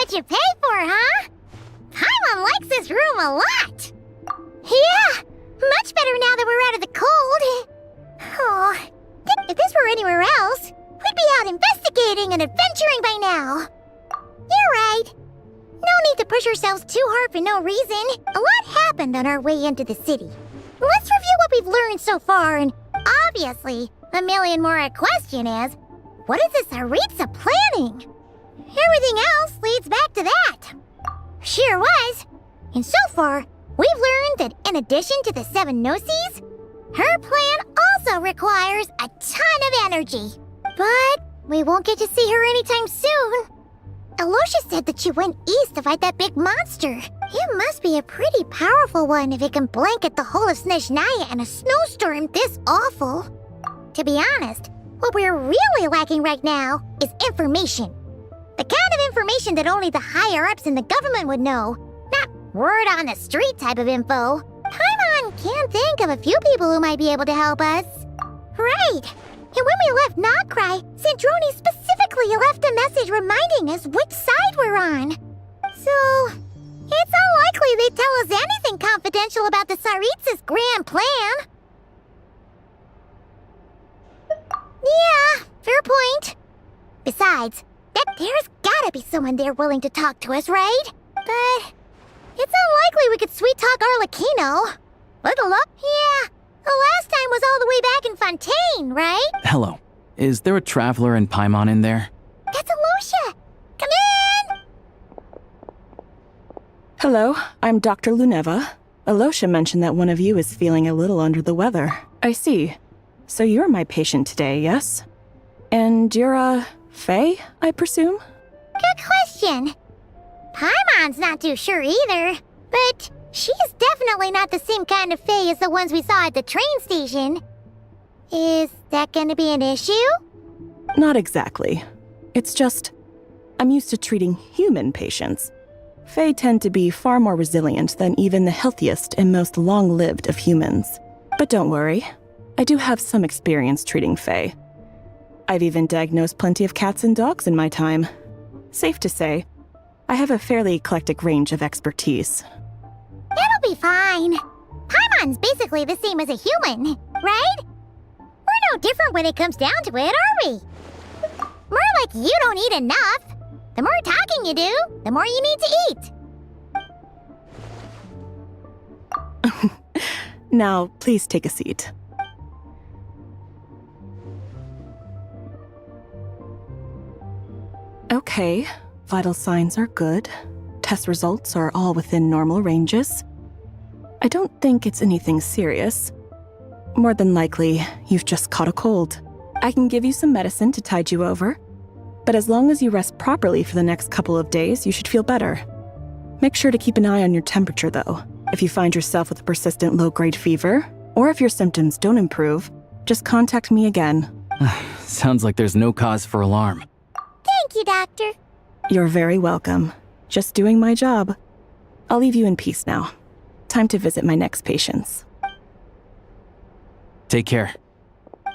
what you pay for, huh? Paimon likes this room a lot. Yeah, much better now that we're out of the cold. Oh, if this were anywhere else, we'd be out investigating and adventuring by now. You're right. No need to push ourselves too hard for no reason. A lot happened on our way into the city. Let's review what we've learned so far, and obviously, the million more question is, what is this Tsaritsa planning? Everything else leads back to that. Sure was. And so far, we've learned that in addition to the 7 Gnosis, her plan also requires a ton of energy. But we won't get to see her anytime soon. Alosha said that she went east to fight that big monster. It must be a pretty powerful one if it can blanket the whole of Snezhnaya in a snowstorm this awful. To be honest, what we're really lacking right now is information. The kind of information that only the higher-ups in the government would know. Not word on the street type of info. Paimon can think of a few people who might be able to help us. Right. And when we left Nogcry, Sandroni specifically left a message reminding us which side we're on. So, it's unlikely they'd tell us anything confidential about the Tsaritsa's grand plan. Yeah, fair point. Besides, there's gotta be someone there willing to talk to us, right? But it's unlikely we could sweet-talk Arlecchino. Let alone... Yeah, the last time was all the way back in Fontaine, right? Hello. Is there a traveler and Paimon in there? That's Alosha! Come in! Hello, I'm Dr. Luneva. Alosha mentioned that one of you is feeling a little under the weather. I see. So you're my patient today, yes? And you're, Faye, I presume? Good question. Paimon's not too sure either, but she's definitely not the same kind of Fae as the ones we saw at the train station. Is that gonna be an issue? Not exactly. It's just, I'm used to treating human patients. Fae tend to be far more resilient than even the healthiest and most long-lived of humans. But don't worry, I do have some experience treating Fae. I've even diagnosed plenty of cats and dogs in my time. Safe to say, I have a fairly eclectic range of expertise. That'll be fine. Paimon's basically the same as a human, right? We're no different when it comes down to it, are we? More like you don't eat enough. The more talking you do, the more you need to eat. Now, please take a seat. Okay, vital signs are good. Test results are all within normal ranges. I don't think it's anything serious. More than likely, you've just caught a cold. I can give you some medicine to tide you over. But as long as you rest properly for the next couple of days, you should feel better. Make sure to keep an eye on your temperature, though. If you find yourself with a persistent low-grade fever, or if your symptoms don't improve, just contact me again. Sounds like there's no cause for alarm. Thank you, Doctor. You're very welcome. Just doing my job. I'll leave you in peace now. Time to visit my next patients. Take care.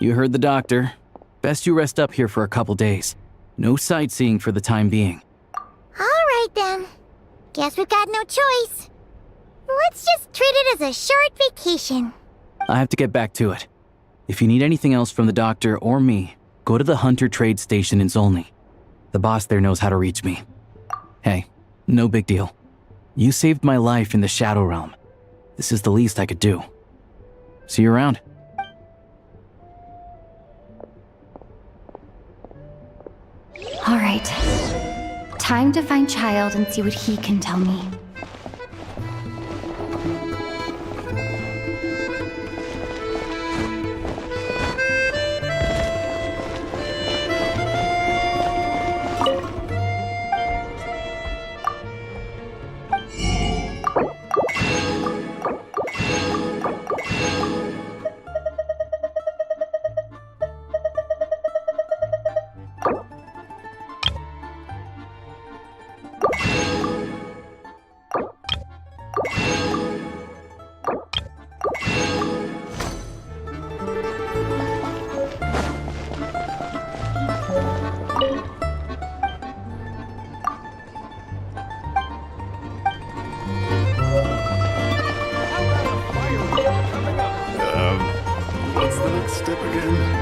You heard the doctor. Best you rest up here for a couple days. No sightseeing for the time being. All right, then. Guess we've got no choice. Let's just treat it as a short vacation. I have to get back to it. If you need anything else from the doctor or me, go to the Hunter Trade Station in Zolny. The boss there knows how to reach me. Hey, no big deal. You saved my life in the Shadow Realm. This is the least I could do. See you around. All right. Time to find Child and see what he can tell me. step again.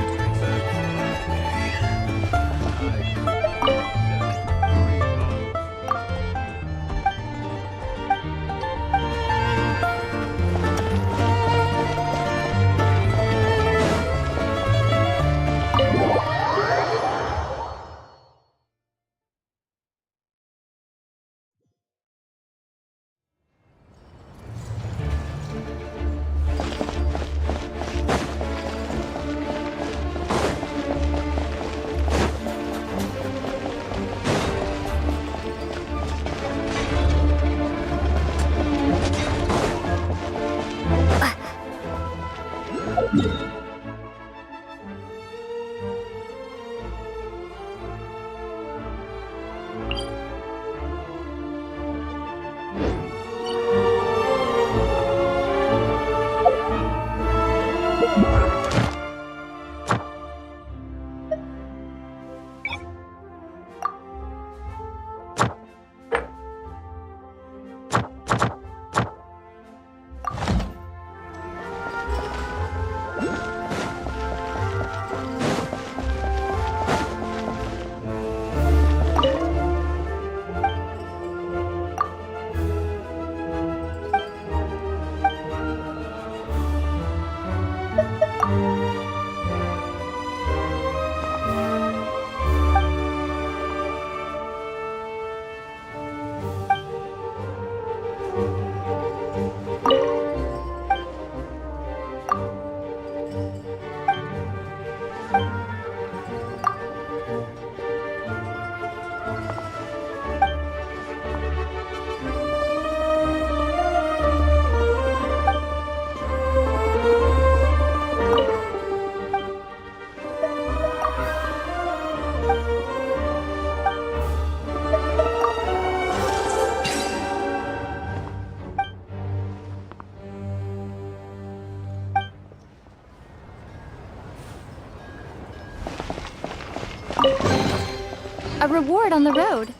A reward on the road.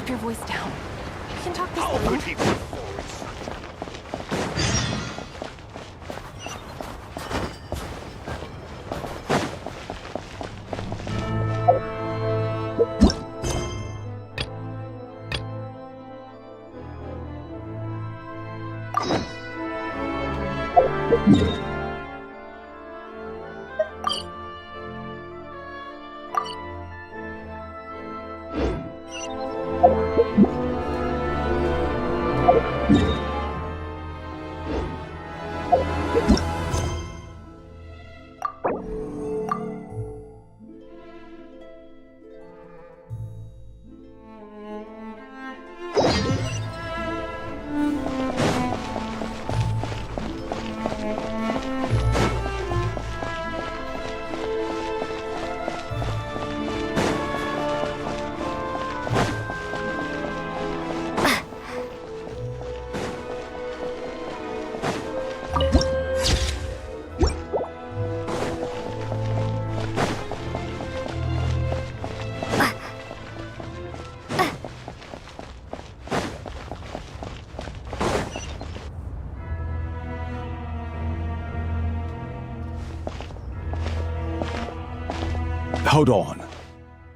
Keep your voice down. We can talk this through. Hold on.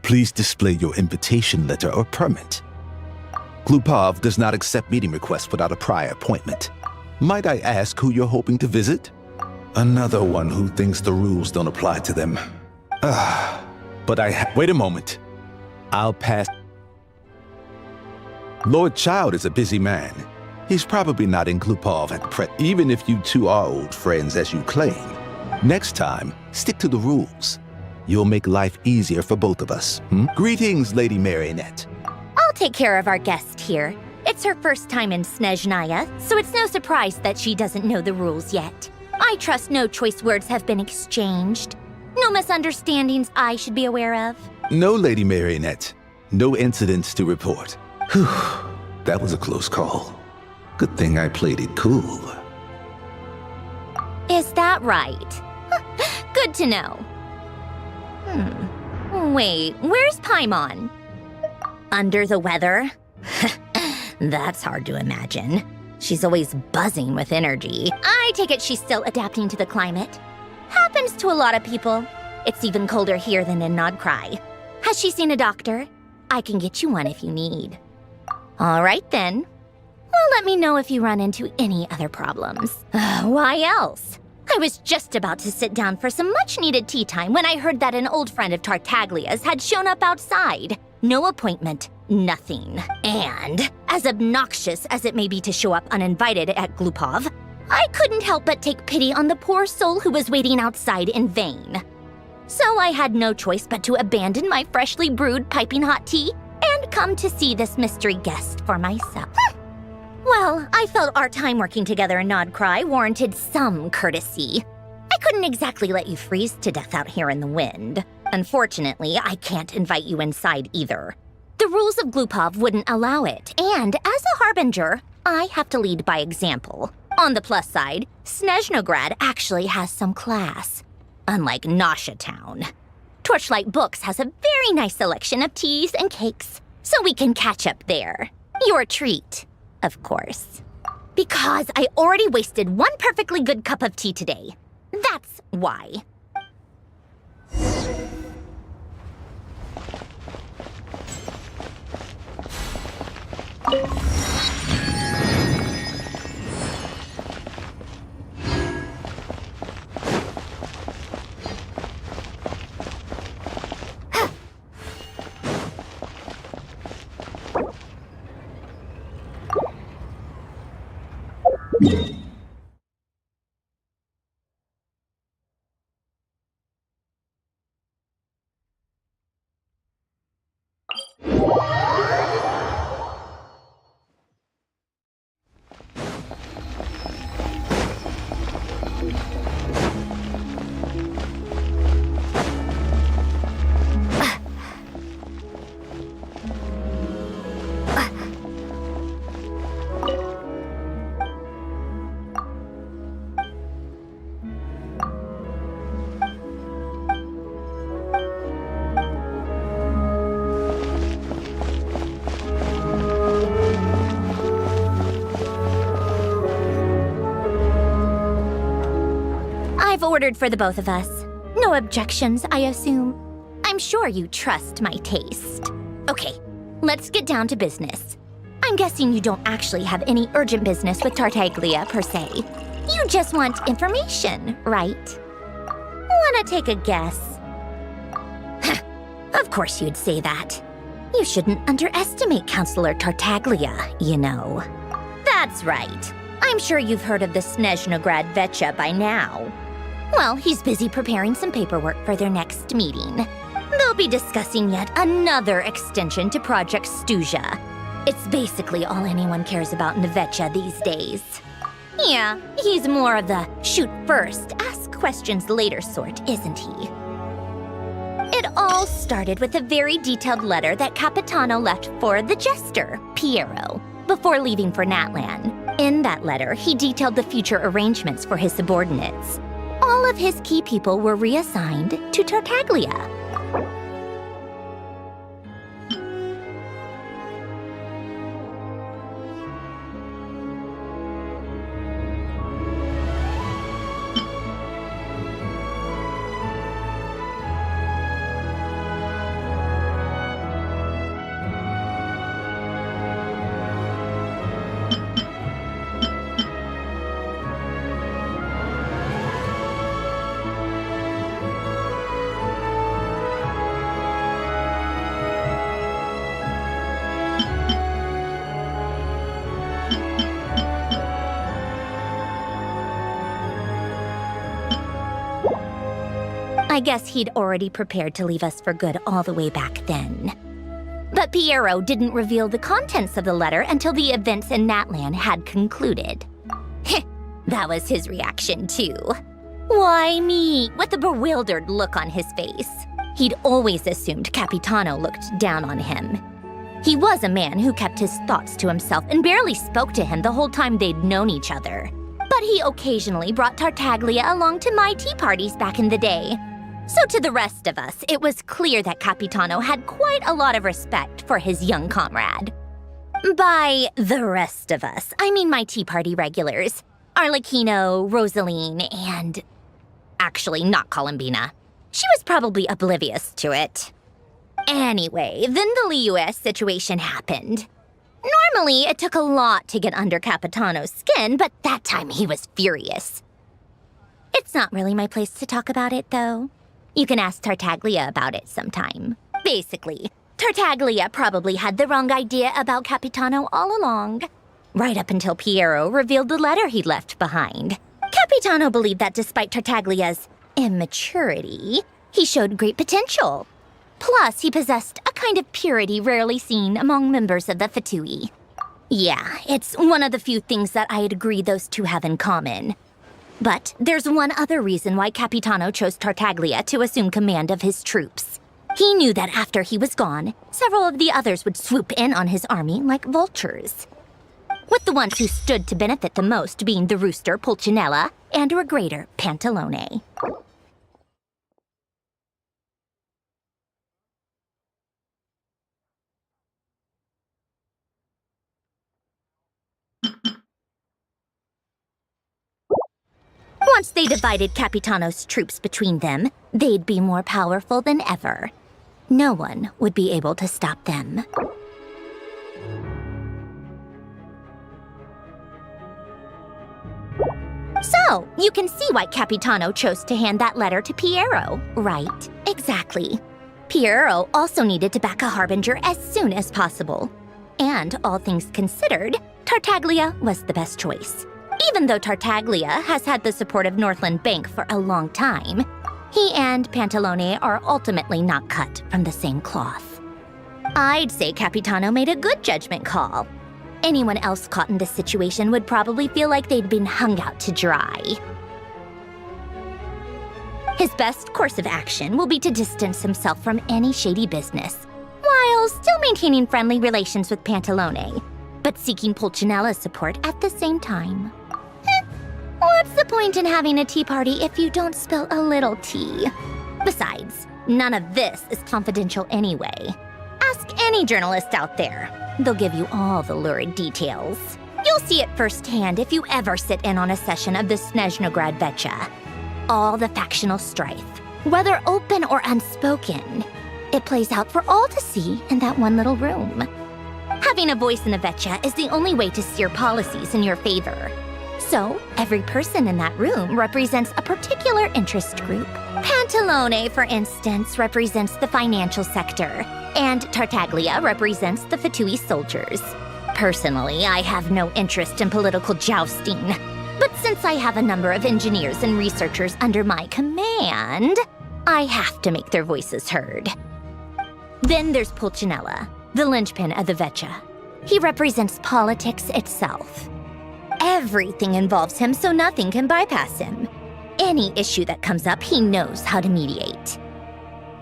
Please display your invitation letter or permit. Glupov does not accept meeting requests without a prior appointment. Might I ask who you're hoping to visit? Another one who thinks the rules don't apply to them. Wait a moment. I'll pass. Lord Child is a busy man. He's probably not in Glupov at present, even if you two are old friends as you claim. Next time, stick to the rules. You'll make life easier for both of us. Greetings, Lady Marionette. I'll take care of our guest here. It's her first time in Snezhnaya, so it's no surprise that she doesn't know the rules yet. I trust no choice words have been exchanged. No misunderstandings I should be aware of. No, Lady Marionette. No incidents to report. Whew, that was a close call. Good thing I played it cool. Is that right? Good to know. Wait, where's Paimon? Under the weather? That's hard to imagine. She's always buzzing with energy. I take it she's still adapting to the climate. Happens to a lot of people. It's even colder here than in Nodcry. Has she seen a doctor? I can get you one if you need. All right then. Well, let me know if you run into any other problems. Why else? I was just about to sit down for some much-needed tea time when I heard that an old friend of Tartaglia's had shown up outside. No appointment, nothing. And, as obnoxious as it may be to show up uninvited at Glupov, I couldn't help but take pity on the poor soul who was waiting outside in vain. So I had no choice but to abandon my freshly brewed piping hot tea and come to see this mystery guest for myself. Well, I felt our time working together in Nodcry warranted some courtesy. I couldn't exactly let you freeze to death out here in the wind. Unfortunately, I can't invite you inside either. The rules of Glupov wouldn't allow it, and as a harbinger, I have to lead by example. On the plus side, Snezhnograd actually has some class, unlike Nasha Town. Torchlight Books has a very nice selection of teas and cakes, so we can catch up there. Your treat, of course. Because I already wasted one perfectly good cup of tea today. That's why. I've ordered for the both of us. No objections, I assume. I'm sure you trust my taste. Okay, let's get down to business. I'm guessing you don't actually have any urgent business with Tartaglia, per se. You just want information, right? Wanna take a guess? Of course you'd say that. You shouldn't underestimate Counselor Tartaglia, you know. That's right. I'm sure you've heard of the Snezhnograd Vecha by now. Well, he's busy preparing some paperwork for their next meeting. They'll be discussing yet another extension to Project Stuzha. It's basically all anyone cares about in the Vecha these days. Yeah, he's more of the shoot first, ask questions later sort, isn't he? It all started with a very detailed letter that Capitano left for the jester, Piero, before leaving for Natlan. In that letter, he detailed the future arrangements for his subordinates. All of his key people were reassigned to Tartaglia. I guess he'd already prepared to leave us for good all the way back then. But Piero didn't reveal the contents of the letter until the events in Natlan had concluded. That was his reaction, too. Why me? With a bewildered look on his face. He'd always assumed Capitano looked down on him. He was a man who kept his thoughts to himself and barely spoke to him the whole time they'd known each other. But he occasionally brought Tartaglia along to my tea parties back in the day. So to the rest of us, it was clear that Capitano had quite a lot of respect for his young comrade. By the rest of us, I mean my tea party regulars. Arlecchino, Rosaline, and... actually, not Columbina. She was probably oblivious to it. Anyway, then the Liu situation happened. Normally, it took a lot to get under Capitano's skin, but that time he was furious. It's not really my place to talk about it, though. You can ask Tartaglia about it sometime. Basically, Tartaglia probably had the wrong idea about Capitano all along. Right up until Piero revealed the letter he'd left behind. Capitano believed that despite Tartaglia's immaturity, he showed great potential. Plus, he possessed a kind of purity rarely seen among members of the Fatui. Yeah, it's one of the few things that I'd agree those two have in common. But there's one other reason why Capitano chose Tartaglia to assume command of his troops. He knew that after he was gone, several of the others would swoop in on his army like vultures. With the ones who stood to benefit the most being the rooster Pulcinella and Regrator Pantalone. Once they divided Capitano's troops between them, they'd be more powerful than ever. No one would be able to stop them. So, you can see why Capitano chose to hand that letter to Piero, right? Exactly. Piero also needed to back a harbinger as soon as possible. And all things considered, Tartaglia was the best choice. Even though Tartaglia has had the support of Northland Bank for a long time, he and Pantalone are ultimately not cut from the same cloth. I'd say Capitano made a good judgment call. Anyone else caught in this situation would probably feel like they'd been hung out to dry. His best course of action will be to distance himself from any shady business, while still maintaining friendly relations with Pantalone, but seeking Pulcinella's support at the same time. What's the point in having a tea party if you don't spill a little tea? Besides, none of this is confidential anyway. Ask any journalist out there. They'll give you all the lurid details. You'll see it firsthand if you ever sit in on a session of the Snezhnograd Vecha. All the factional strife, whether open or unspoken, it plays out for all to see in that one little room. Having a voice in the Vecha is the only way to steer policies in your favor. So, every person in that room represents a particular interest group. Pantalone, for instance, represents the financial sector, and Tartaglia represents the Fatui soldiers. Personally, I have no interest in political jousting, but since I have a number of engineers and researchers under my command, I have to make their voices heard. Then there's Pulcinella, the linchpin of the Vecha. He represents politics itself. Everything involves him, so nothing can bypass him. Any issue that comes up, he knows how to mediate.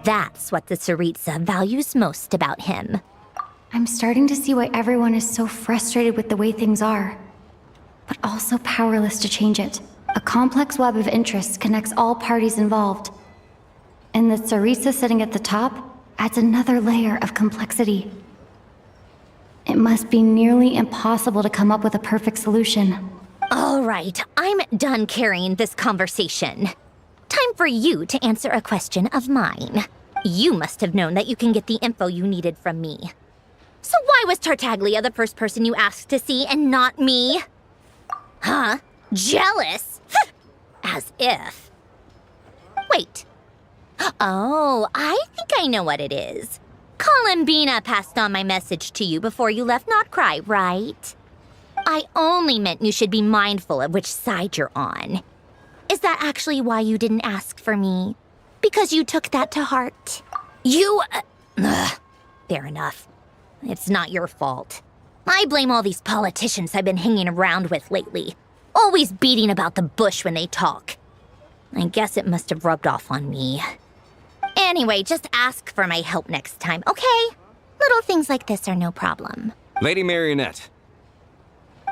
That's what the Tsaritsa values most about him. I'm starting to see why everyone is so frustrated with the way things are, but also powerless to change it. A complex web of interests connects all parties involved. And the Tsaritsa sitting at the top adds another layer of complexity. It must be nearly impossible to come up with a perfect solution. All right, I'm done carrying this conversation. Time for you to answer a question of mine. You must have known that you can get the info you needed from me. So why was Tartaglia the first person you asked to see and not me? Huh? Jealous? As if. Wait. Oh, I think I know what it is. Columbina passed on my message to you before you left Not Cry, right? I only meant you should be mindful of which side you're on. Is that actually why you didn't ask for me? Because you took that to heart? Fair enough. It's not your fault. I blame all these politicians I've been hanging around with lately. Always beating about the bush when they talk. I guess it must have rubbed off on me. Anyway, just ask for my help next time, okay? Little things like this are no problem. Lady Marionette.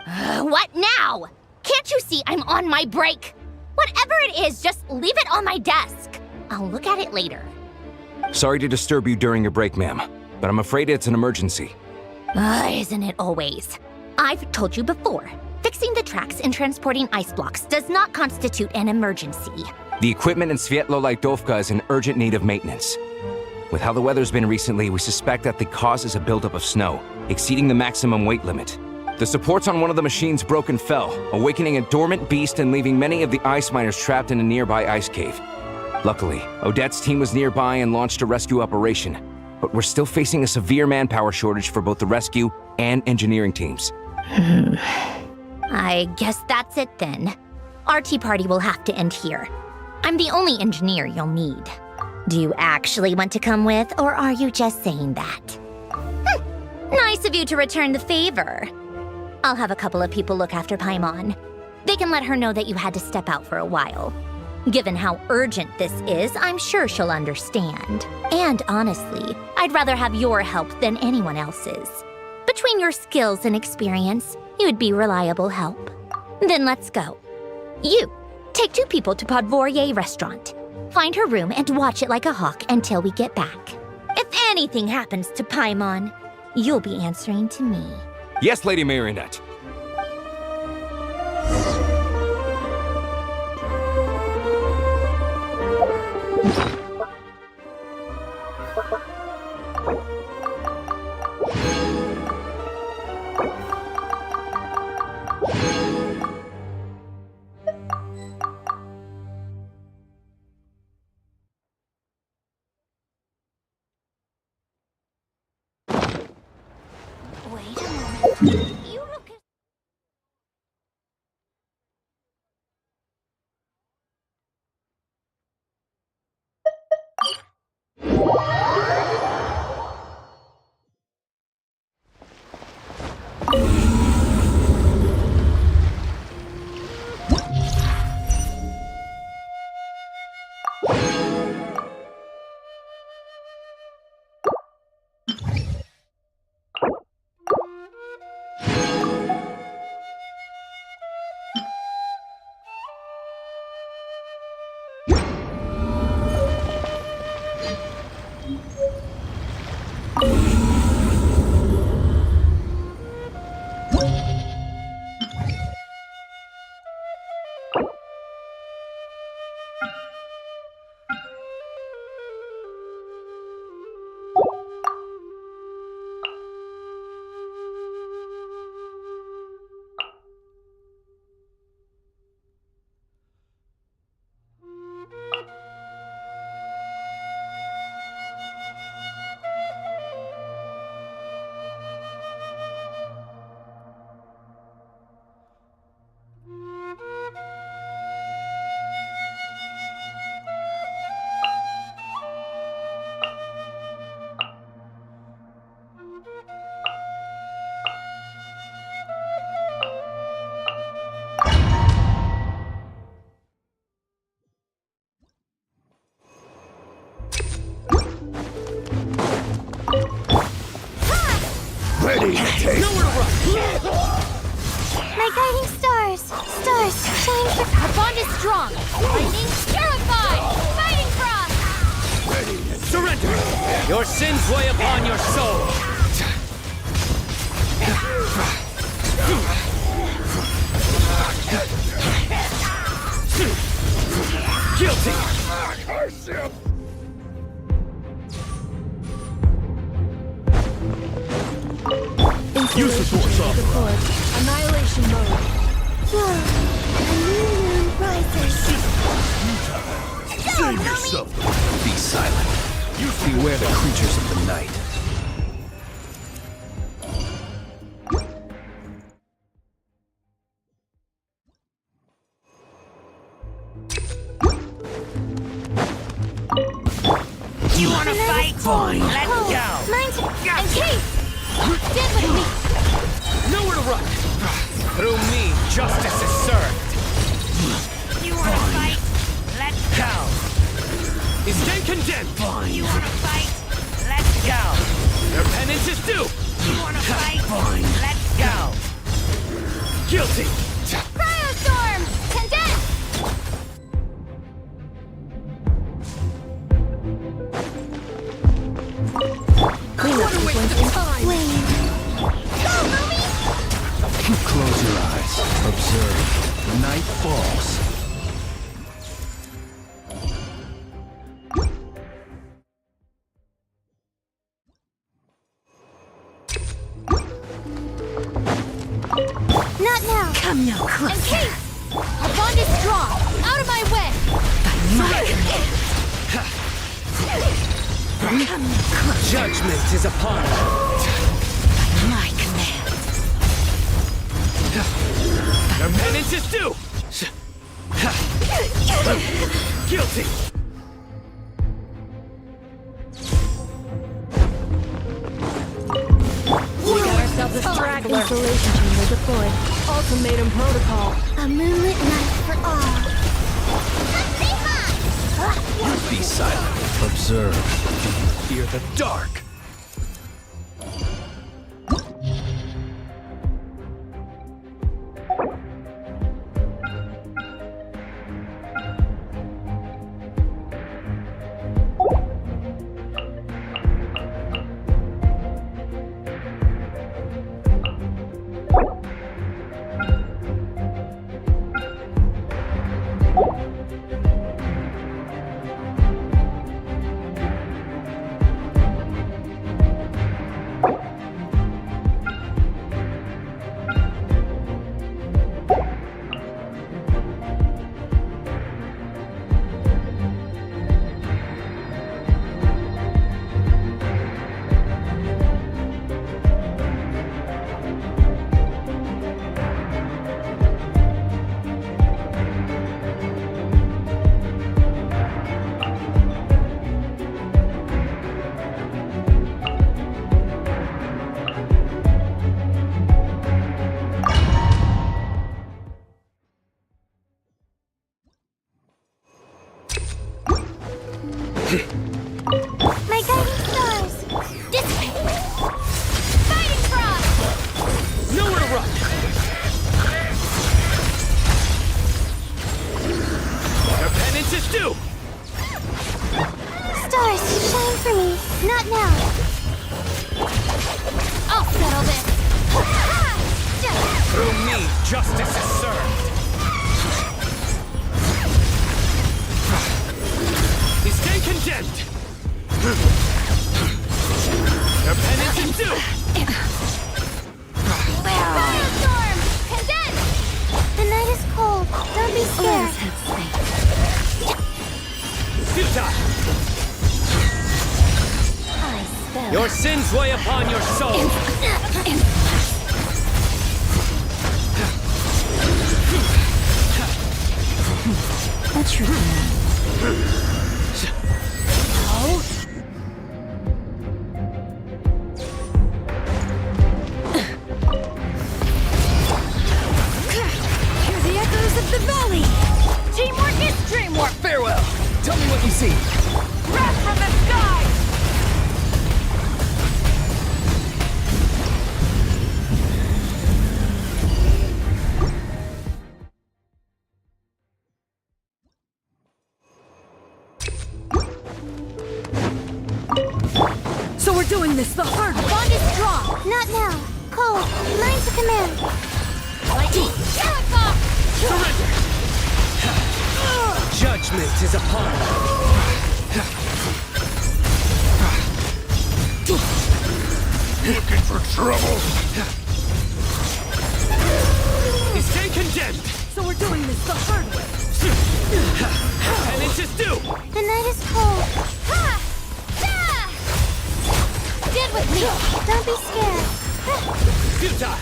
What now? Can't you see I'm on my break? Whatever it is, just leave it on my desk. I'll look at it later. Sorry to disturb you during your break, ma'am, but I'm afraid it's an emergency. Isn't it always? I've told you before, fixing the tracks and transporting ice blocks does not constitute an emergency. The equipment in Svietlolaitovka is in urgent need of maintenance. With how the weather's been recently, we suspect that the cause is a buildup of snow, exceeding the maximum weight limit. The supports on one of the machines broke and fell, awakening a dormant beast and leaving many of the ice miners trapped in a nearby ice cave. Luckily, Odette's team was nearby and launched a rescue operation, but we're still facing a severe manpower shortage for both the rescue and engineering teams. I guess that's it then. Our tea party will have to end here. I'm the only engineer you'll need. Do you actually want to come with, or are you just saying that? Nice of you to return the favor. I'll have a couple of people look after Paimon. They can let her know that you had to step out for a while. Given how urgent this is, I'm sure she'll understand. And honestly, I'd rather have your help than anyone else's. Between your skills and experience, you'd be reliable help. Then let's go. You, take 2 people to Podvorye restaurant. Find her room and watch it like a hawk until we get back. If anything happens to Paimon, you'll be answering to me. Yes, Lady Marionette. Wait a moment. You look as... Ready to take My guiding stars! Stars, shine for... Our bond is strong! Lightning, terrified! Fighting frost! ready to Surrender! Your sins weigh upon your soul! Guilty! Use the force off. Annihilation mode. A new moon rises. Save yourself. Be silent. Beware the creatures of the night. You wanna fight? Fine. Let's go! Mine's... And Kate! Stand with me! Nowhere to run! Through me, justice is served! You wanna fight? Let's go! Stay condemned! Fine. You wanna fight? Let's go! Their penance is due! You wanna fight? Fine. Let's go! Guilty! Cryostorm! Condense! What a waste of time! Go, Ruby! Close your eyes. Observe. Night falls. Not now! Come no closer. And Kate! Our bond is strong! Out of my way! Come no closer. Judgment is upon us! By my command. Their penance is due! Guilty! We got ourselves a straggler. Installation chamber deployed. Ultimatum protocol. A moonlit night for all. Be silent. Observe. Fear the dark. My guiding stars! Dissipate! Fighting frost! Nowhere to run! Their penance is due! Stars, shine for me. Not now. I'll settle this. Through me, justice is served! Stay condemned! Their penance is due! Firestorm! Condense! The night is cold. Don't be scared. Futile! I spell. Your sins weigh upon your soul! What's your plan? Hear the echoes of the valley. Teamwork is dreamwork. Farewell. Tell me what you see. Wrath from the sky. So we're doing this the hard way. Bond is strong. Not now. Cold. Mine's the command. Lightning. Surrender! Judgment is upon us! Looking for trouble? Stay condemned! So we're doing this the hard way. Penance is due! The night is cold. Ha! Ah! Stand with me. Don't be scared. Futile!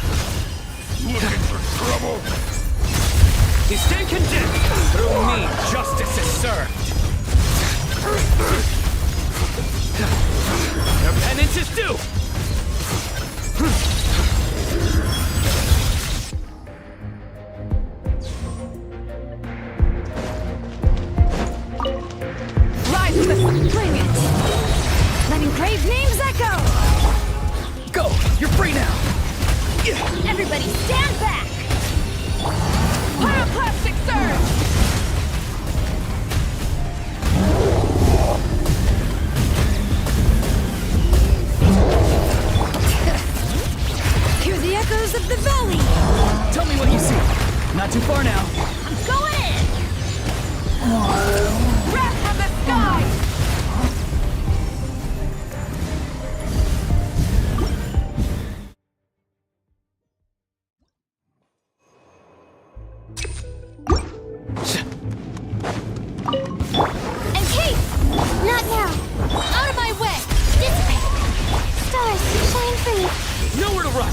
Looking for trouble? Stay condemned! Through me, justice is served! Your penance is due! Rise with us! Bring it! Letting Crave names echo! Go! You're free now! Everybody stand back! Pyroclastic surge! Hear the echoes of the valley! Tell me what you see. Not too far now. I'm going in! Wrath from the sky! And Kate! Not now! Out of my way! Dissipate! Stars, shine free! Nowhere to run!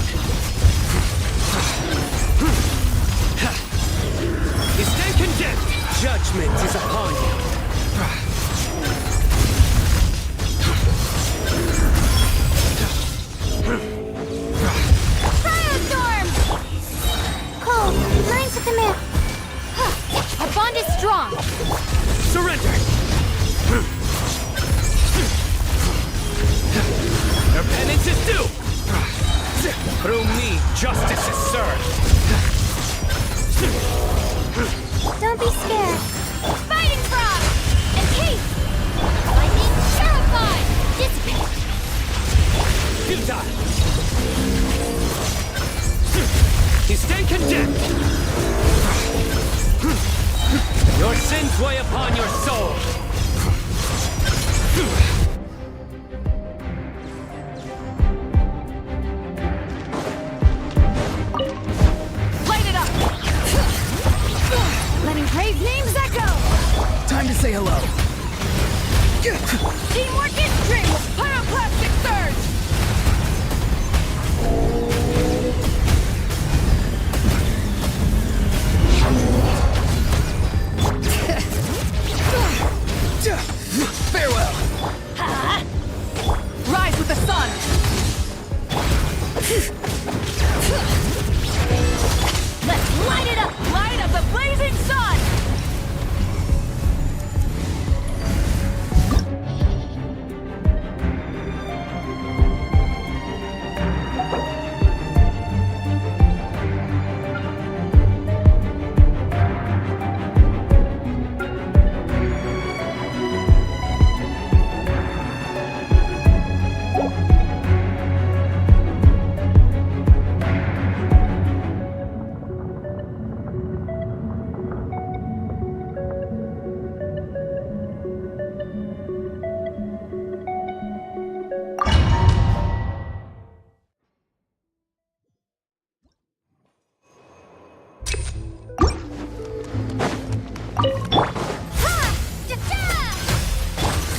You stand condemned! Judgment is upon you! Cryostorm! Cold, lines of command. Our bond is strong. Surrender! Your penance is due! Through me, justice is served! Don't be scared. Fighting frog! And Kate! Lightning terrified! Dissipate! Futile! You stand condemned! Your sins weigh upon your soul! Light it up! Letting Crave names echo! Time to say hello. Teamwork is dream! Pyroclastic surge! Farewell. Rise with the sun! Let's light it up! Light of the blazing sun!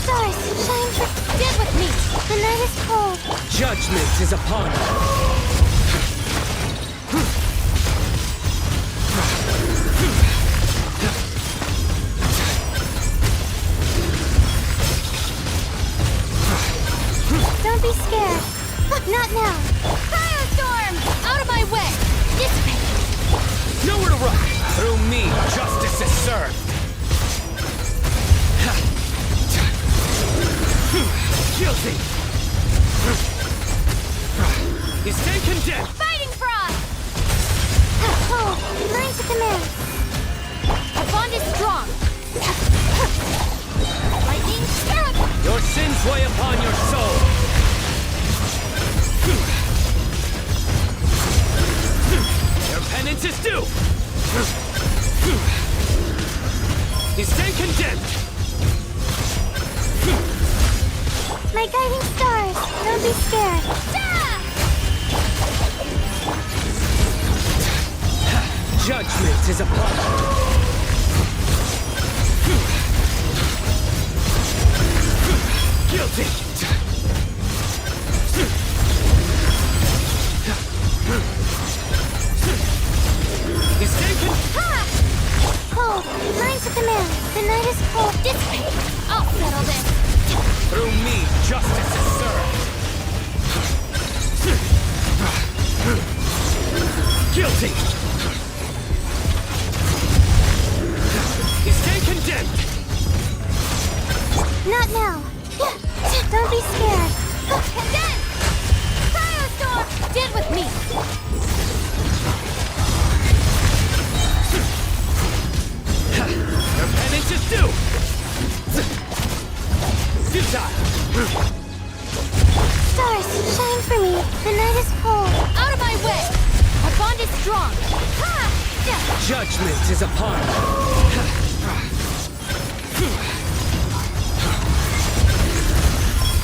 Stars, shine for... Get with me! The night is cold. Judgment is upon you! Don't be scared. Not now. Cryostorm! Out of my way! Dissipate! Nowhere to run! Through me, justice is served! Guilty! You stand condemned! Fighting frog! Cold, lines of command. Our bond is strong. Lightning terrified! Your sins weigh upon your soul! Your penance is due! You stand condemned! My guiding stars, don't be scared. Judgment is upon you! Guilty! You stand Cold, lines of command. The night is cold. Dissipate! I'll settle this. Through me, justice is served. Guilty! Stay condemned! Not now. Don't be scared. Condemned! Firestorm! Deal with me! Your penance is due! Futile! Stars, shine for me. The night is cold. Out of my way! Our bond is strong! Judgment is upon you!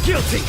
Guilty!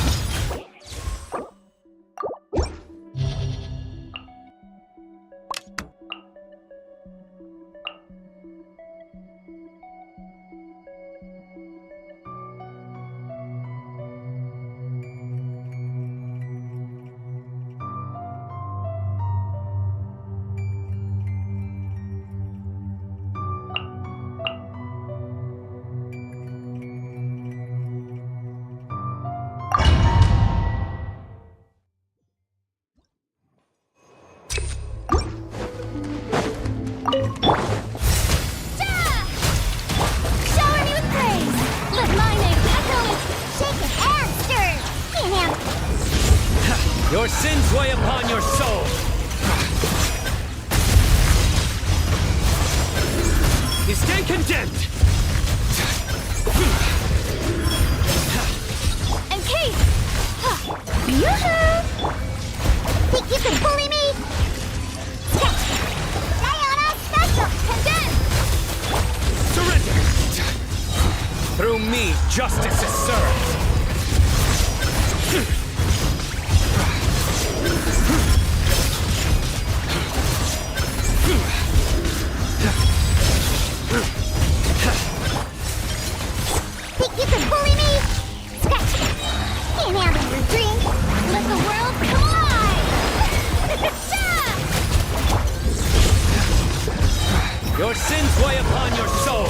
Shower me with praise. Let my name echo and shake it and stir. Your sins weigh upon your soul! You stay condemned! And Kate! Yoo-hoo! Think you can bully me? Diana Special! Condemned! Surrender! Through me, justice is served! Think you can bully me? Scratch! Can't handle your drink. Let the world collide! Your sins weigh upon your soul!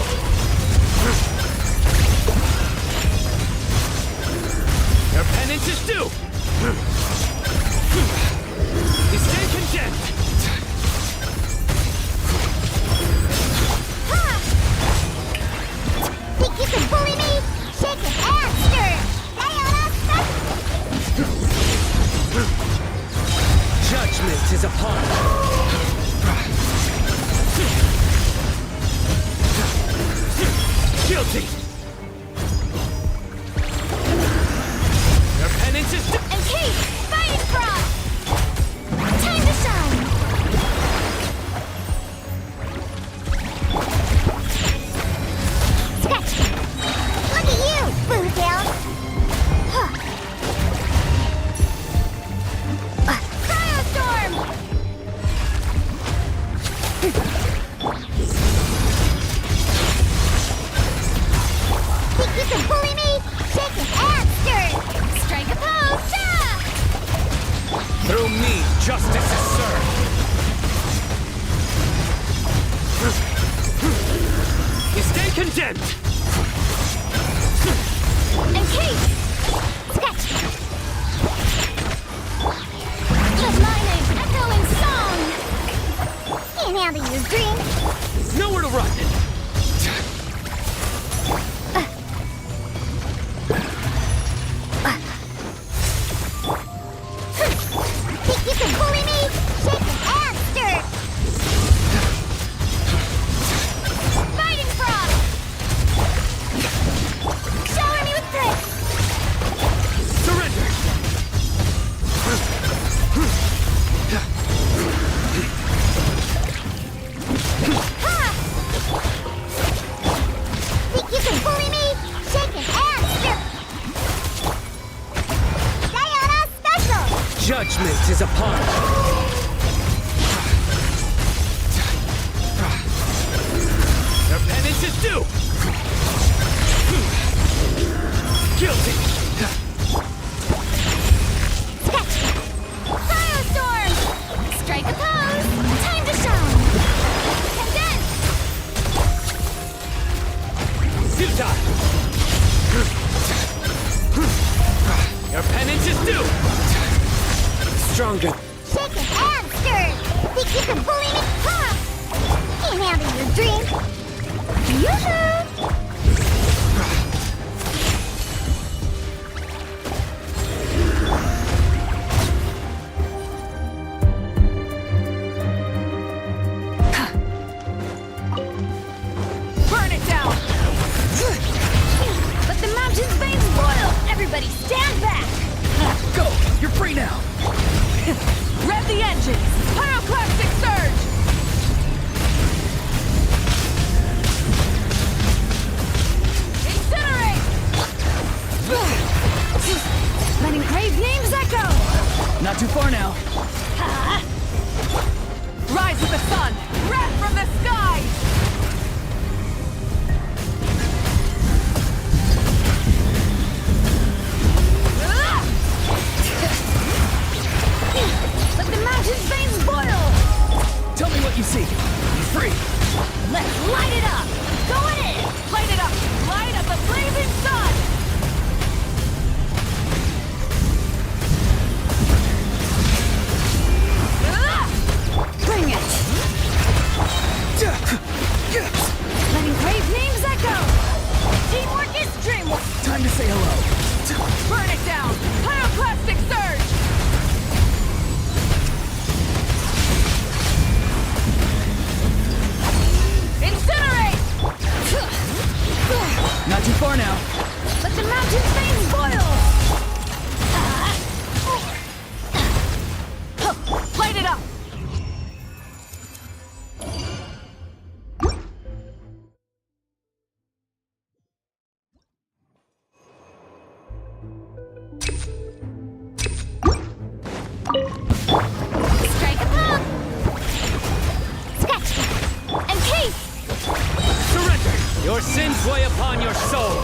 Your penance is due! You stay condemned! Think you can bully me? Shake it and stir! Diana Judgment is upon you! Guilty! Your penance is due! And Kate, fighting frog! Time to shine! Scratch! Look at you, Boomtail! Cryostorm! Think you can bully me? Shake it and stir! Strike a pose! Through me, justice is served! You stay condemned! And Kate! Scratch! Let my name echo in song! Can't handle your drink! Nowhere to run! Think you can bully me? Shake it and stir! Fighting frog! Shower me with praise! Surrender! Think you can bully me? Shake it and stir! Diana Special! Judgment is upon you! Your penance is due! Guilty! Sketch! Firestorm! Strike a pose! Time to shine! Condense! Futile! Burn it down! Let the mountain's veins boil! Everybody stand back! Go! You're free now! Rev the engines! Pyroclastic surge! Incinerate! Let engraved names echo! Not too far now. Rise with the sun! Wrath from the sky! Let the mountain's veins boil! Tell me what you see. Be free. Let's light it up! Go in! Light it up! Light up the blazing sun! Bring it! Let engraved names echo! Teamwork is dreamwork! Time to say hello. Burn it down! Pyroclastic surge! Incinerate! Not too far now. Let the mountain's veins boil! Light it up! Strike a pop! Scratch! And case! Surrender! Your sins weigh upon your soul!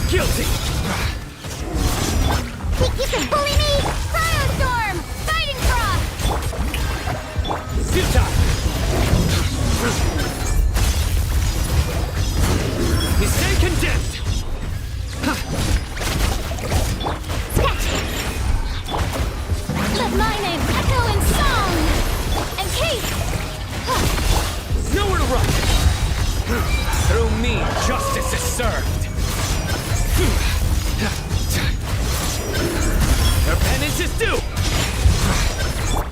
Guilty! Think you can bully me? Cryostorm! Fighting Frost! Futile! You stay condemned! Scratch! Let my name echo in song! And case! Nowhere to run! Through me, justice is served! Your penance is due!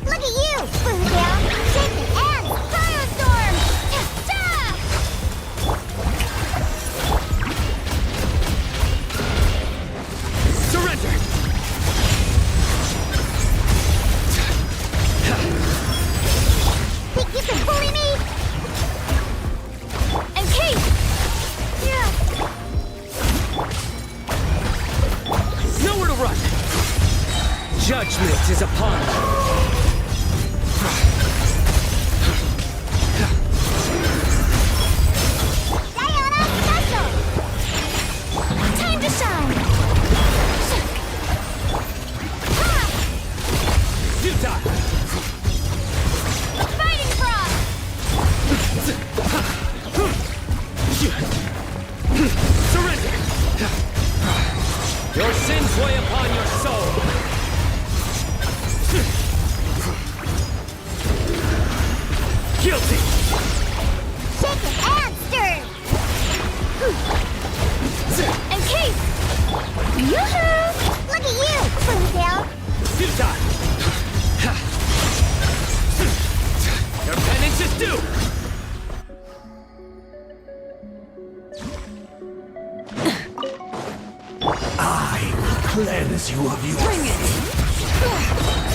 Look at you! Blue down! Shaking and Cryostorm! Ta! Surrender! Think you can bully me? And case! Yeah! Nowhere to run! Judgment is upon you! Diana Special! Time to shine! Futile! Fighting Frost! Surrender! Your sins weigh upon your soul! Guilty! Shaken and stirred! And case! Yoo-hoo! Look at you, Boomtail! Futile! Your penance is due! I will cleanse you of your Bring it!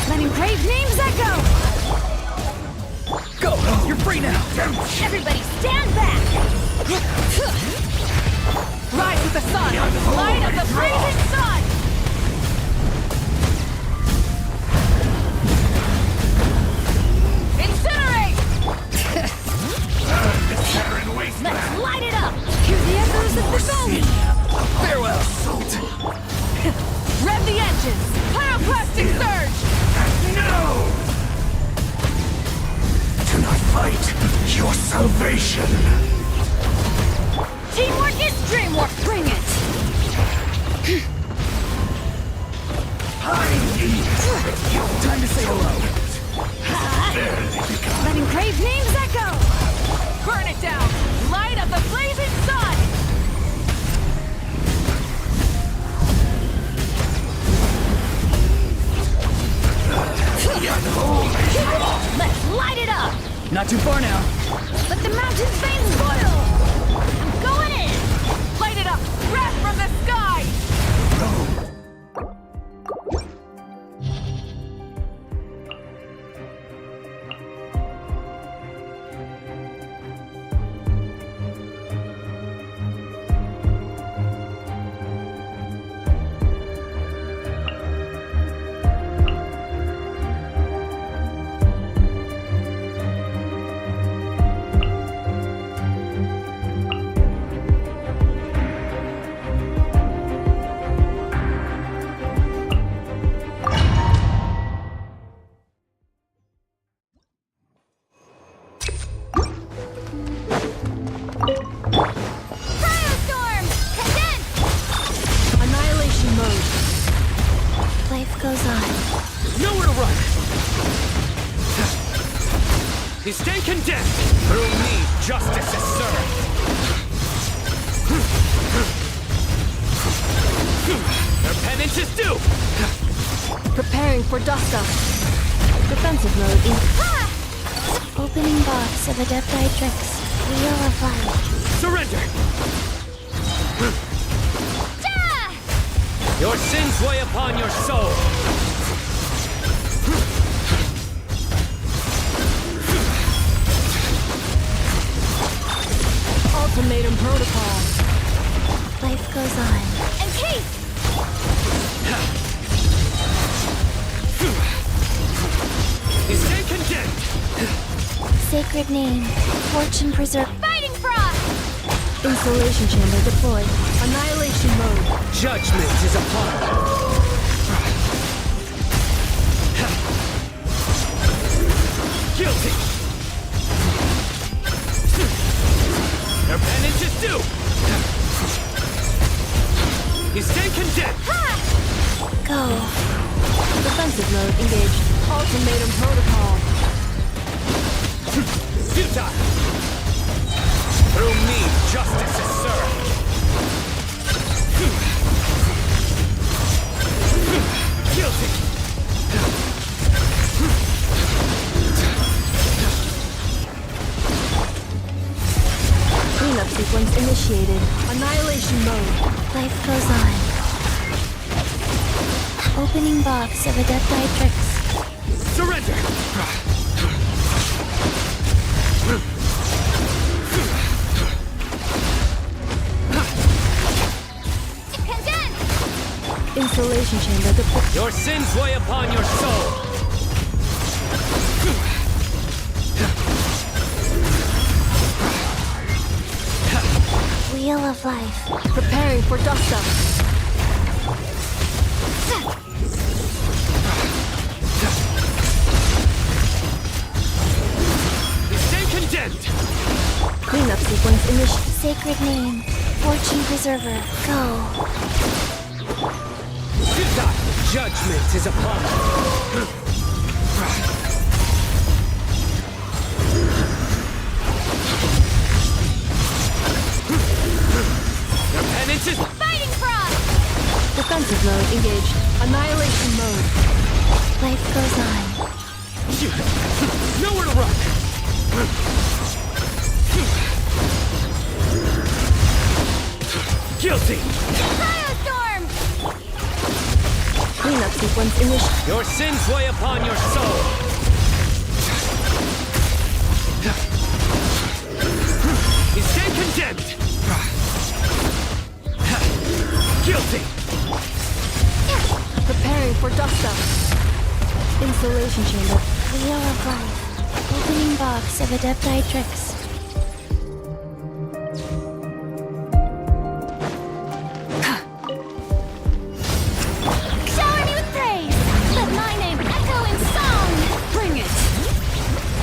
Let engraved names echo! Go! You're free now! Everybody stand back! Rise with the sun! Light of the blazing sun! Incinerate! Let's light it up! Hear the echoes of the golden! Farewell! Rev the engines! Pyroclastic surge! No! Do not fight your salvation! Teamwork is dreamwork! Bring it! I Time to say hello. Letting Crave's names echo! Burn it down! Light of the blazing sun! Let's light it up! Not too far now. Let the mountain's veins boil! I'm going in! Light it up! Breath from the sky! Cryostorm! Condense! Annihilation mode. Life goes on. Nowhere to run! You stay condemned! Through me, justice is served! Their penance is due! Preparing for dust-up. Defensive mode in... Opening box of Adepti-Trix. Wheel of Life. Surrender! Your sins weigh upon your soul! Ultimatum protocol. Life goes on. Encase! You stay condemned! Sacred name. Fortune preserve. Fighting Frost! Installation chamber deployed. Annihilation mode. Judgment is upon you! Guilty! Their penance is due! You stay condemned! Go. Defensive mode engaged. Ultimatum protocol. Futile! Through me, justice is served! Guilty! Cleanup sequence initiated. Annihilation mode. Life goes on. Opening box of Adepti-Trix. Surrender! Condense! Installation chamber deployed. Your sins weigh upon your soul! Wheel of Life. Preparing for dust-up. You stay condemned! Cleanup sequence initiated. Sacred name. Fortune preserver. Go. Futile! Judgment is upon you! Your penance is... Fighting Frost! Defensive mode engaged. Annihilation mode. Life goes on. Nowhere to run! Guilty! Cryostorm! Cleanup sequence initiated. Your sins weigh upon your soul! You stay condemned! Guilty! Preparing for dust-up. Installation chamber. Wheel of Life. Opening box of Adepti-Trix. Shower me with praise! Let my name echo in song! Bring it!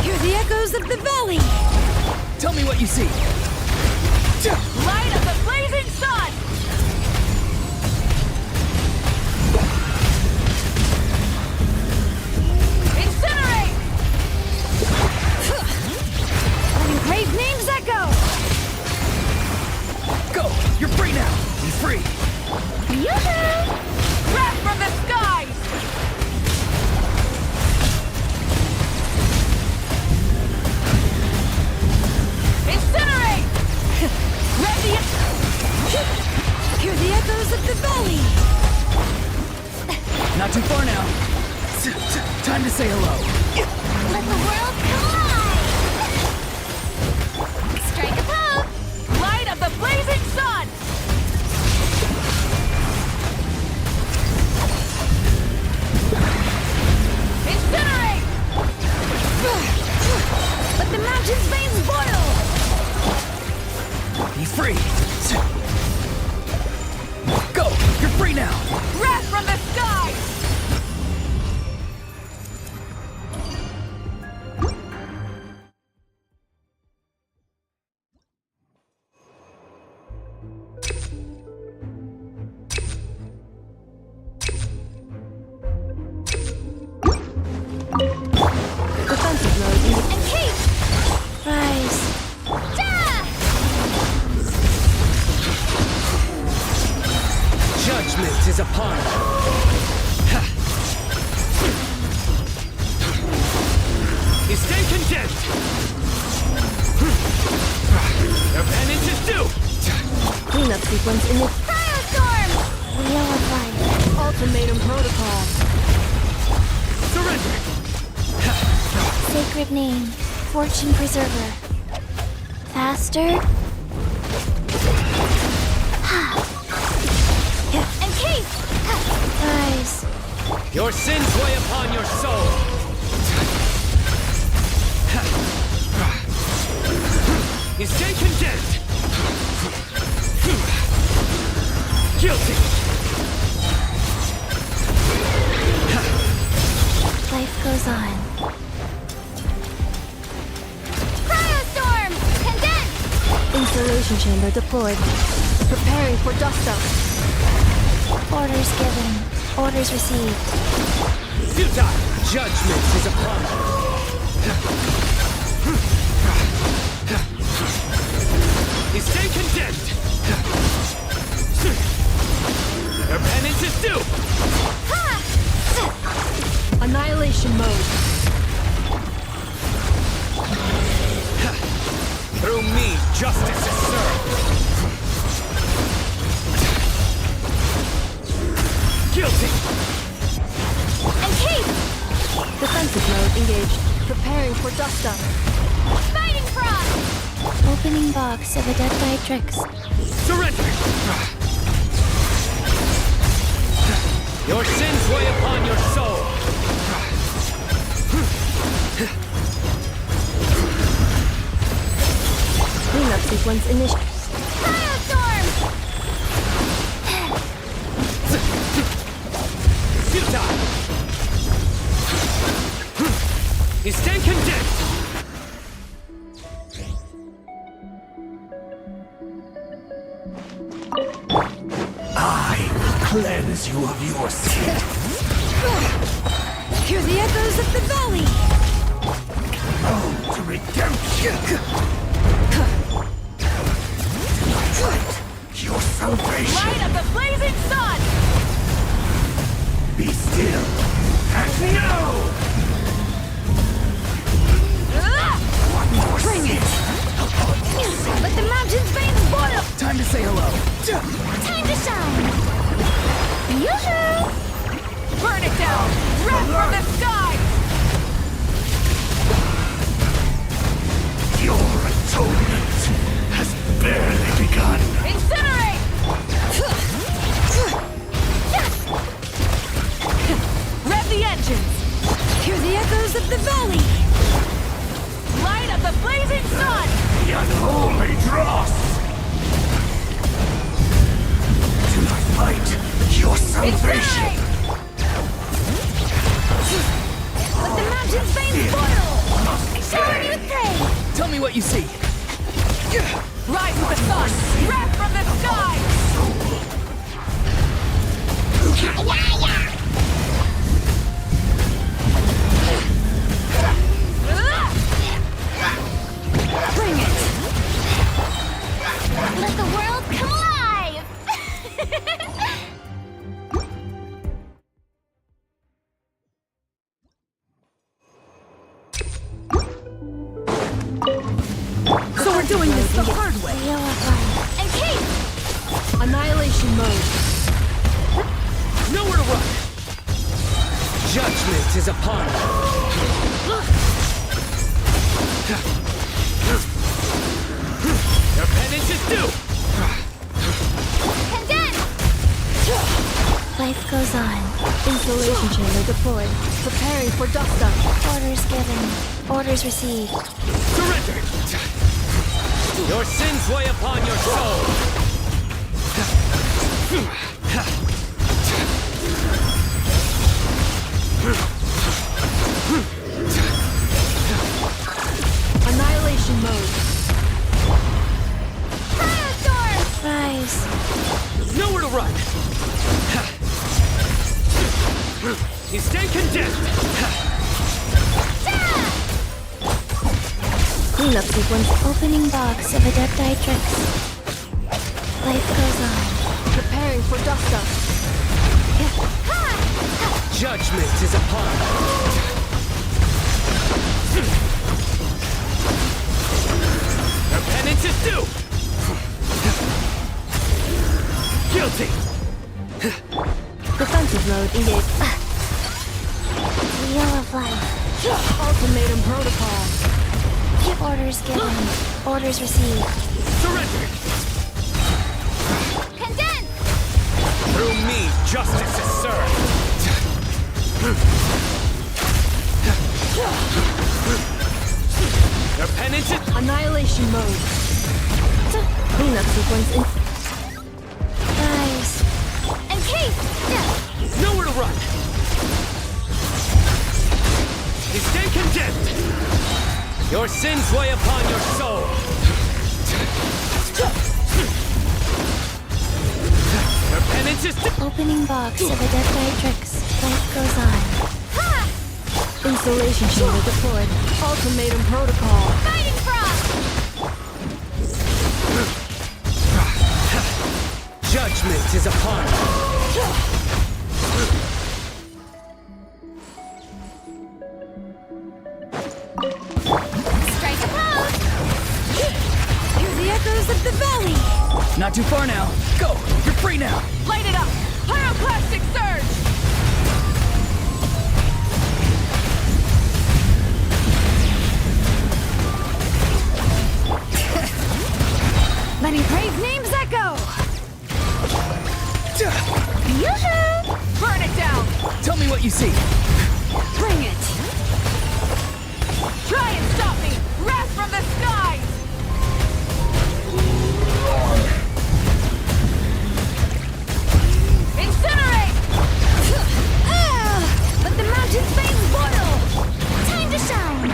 Hear the echoes of the valley! Tell me what you see. Light of the blazing sun! echoes of the valley! Not too far now. Time to say hello. Let the world collide! Strike a pose! Light of the blazing sun! Incinerate! Let the mountain's veins boil! Be free. Go! You're free now! Wrath from the sky! Defensive mode And keep! Rise. Judgment is upon you. You stay condemned. Your penance is due. Cleanup sequence in the Firestorm! Wheel of Life. Ultimatum protocol. Surrender. Sacred name, Fortune Preserver. Faster. And keep! Rise. Your sins weigh upon your soul. You stay condemned. Guilty. Life goes on. Firestorm! Condense! Installation chamber deployed. Preparing for dust up. Orders given. Orders received. Futile. Judgment is upon you. You stay condemned. Your penance is due. Annihilation mode. Through me, justice is served. Guilty. And keep! Defensive mode engaged. Preparing for dust up. Fighting frog! Opening box of Adepti-Trix. Surrender. Your sins weigh upon your soul. Cleanup sequence initiated. Firestorm! Futile. You stay condemned. I will cleanse you of your sin. Hear the echoes of the valley! Road to redemption. Tonight, your salvation. Light of the blazing sun! Be still and know. One more Bring sin. it! Let the mountain's veins boil! Time to say hello. Time to shine! Yoo-hoo! Burn it down! Wrath from the sky! Your atonement has barely begun. Incinerate! Rev the engines! Hear the echoes of the valley! Light of the blazing sun! The unholy dross. Tonight, fight your salvation. Let the mountain's veins boil! Shower me with praise! Tell me what you see. Rise with the sun! Wrath from the sky! Bring it! Let the world come alive! So we're doing this the hard way. And keep! Annihilation mode. Nowhere to run! Judgment is upon us. Their penance is due! Condense! Life goes on. Installation chamber deployed. Preparing for dust up. Orders given. Orders received. Surrender! Your sins weigh upon your soul! Annihilation mode. Rise. Nowhere to run! You stay condemned! Cleanup sequence. Opening box of Adepti-Trix. Life goes on. Preparing for dust up. Judgment is upon us! Their penance is due! Guilty! Defensive mode engaged. Wheel of life. Ultimatum protocol. Orders given. Orders received. Surrender! Condense! Through me, justice is served! Their penance is... Annihilation mode. Cleanup sequence in... Rise. Encase! Nowhere to run! You stay condemned! Your sins weigh upon your soul! Your penance is... Opening box of Adepti-Trix. Life goes on. Installation chamber deployed. Ultimatum protocol. Fighting frost! Judgment is upon us! Strike a pose! Hear the echoes of the valley! Not too far now. Go! You're free now! Light it up! Pyroclastic surge! Letting praise names echo! Yoo-hoo! Burn it down! Tell me what you see. Bring it! Try and stop me! Wrath from the skies! Incinerate! Let the mountain's veins boil! Time to shine!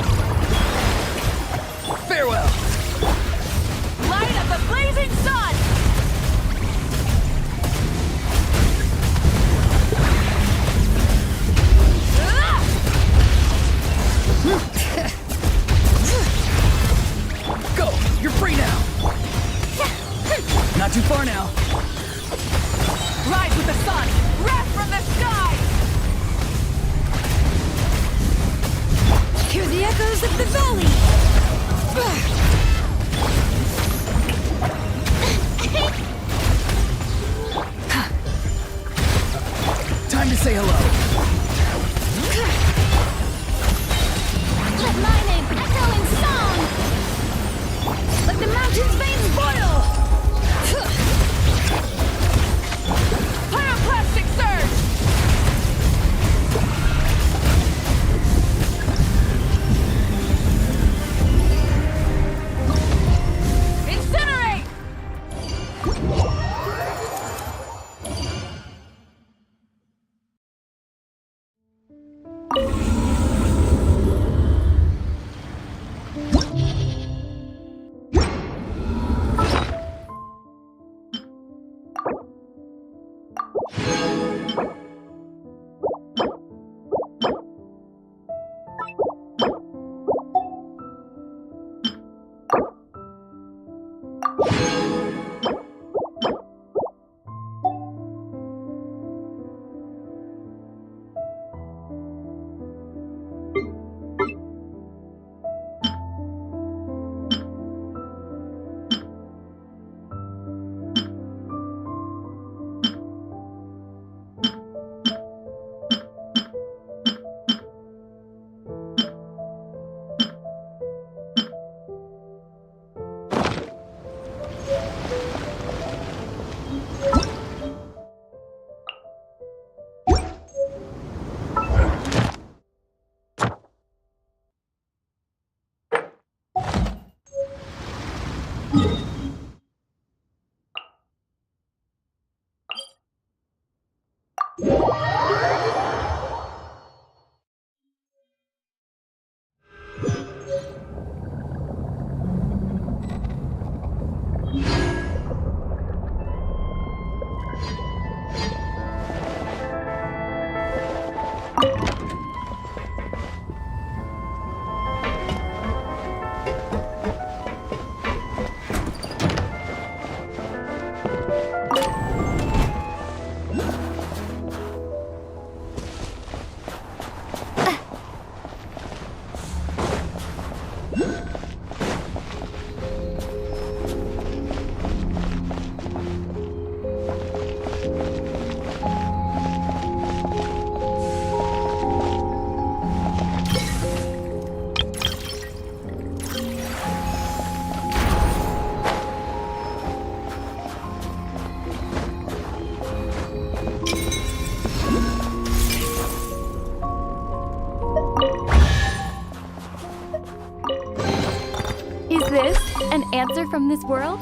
Farewell! Light of the blazing sun! Go! You're free now! Not too far now. Rise with the sun! Wrath from the sky! Hear the echoes of the valley! Time to say hello. Let my name echo in song! Let the mountain's veins boil! Pyroclastic surge! Incinerate! answer from this world?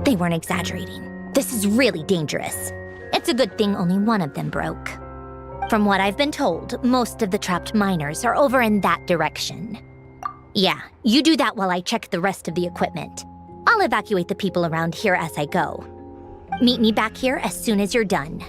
They weren't exaggerating. This is really dangerous. It's a good thing only one of them broke. From what I've been told, most of the trapped miners are over in that direction. Yeah, you do that while I check the rest of the equipment. I'll evacuate the people around here as I go. Meet me back here as soon as you're done.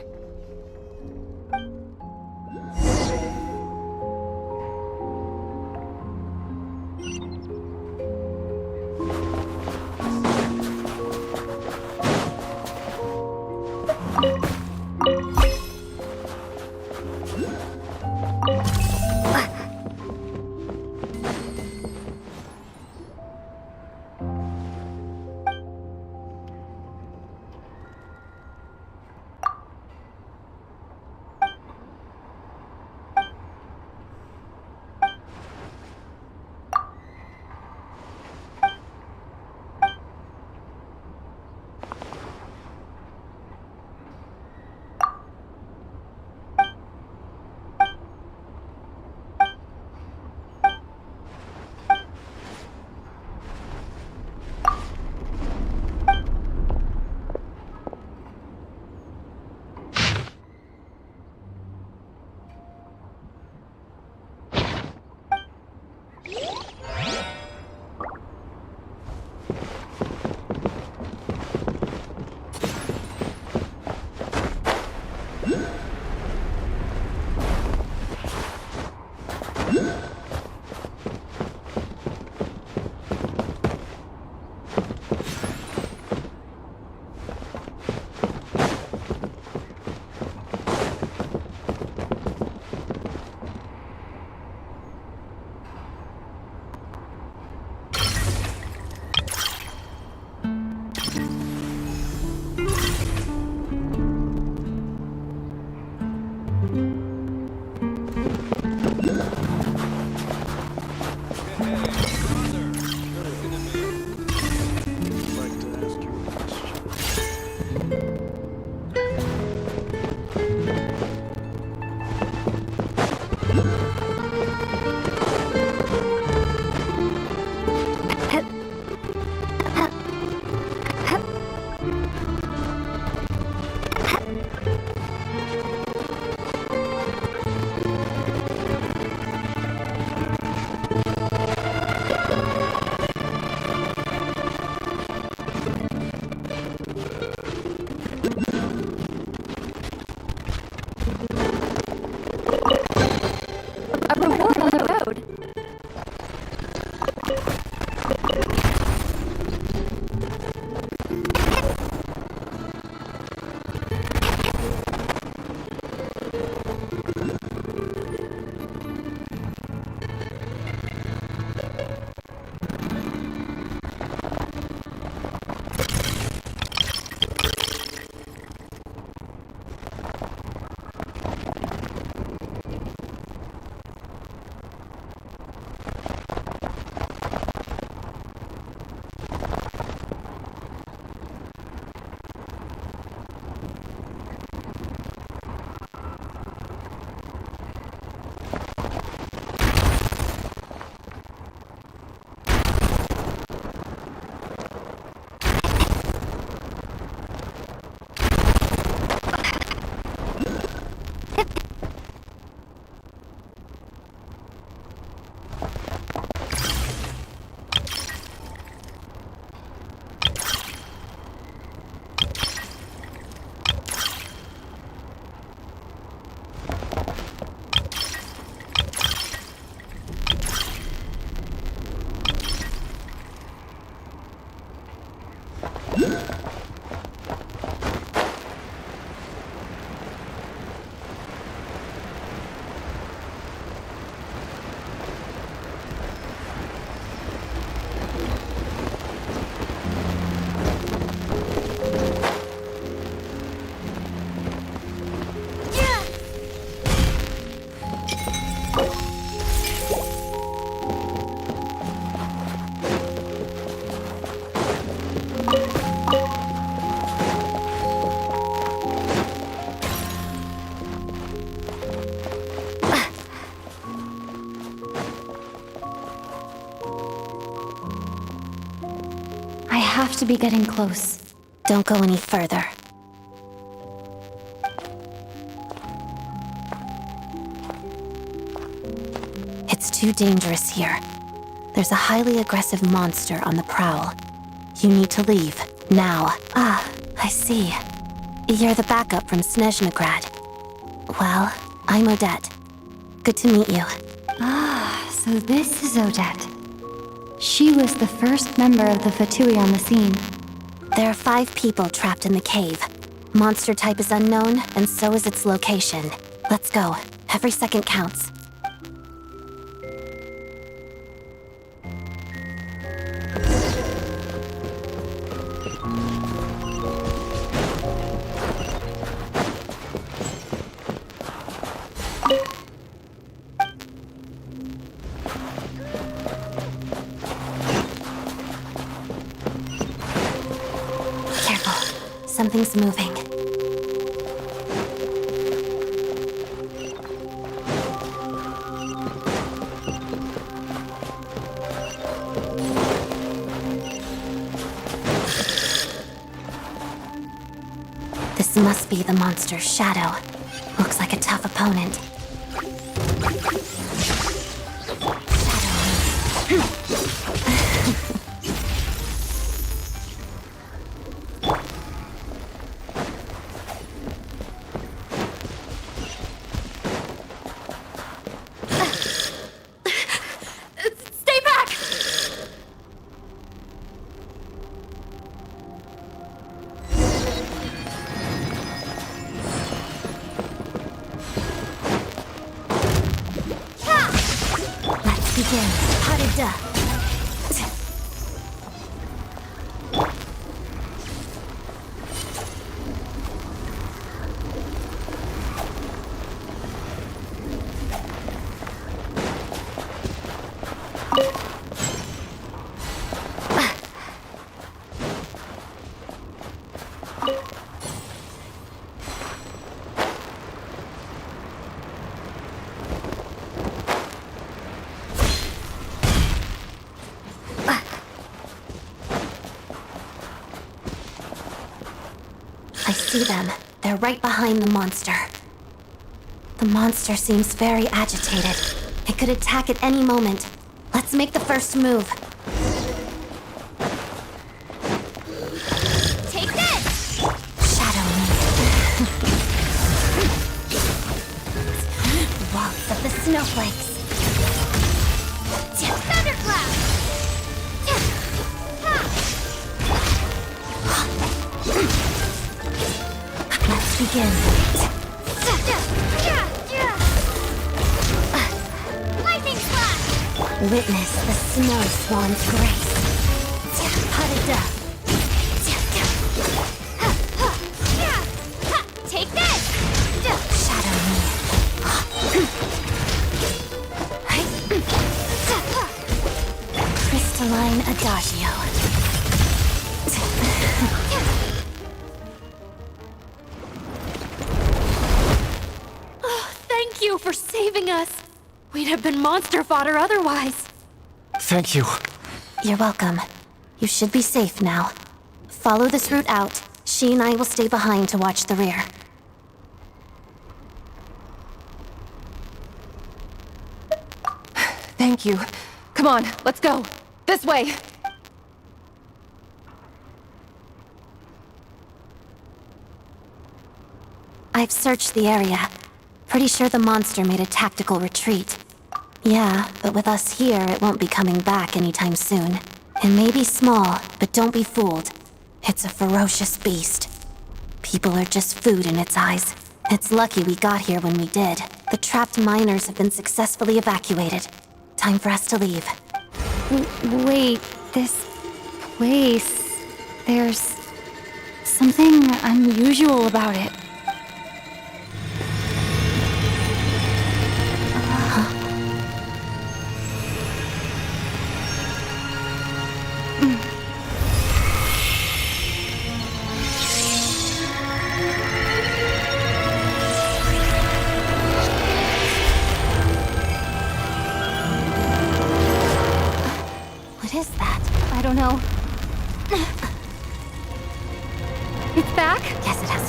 be getting close. Don't go any further. It's too dangerous here. There's a highly aggressive monster on the prowl. You need to leave, now. Ah, I see. You're the backup from Snezhnaya. Well, I'm Odette. Good to meet you. Ah, so this is Odette. She was the first member of the Fatui on the scene. There are 5 people trapped in the cave. Monster type is unknown, and so is its location. Let's go. Every second counts. Something's moving. This must be the monster's shadow. Looks like a tough opponent. Stay back! Let's begin. Harida. I see them. They're right behind the monster. The monster seems very agitated. It could attack at any moment. Let's make the first move. Take this! Shadow me. Waltz of the snowflakes. Thunderclap! Let's begin. Lightning slash! Witness the snow swan's grace. Harida. Take this! Shadow me. Crystalline adagio. Thank you for saving us. We'd have been monster fodder otherwise. Thank you. You're welcome. You should be safe now. Follow this route out. She and I will stay behind to watch the rear. Thank you. Come on, let's go. This way. I've searched the area. Pretty sure the monster made a tactical retreat. Yeah, but with us here, it won't be coming back anytime soon. It may be small, but don't be fooled. It's a ferocious beast. People are just food in its eyes. It's lucky we got here when we did. The trapped miners have been successfully evacuated. Time for us to leave. Wait, this place... There's something unusual about it. What is that? I don't know.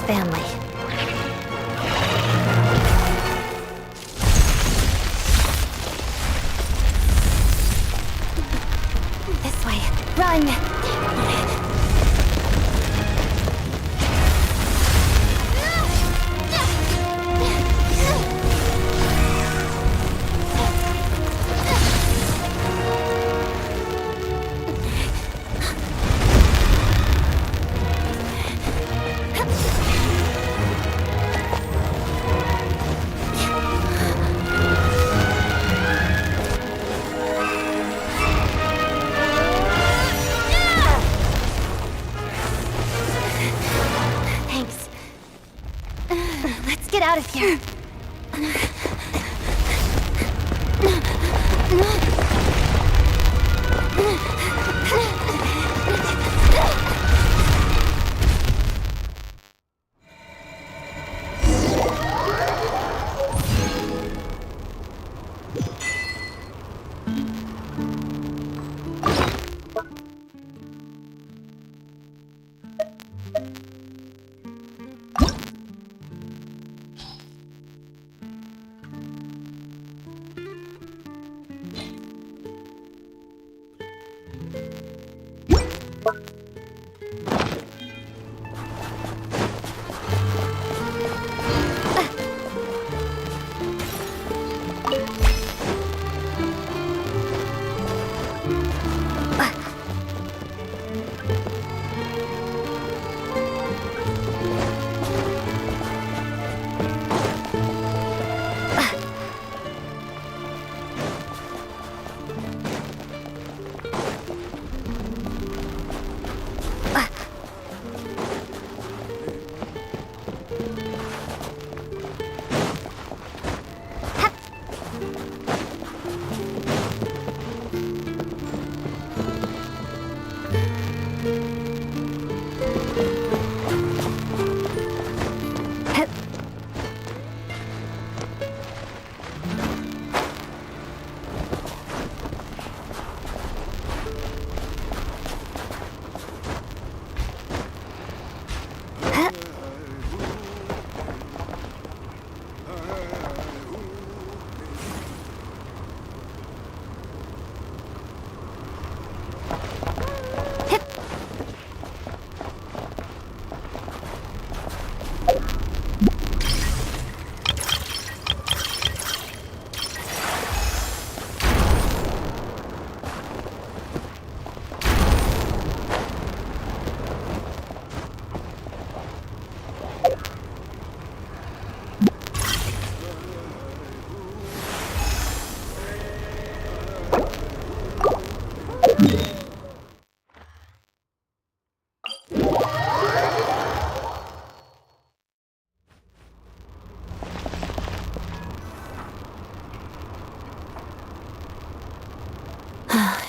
family. This way. Run! Thanks. Let's get out of here.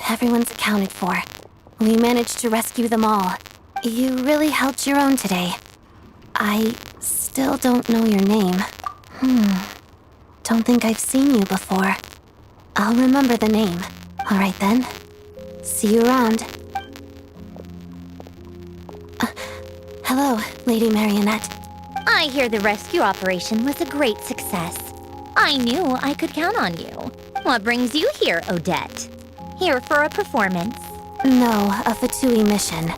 Everyone's accounted for. We managed to rescue them all. You really helped your own today. I still don't know your name. Don't think I've seen you before. I'll remember the name. Alright then. See you around. Hello, Lady Marionette. I hear the rescue operation was a great success. I knew I could count on you. What brings you here, Odette? Here for a performance? No, a Fatui mission.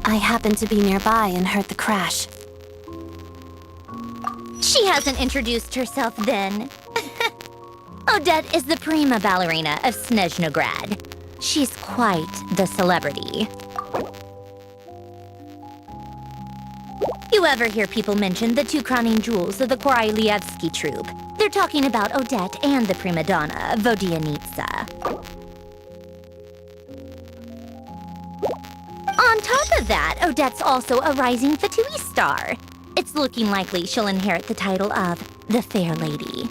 I happened to be nearby and heard the crash. She hasn't introduced herself then. Odette is the prima ballerina of Snezhnaya. She's quite the celebrity. You ever hear people mention the two crowning jewels of the Korolievsky troupe? They're talking about Odette and the prima donna, Vodianitsa. On top of that, Odette's also a rising Fatui star. It's looking likely she'll inherit the title of the Fair Lady.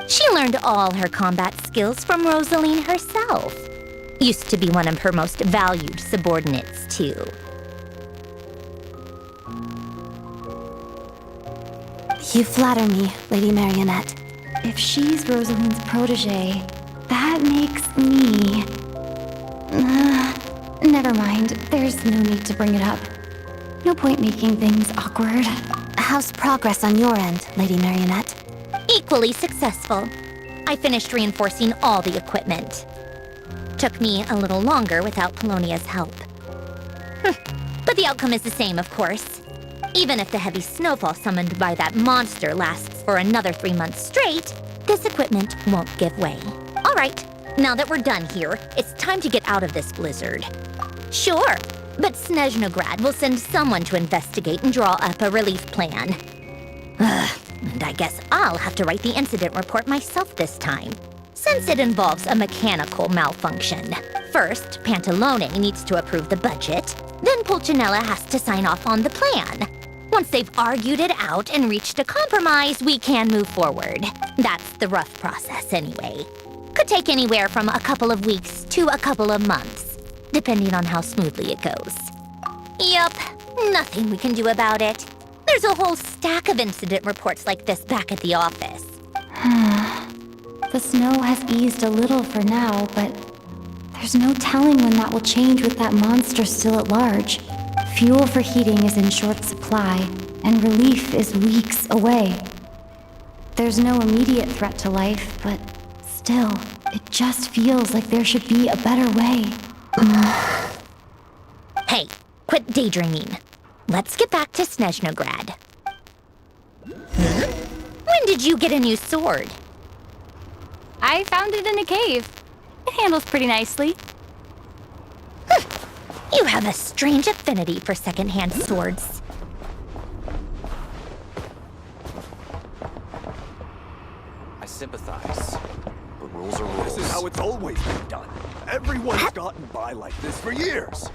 She learned all her combat skills from Rosaline herself. Used to be one of her most valued subordinates, too. You flatter me, Lady Marionette. If she's Rosaline's protege, that makes me... never mind. There's no need to bring it up. No point making things awkward. How's progress on your end, Lady Marionette? Equally successful. I finished reinforcing all the equipment. Took me a little longer without Polonia's help. But the outcome is the same, of course. Even if the heavy snowfall summoned by that monster lasts for another 3 months straight, this equipment won't give way. All right, now that we're done here, it's time to get out of this blizzard. Sure, but Snezhnograd will send someone to investigate and draw up a relief plan. And I guess I'll have to write the incident report myself this time, since it involves a mechanical malfunction. First, Pantalone needs to approve the budget, then Pulcinella has to sign off on the plan. Once they've argued it out and reached a compromise, we can move forward. That's the rough process anyway. Could take anywhere from a couple of weeks to a couple of months, depending on how smoothly it goes. Yup, nothing we can do about it. There's a whole stack of incident reports like this back at the office. The snow has eased a little for now, but there's no telling when that will change with that monster still at large. Fuel for heating is in short supply, and relief is weeks away. There's no immediate threat to life, but still, it just feels like there should be a better way. Hey, quit daydreaming. Let's get back to Snezhnograd. When did you get a new sword? I found it in a cave. It handles pretty nicely. You have a strange affinity for secondhand swords. I sympathize. But rules are rules. This is how it's always been done. Everyone's gotten by like this for years.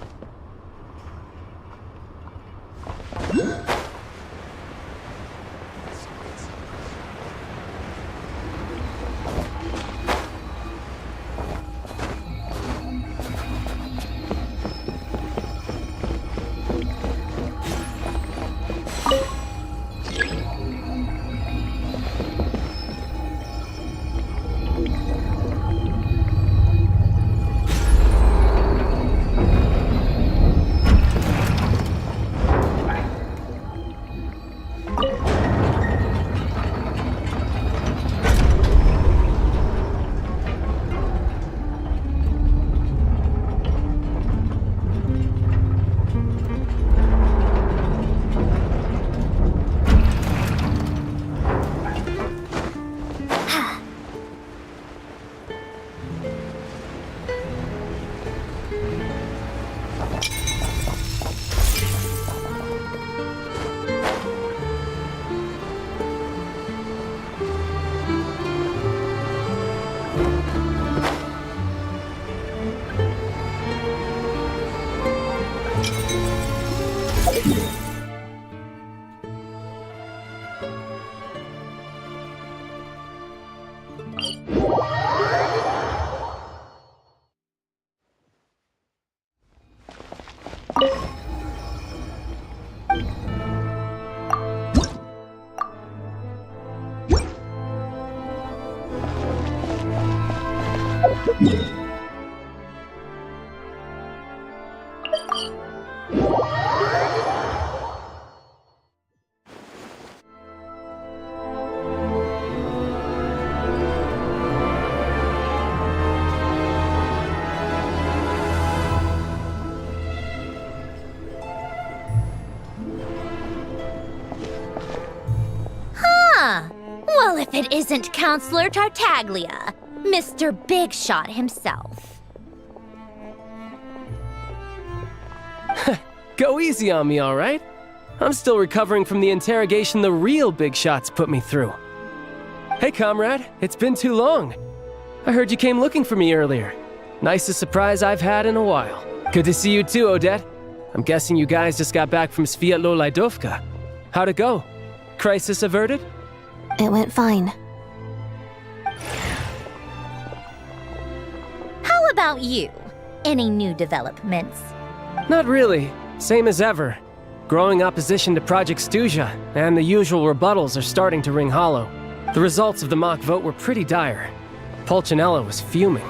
Well, if it isn't Counselor Tartaglia, Mr. Big Shot himself. Go easy on me, all right? I'm still recovering from the interrogation the real Big Shots put me through. Hey, comrade, it's been too long. I heard you came looking for me earlier. Nicest surprise I've had in a while. Good to see you too, Odette. I'm guessing you guys just got back from Sviatlo Lajdovka. How'd it go? Crisis averted? It went fine. How about you? Any new developments? Not really. Same as ever. Growing opposition to Project Stuzha, and the usual rebuttals are starting to ring hollow. The results of the mock vote were pretty dire. Pulcinella was fuming.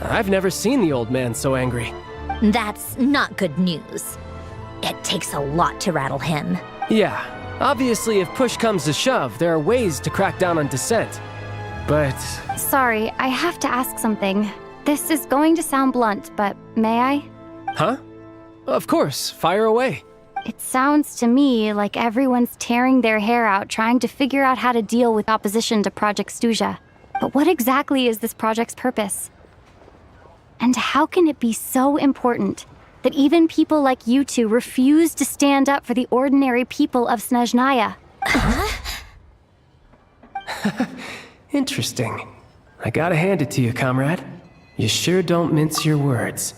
I've never seen the old man so angry. That's not good news. It takes a lot to rattle him. Yeah, obviously if push comes to shove, there are ways to crack down on dissent. But... Sorry, I have to ask something. This is going to sound blunt, but may I? Huh? Of course, fire away. It sounds to me like everyone's tearing their hair out trying to figure out how to deal with opposition to Project Snezhnaya. But what exactly is this project's purpose? And how can it be so important that even people like you two refuse to stand up for the ordinary people of Snezhnaya? Interesting. I gotta hand it to you, comrade. You sure don't mince your words.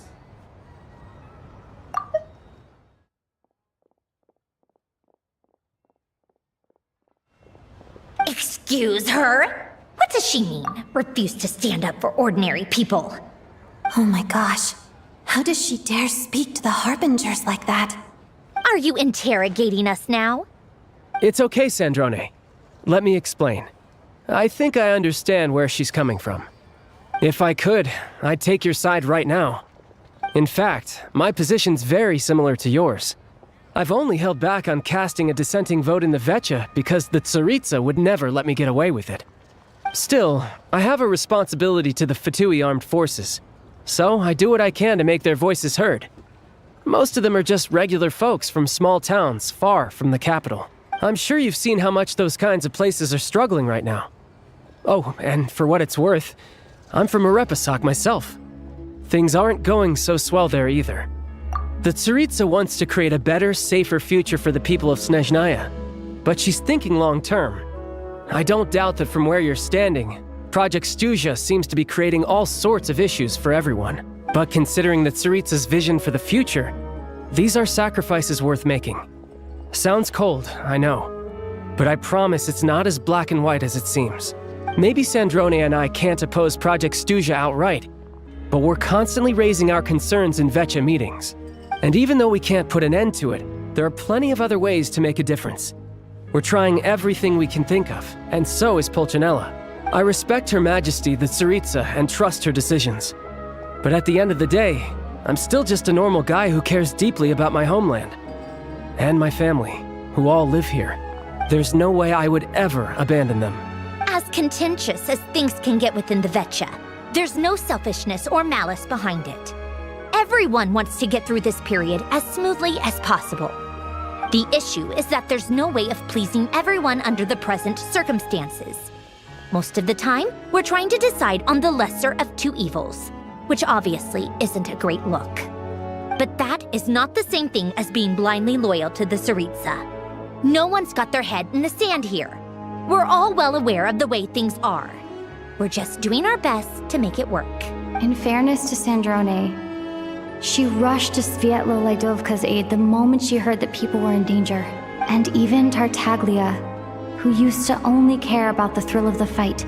Excuse her? What does she mean? Refuse to stand up for ordinary people? Oh my gosh. How does she dare speak to the Harbingers like that? Are you interrogating us now? It's okay, Sandrone. Let me explain. I think I understand where she's coming from. If I could, I'd take your side right now. In fact, my position's very similar to yours. I've only held back on casting a dissenting vote in the Vetcha because the Tsaritsa would never let me get away with it. Still, I have a responsibility to the Fatui armed forces, so I do what I can to make their voices heard. Most of them are just regular folks from small towns far from the capital. I'm sure you've seen how much those kinds of places are struggling right now. Oh, and for what it's worth, I'm from Arepasak myself. Things aren't going so swell there either. The Tsaritsa wants to create a better, safer future for the people of Snezhnaya, but she's thinking long-term. I don't doubt that from where you're standing, Project Snezhnaya seems to be creating all sorts of issues for everyone. But considering the Tsaritsa's vision for the future, these are sacrifices worth making. Sounds cold, I know, but I promise it's not as black and white as it seems. Maybe Sandrone and I can't oppose Project Snezhnaya outright, but we're constantly raising our concerns in Vetcha meetings. And even though we can't put an end to it, there are plenty of other ways to make a difference. We're trying everything we can think of, and so is Pulcinella. I respect Her Majesty, the Tsaritsa, and trust her decisions. But at the end of the day, I'm still just a normal guy who cares deeply about my homeland. And my family, who all live here. There's no way I would ever abandon them. As contentious as things can get within the Vetcha, there's no selfishness or malice behind it. Everyone wants to get through this period as smoothly as possible. The issue is that there's no way of pleasing everyone under the present circumstances. Most of the time, we're trying to decide on the lesser of two evils, which obviously isn't a great look. But that is not the same thing as being blindly loyal to the Tsaritsa. No one's got their head in the sand here. We're all well aware of the way things are. We're just doing our best to make it work. In fairness to Sandrone, she rushed to Svietlo Laidovka's aid the moment she heard that people were in danger. And even Tartaglia, who used to only care about the thrill of the fight,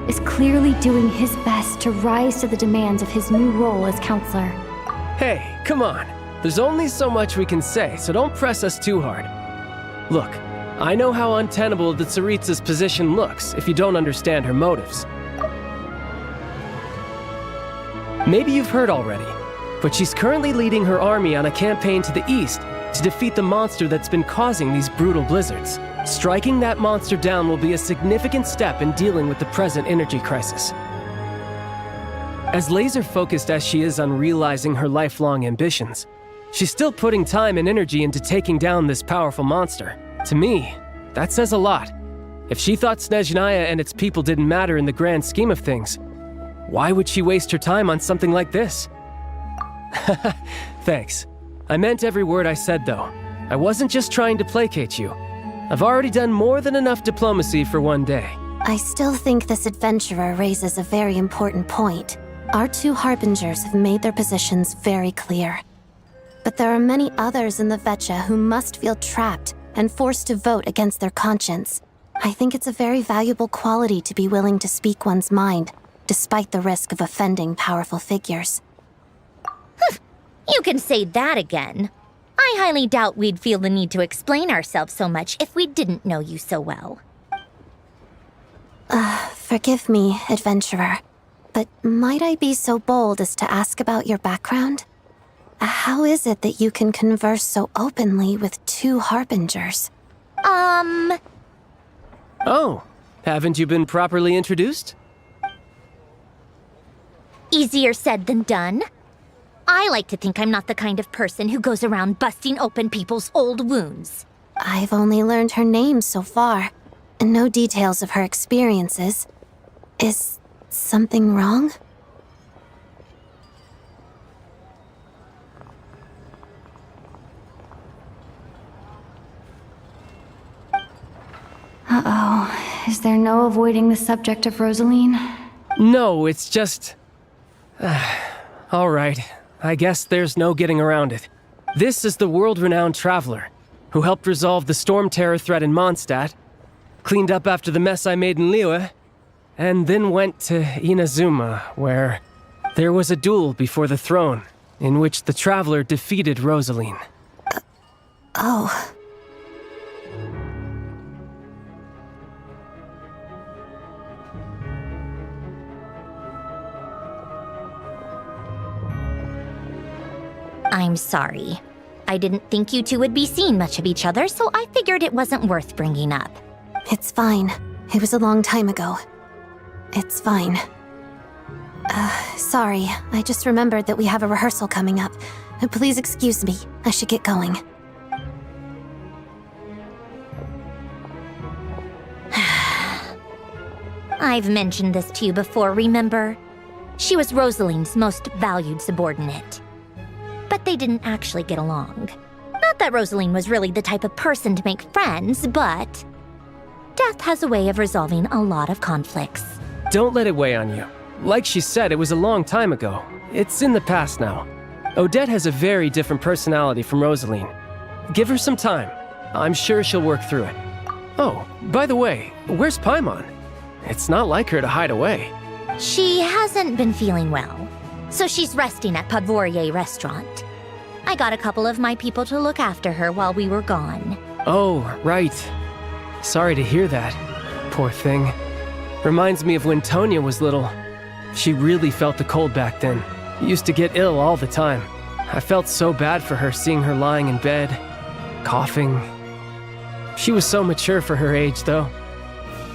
is clearly doing his best to rise to the demands of his new role as counselor. Hey, come on. There's only so much we can say, so don't press us too hard. Look, I know how untenable the Tsaritsa's position looks if you don't understand her motives. Maybe you've heard already, but she's currently leading her army on a campaign to the east to defeat the monster that's been causing these brutal blizzards. Striking that monster down will be a significant step in dealing with the present energy crisis. As laser-focused as she is on realizing her lifelong ambitions, she's still putting time and energy into taking down this powerful monster. To me, that says a lot. If she thought Snezhnaya and its people didn't matter in the grand scheme of things, why would she waste her time on something like this? Thanks. I meant every word I said, though. I wasn't just trying to placate you. I've already done more than enough diplomacy for one day. I still think this adventurer raises a very important point. Our two Harbingers have made their positions very clear. But there are many others in the Vetcha who must feel trapped and forced to vote against their conscience. I think it's a very valuable quality to be willing to speak one's mind, despite the risk of offending powerful figures. You can say that again. I highly doubt we'd feel the need to explain ourselves so much if we didn't know you so well. Forgive me, adventurer, but might I be so bold as to ask about your background? How is it that you can converse so openly with two harbingers? Oh, haven't you been properly introduced? Easier said than done. I like to think I'm not the kind of person who goes around busting open people's old wounds. I've only learned her name so far, and no details of her experiences. Is something wrong? Uh-oh. Is there no avoiding the subject of Rosaline? No, it's just... all right. I guess there's no getting around it. This is the world-renowned traveler who helped resolve the storm terror threat in Mondstadt, cleaned up after the mess I made in Liyue, and then went to Inazuma, where there was a duel before the throne, in which the traveler defeated Rosaline. Oh. I'm sorry. I didn't think you two would be seeing much of each other, so I figured it wasn't worth bringing up. It's fine. It was a long time ago. It's fine. Sorry. I just remembered that we have a rehearsal coming up. Please excuse me. I should get going. I've mentioned this to you before, remember? She was Rosaline's most valued subordinate. But they didn't actually get along. Not that Rosaline was really the type of person to make friends, but death has a way of resolving a lot of conflicts. Don't let it weigh on you. Like she said, it was a long time ago. It's in the past now. Odette has a very different personality from Rosaline. Give her some time. I'm sure she'll work through it. Oh, by the way, where's Paimon? It's not like her to hide away. She hasn't been feeling well, so she's resting at Podvorier restaurant. I got a couple of my people to look after her while we were gone. Oh, right. Sorry to hear that. Poor thing. Reminds me of when Tonya was little. She really felt the cold back then. Used to get ill all the time. I felt so bad for her seeing her lying in bed, coughing. She was so mature for her age, though.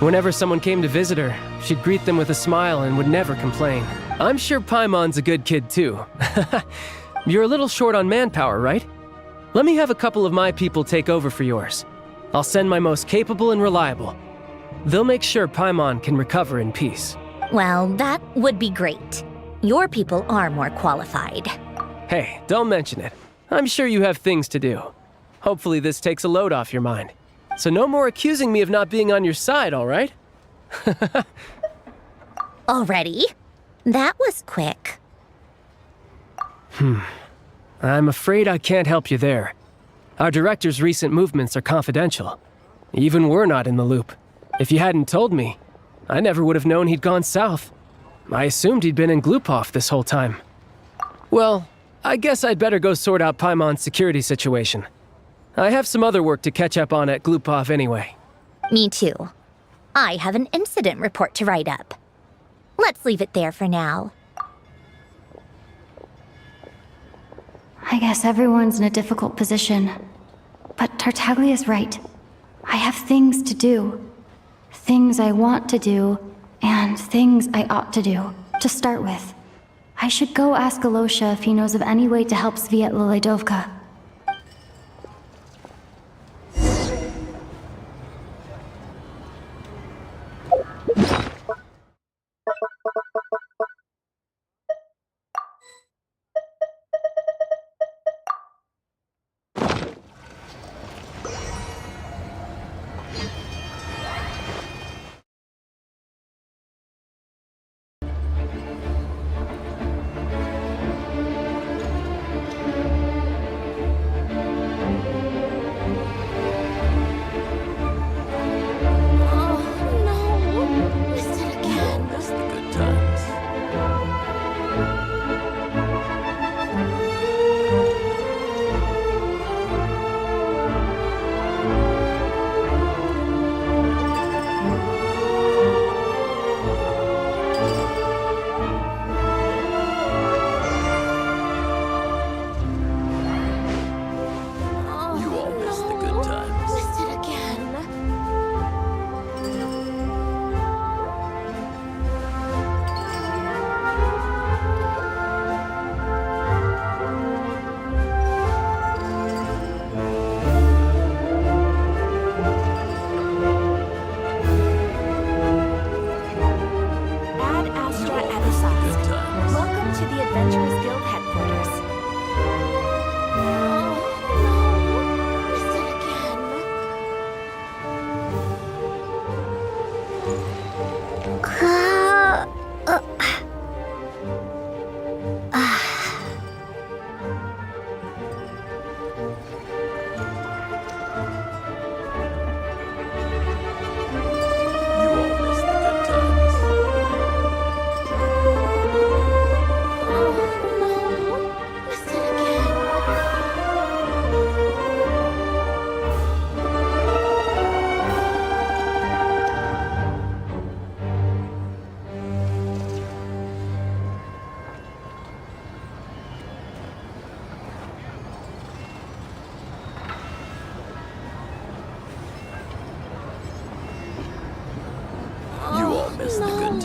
Whenever someone came to visit her, she'd greet them with a smile and would never complain. I'm sure Paimon's a good kid, too. You're a little short on manpower, right? Let me have a couple of my people take over for yours. I'll send my most capable and reliable. They'll make sure Paimon can recover in peace. Well, that would be great. Your people are more qualified. Hey, don't mention it. I'm sure you have things to do. Hopefully this takes a load off your mind. So no more accusing me of not being on your side, all right? Already? That was quick. I'm afraid I can't help you there. Our director's recent movements are confidential. Even we're not in the loop. If you hadn't told me, I never would have known he'd gone south. I assumed he'd been in Glupov this whole time. Well, I guess I'd better go sort out Paimon's security situation. I have some other work to catch up on at Glupov anyway. Me too. I have an incident report to write up. Let's leave it there for now. I guess everyone's in a difficult position. But Tartaglia's right. I have things to do. Things I want to do, and things I ought to do. To start with, I should go ask Alosha if he knows of any way to help Sviet Liledovka.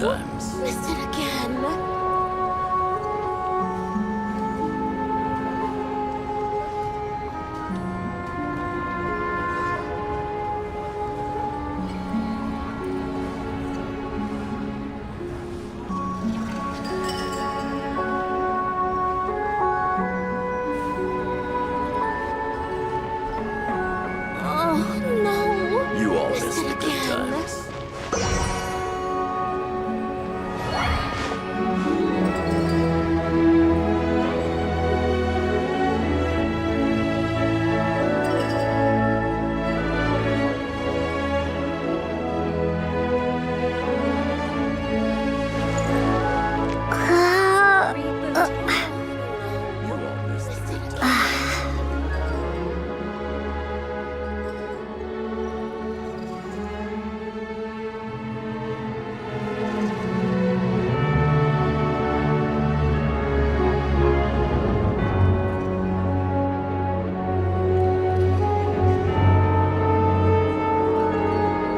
times. Missed it again. Oh, no. You all Missed missed it the good again. times.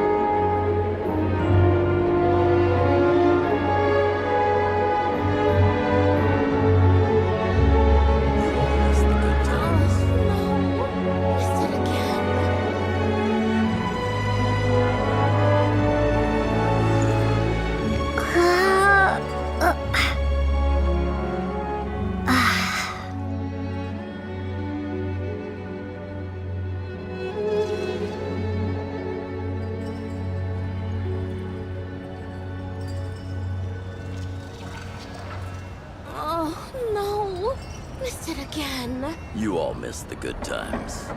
You all missed the good times. Oh, no. Missed it again. You all missed the good times.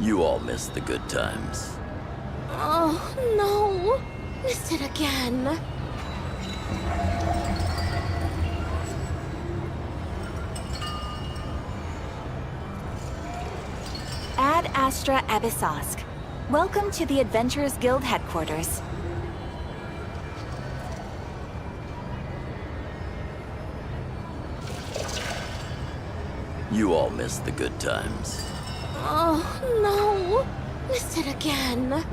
You all missed the good times. Oh, no. Missed it again. Ad Astra Abyssosk. Welcome to the Adventurers Guild headquarters. You all missed the good times. Oh, no. Missed it again.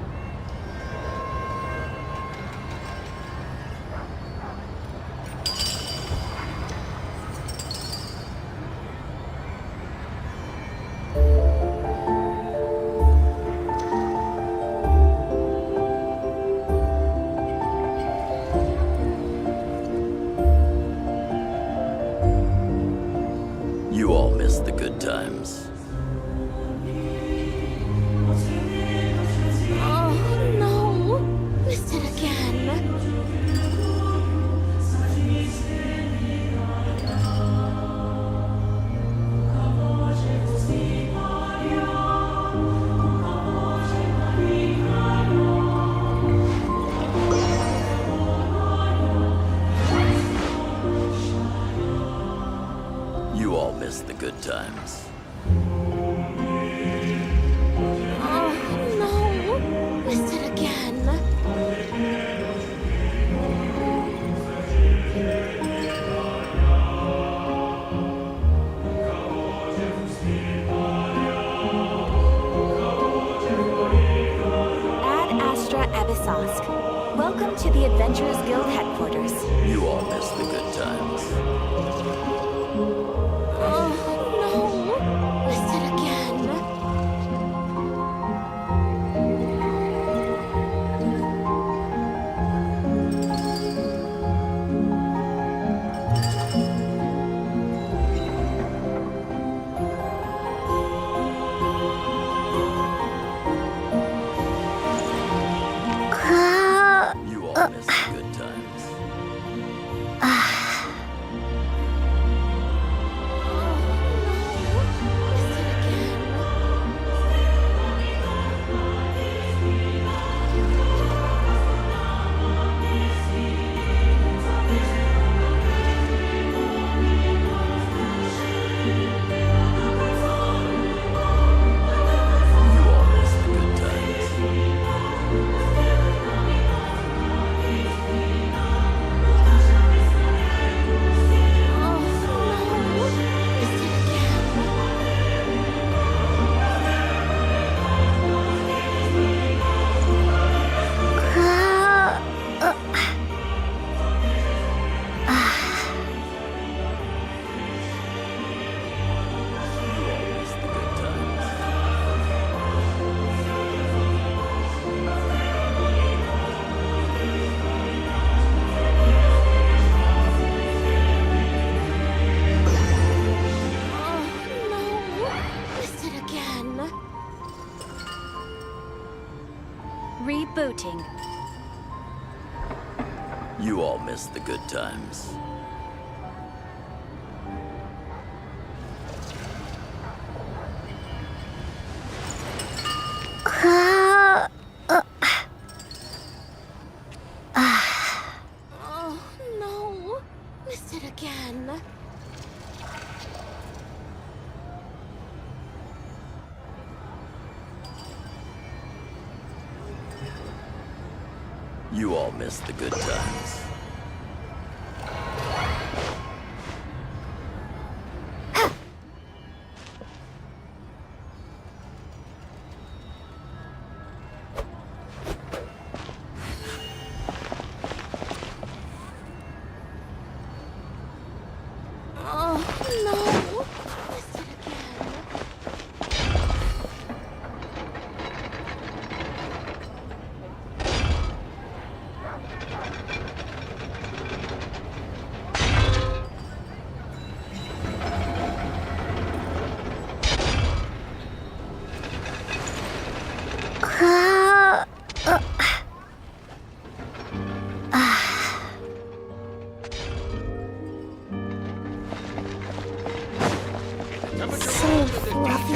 You all missed the good times. Oh, no. Missed it again. You all missed the good times. Oh, no. Missed it again. Ad Astra Abyssosk. Welcome to the Adventurers Guild headquarters. You all missed the good times. Oh, no. Missed it again. You all missed the good times. You all missed the good times. You all miss the good times. Oh, no. Missed it again. You all miss the good times. Oh, no. Missed it again. So fluffy.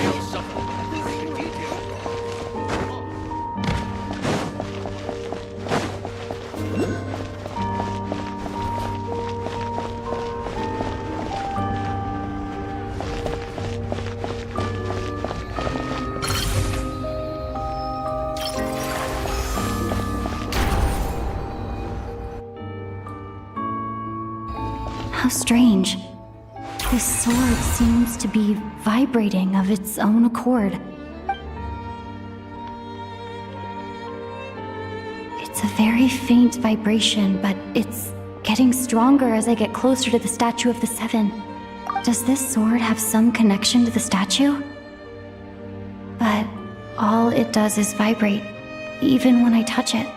How strange. This sword seems to be vibrating of its own accord. It's a very faint vibration, but it's getting stronger as I get closer to the statue of the Seven. Does this sword have some connection to the statue? But all it does is vibrate, even when I touch it.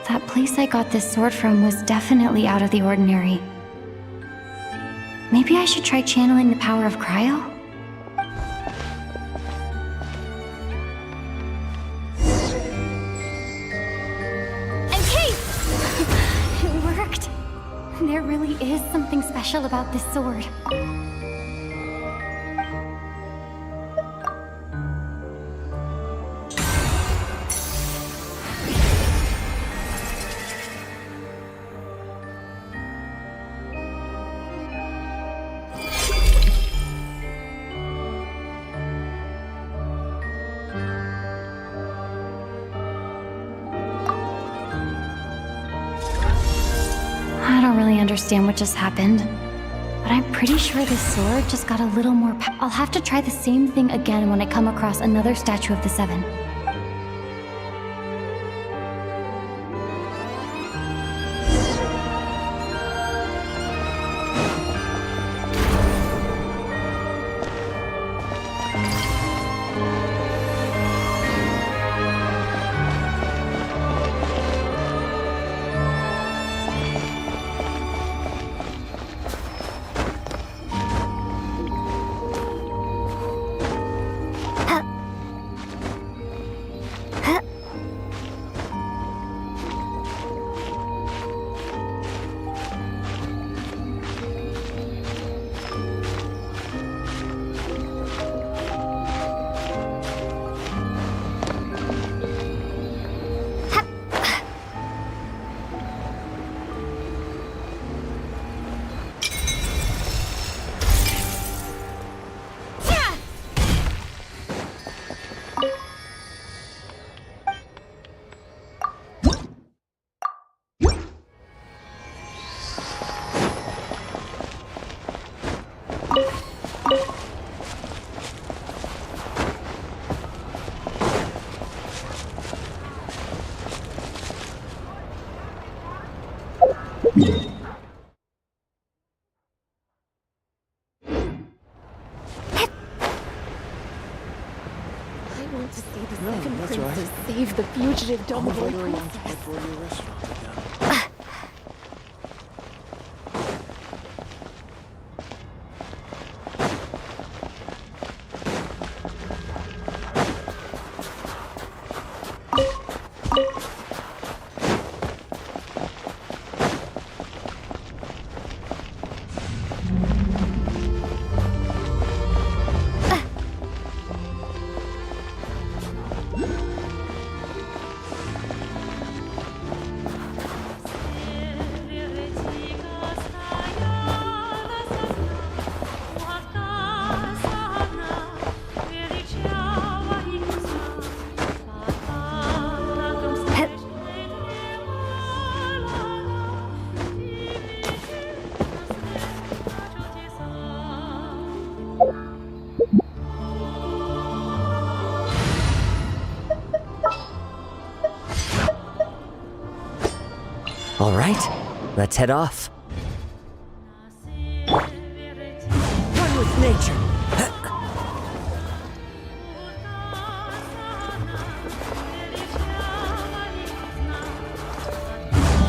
That place I got this sword from was definitely out of the ordinary. Maybe I should try channeling the power of cryo? It worked! There really is something special about this sword. I don't really understand what just happened, but I'm pretty sure this sword just got a little more I'll have to try the same thing again when I come across another statue of the Seven. Save the fugitive Dumbledore princess. All right, let's head off. One with nature.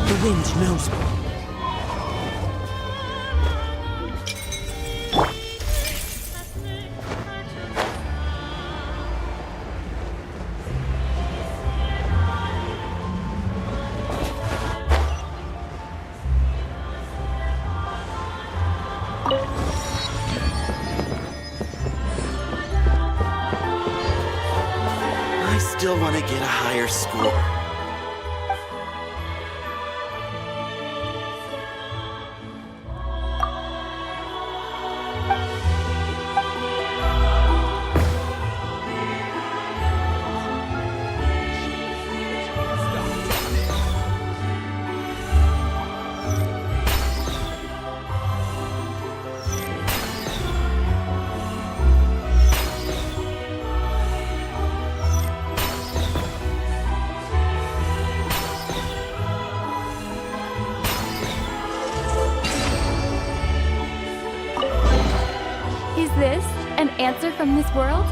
The wind knows me. I still want to get a higher score. Is this an answer from this world?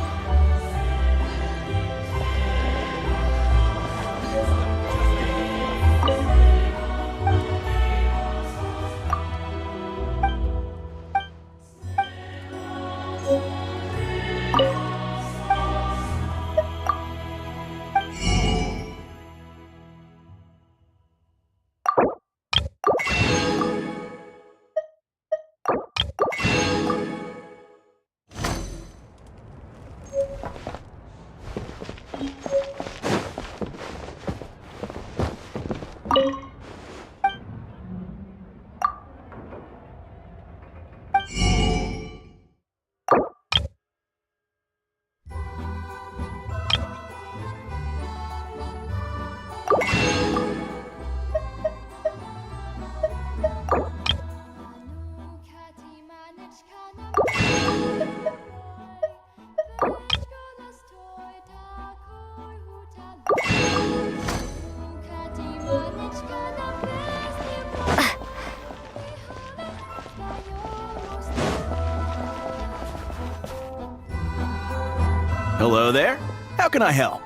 Hello there. How can I help?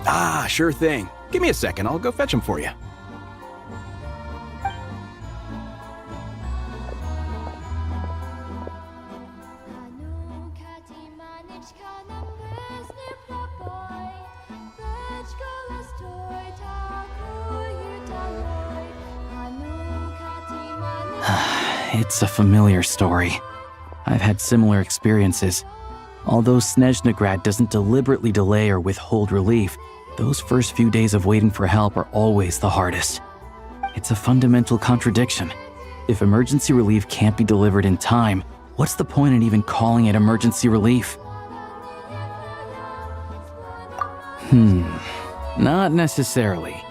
Ah, sure thing. Give me a second. I'll go fetch them for you. It's a familiar story. I've had similar experiences. Although Snezhnagrad doesn't deliberately delay or withhold relief, those first few days of waiting for help are always the hardest. It's a fundamental contradiction. If emergency relief can't be delivered in time, what's the point in even calling it emergency relief? Not necessarily.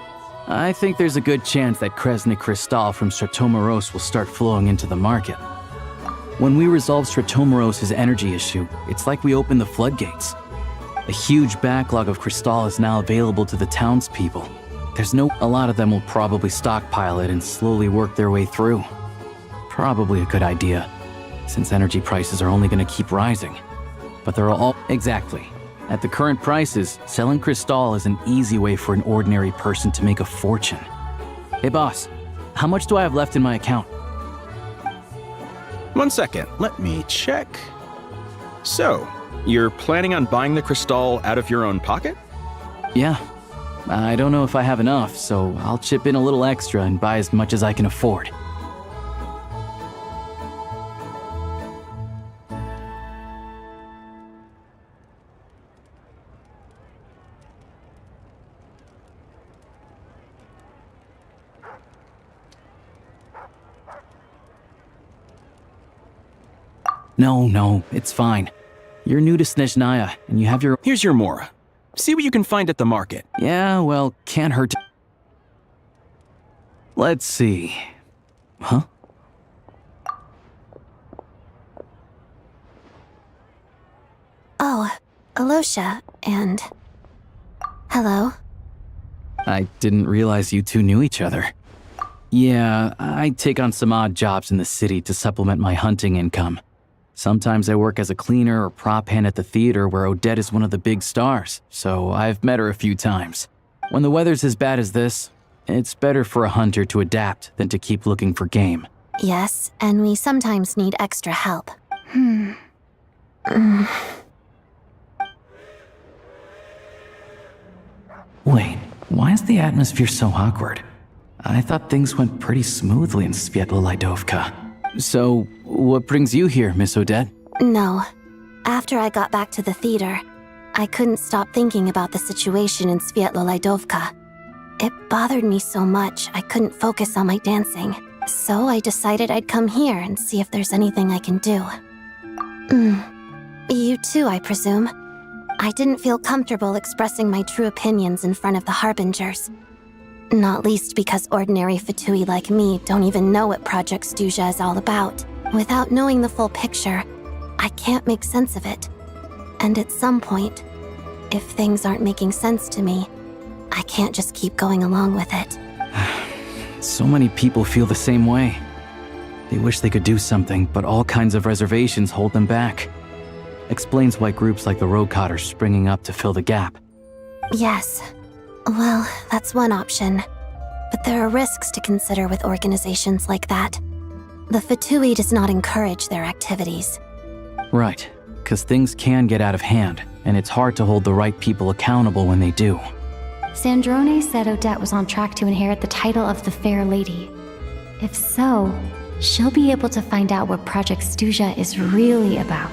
I think there's a good chance that Kresnik Crystal from Stratomoros will start flowing into the market. When we resolve Stratomoros' energy issue, it's like we open the floodgates. A huge backlog of Crystal is now available to the townspeople. A lot of them will probably stockpile it and slowly work their way through. Probably a good idea, since energy prices are only going to keep rising. But they're all... Exactly. At the current prices, selling Crystal is an easy way for an ordinary person to make a fortune. Hey boss, how much do I have left in my account? 1 second. Let me check. So, you're planning on buying the Crystal out of your own pocket? Yeah. I don't know if I have enough, so I'll chip in a little extra and buy as much as I can afford. No, it's fine. You're new to Snezhnaya, and you have your... Here's your Mora. See what you can find at the market. Yeah, well, can't hurt to... Let's see. Huh? Oh, Alosha, and Hello. I didn't realize you two knew each other. Yeah, I take on some odd jobs in the city to supplement my hunting income. Sometimes I work as a cleaner or prop hand at the theater where Odette is one of the big stars, so I've met her a few times. When the weather's as bad as this, it's better for a hunter to adapt than to keep looking for game. Yes, and we sometimes need extra help. Wait, why is the atmosphere so awkward? I thought things went pretty smoothly in Svietlolaidovka. So, what brings you here, Miss Odette? No. After I got back to the theater, I couldn't stop thinking about the situation in Svietlolaidovka. It bothered me so much I couldn't focus on my dancing. So I decided I'd come here and see if there's anything I can do. You too, I presume. I didn't feel comfortable expressing my true opinions in front of the Harbingers. Not least because ordinary Fatui like me don't even know what Project Snezhnaya is all about. Without knowing the full picture, I can't make sense of it. And at some point, if things aren't making sense to me, I can't just keep going along with it. So many people feel the same way. They wish they could do something, but all kinds of reservations hold them back. Explains why groups like the Rokot are springing up to fill the gap. Yes. Well, that's one option. But there are risks to consider with organizations like that. The Fatui does not encourage their activities. Right, because things can get out of hand, and it's hard to hold the right people accountable when they do. Sandrone said Odette was on track to inherit the title of the Fair Lady. If so, she'll be able to find out what Project Snezhnaya is really about.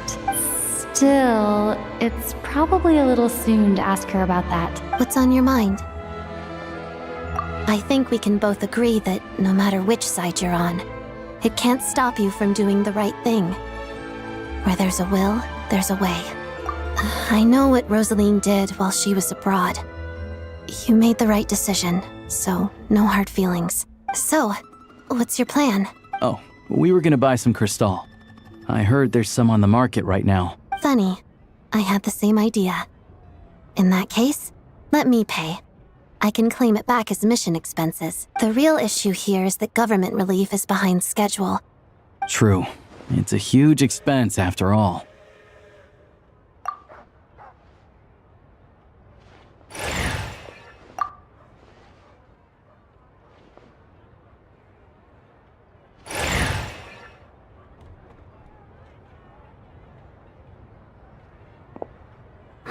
Still, it's probably a little soon to ask her about that. What's on your mind? I think we can both agree that no matter which side you're on, it can't stop you from doing the right thing. Where there's a will, there's a way. I know what Rosaline did while she was abroad. You made the right decision, so no hard feelings. So, what's your plan? Oh, we were gonna buy some Crystal. I heard there's some on the market right now. Funny. I had the same idea. In that case, let me pay. I can claim it back as mission expenses. The real issue here is that government relief is behind schedule. True. It's a huge expense after all.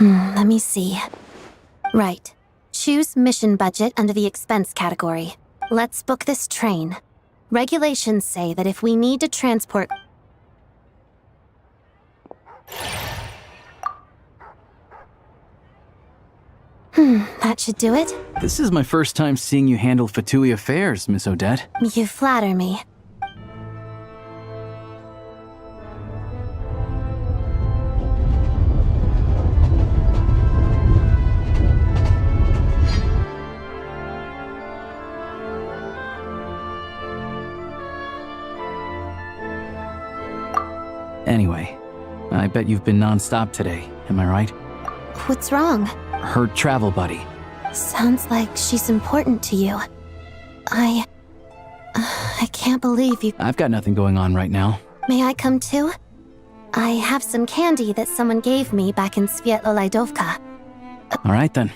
Let me see. Right. Choose mission budget under the expense category. Let's book this train. Regulations say that if we need to transport... that should do it. This is my first time seeing you handle Fatui affairs, Miss Odette. You flatter me. Anyway, I bet you've been non-stop today, am I right? What's wrong? Her travel buddy. Sounds like she's important to you. I can't believe you... I've got nothing going on right now. May I come too? I have some candy that someone gave me back in Svietlolaidovka. All right then.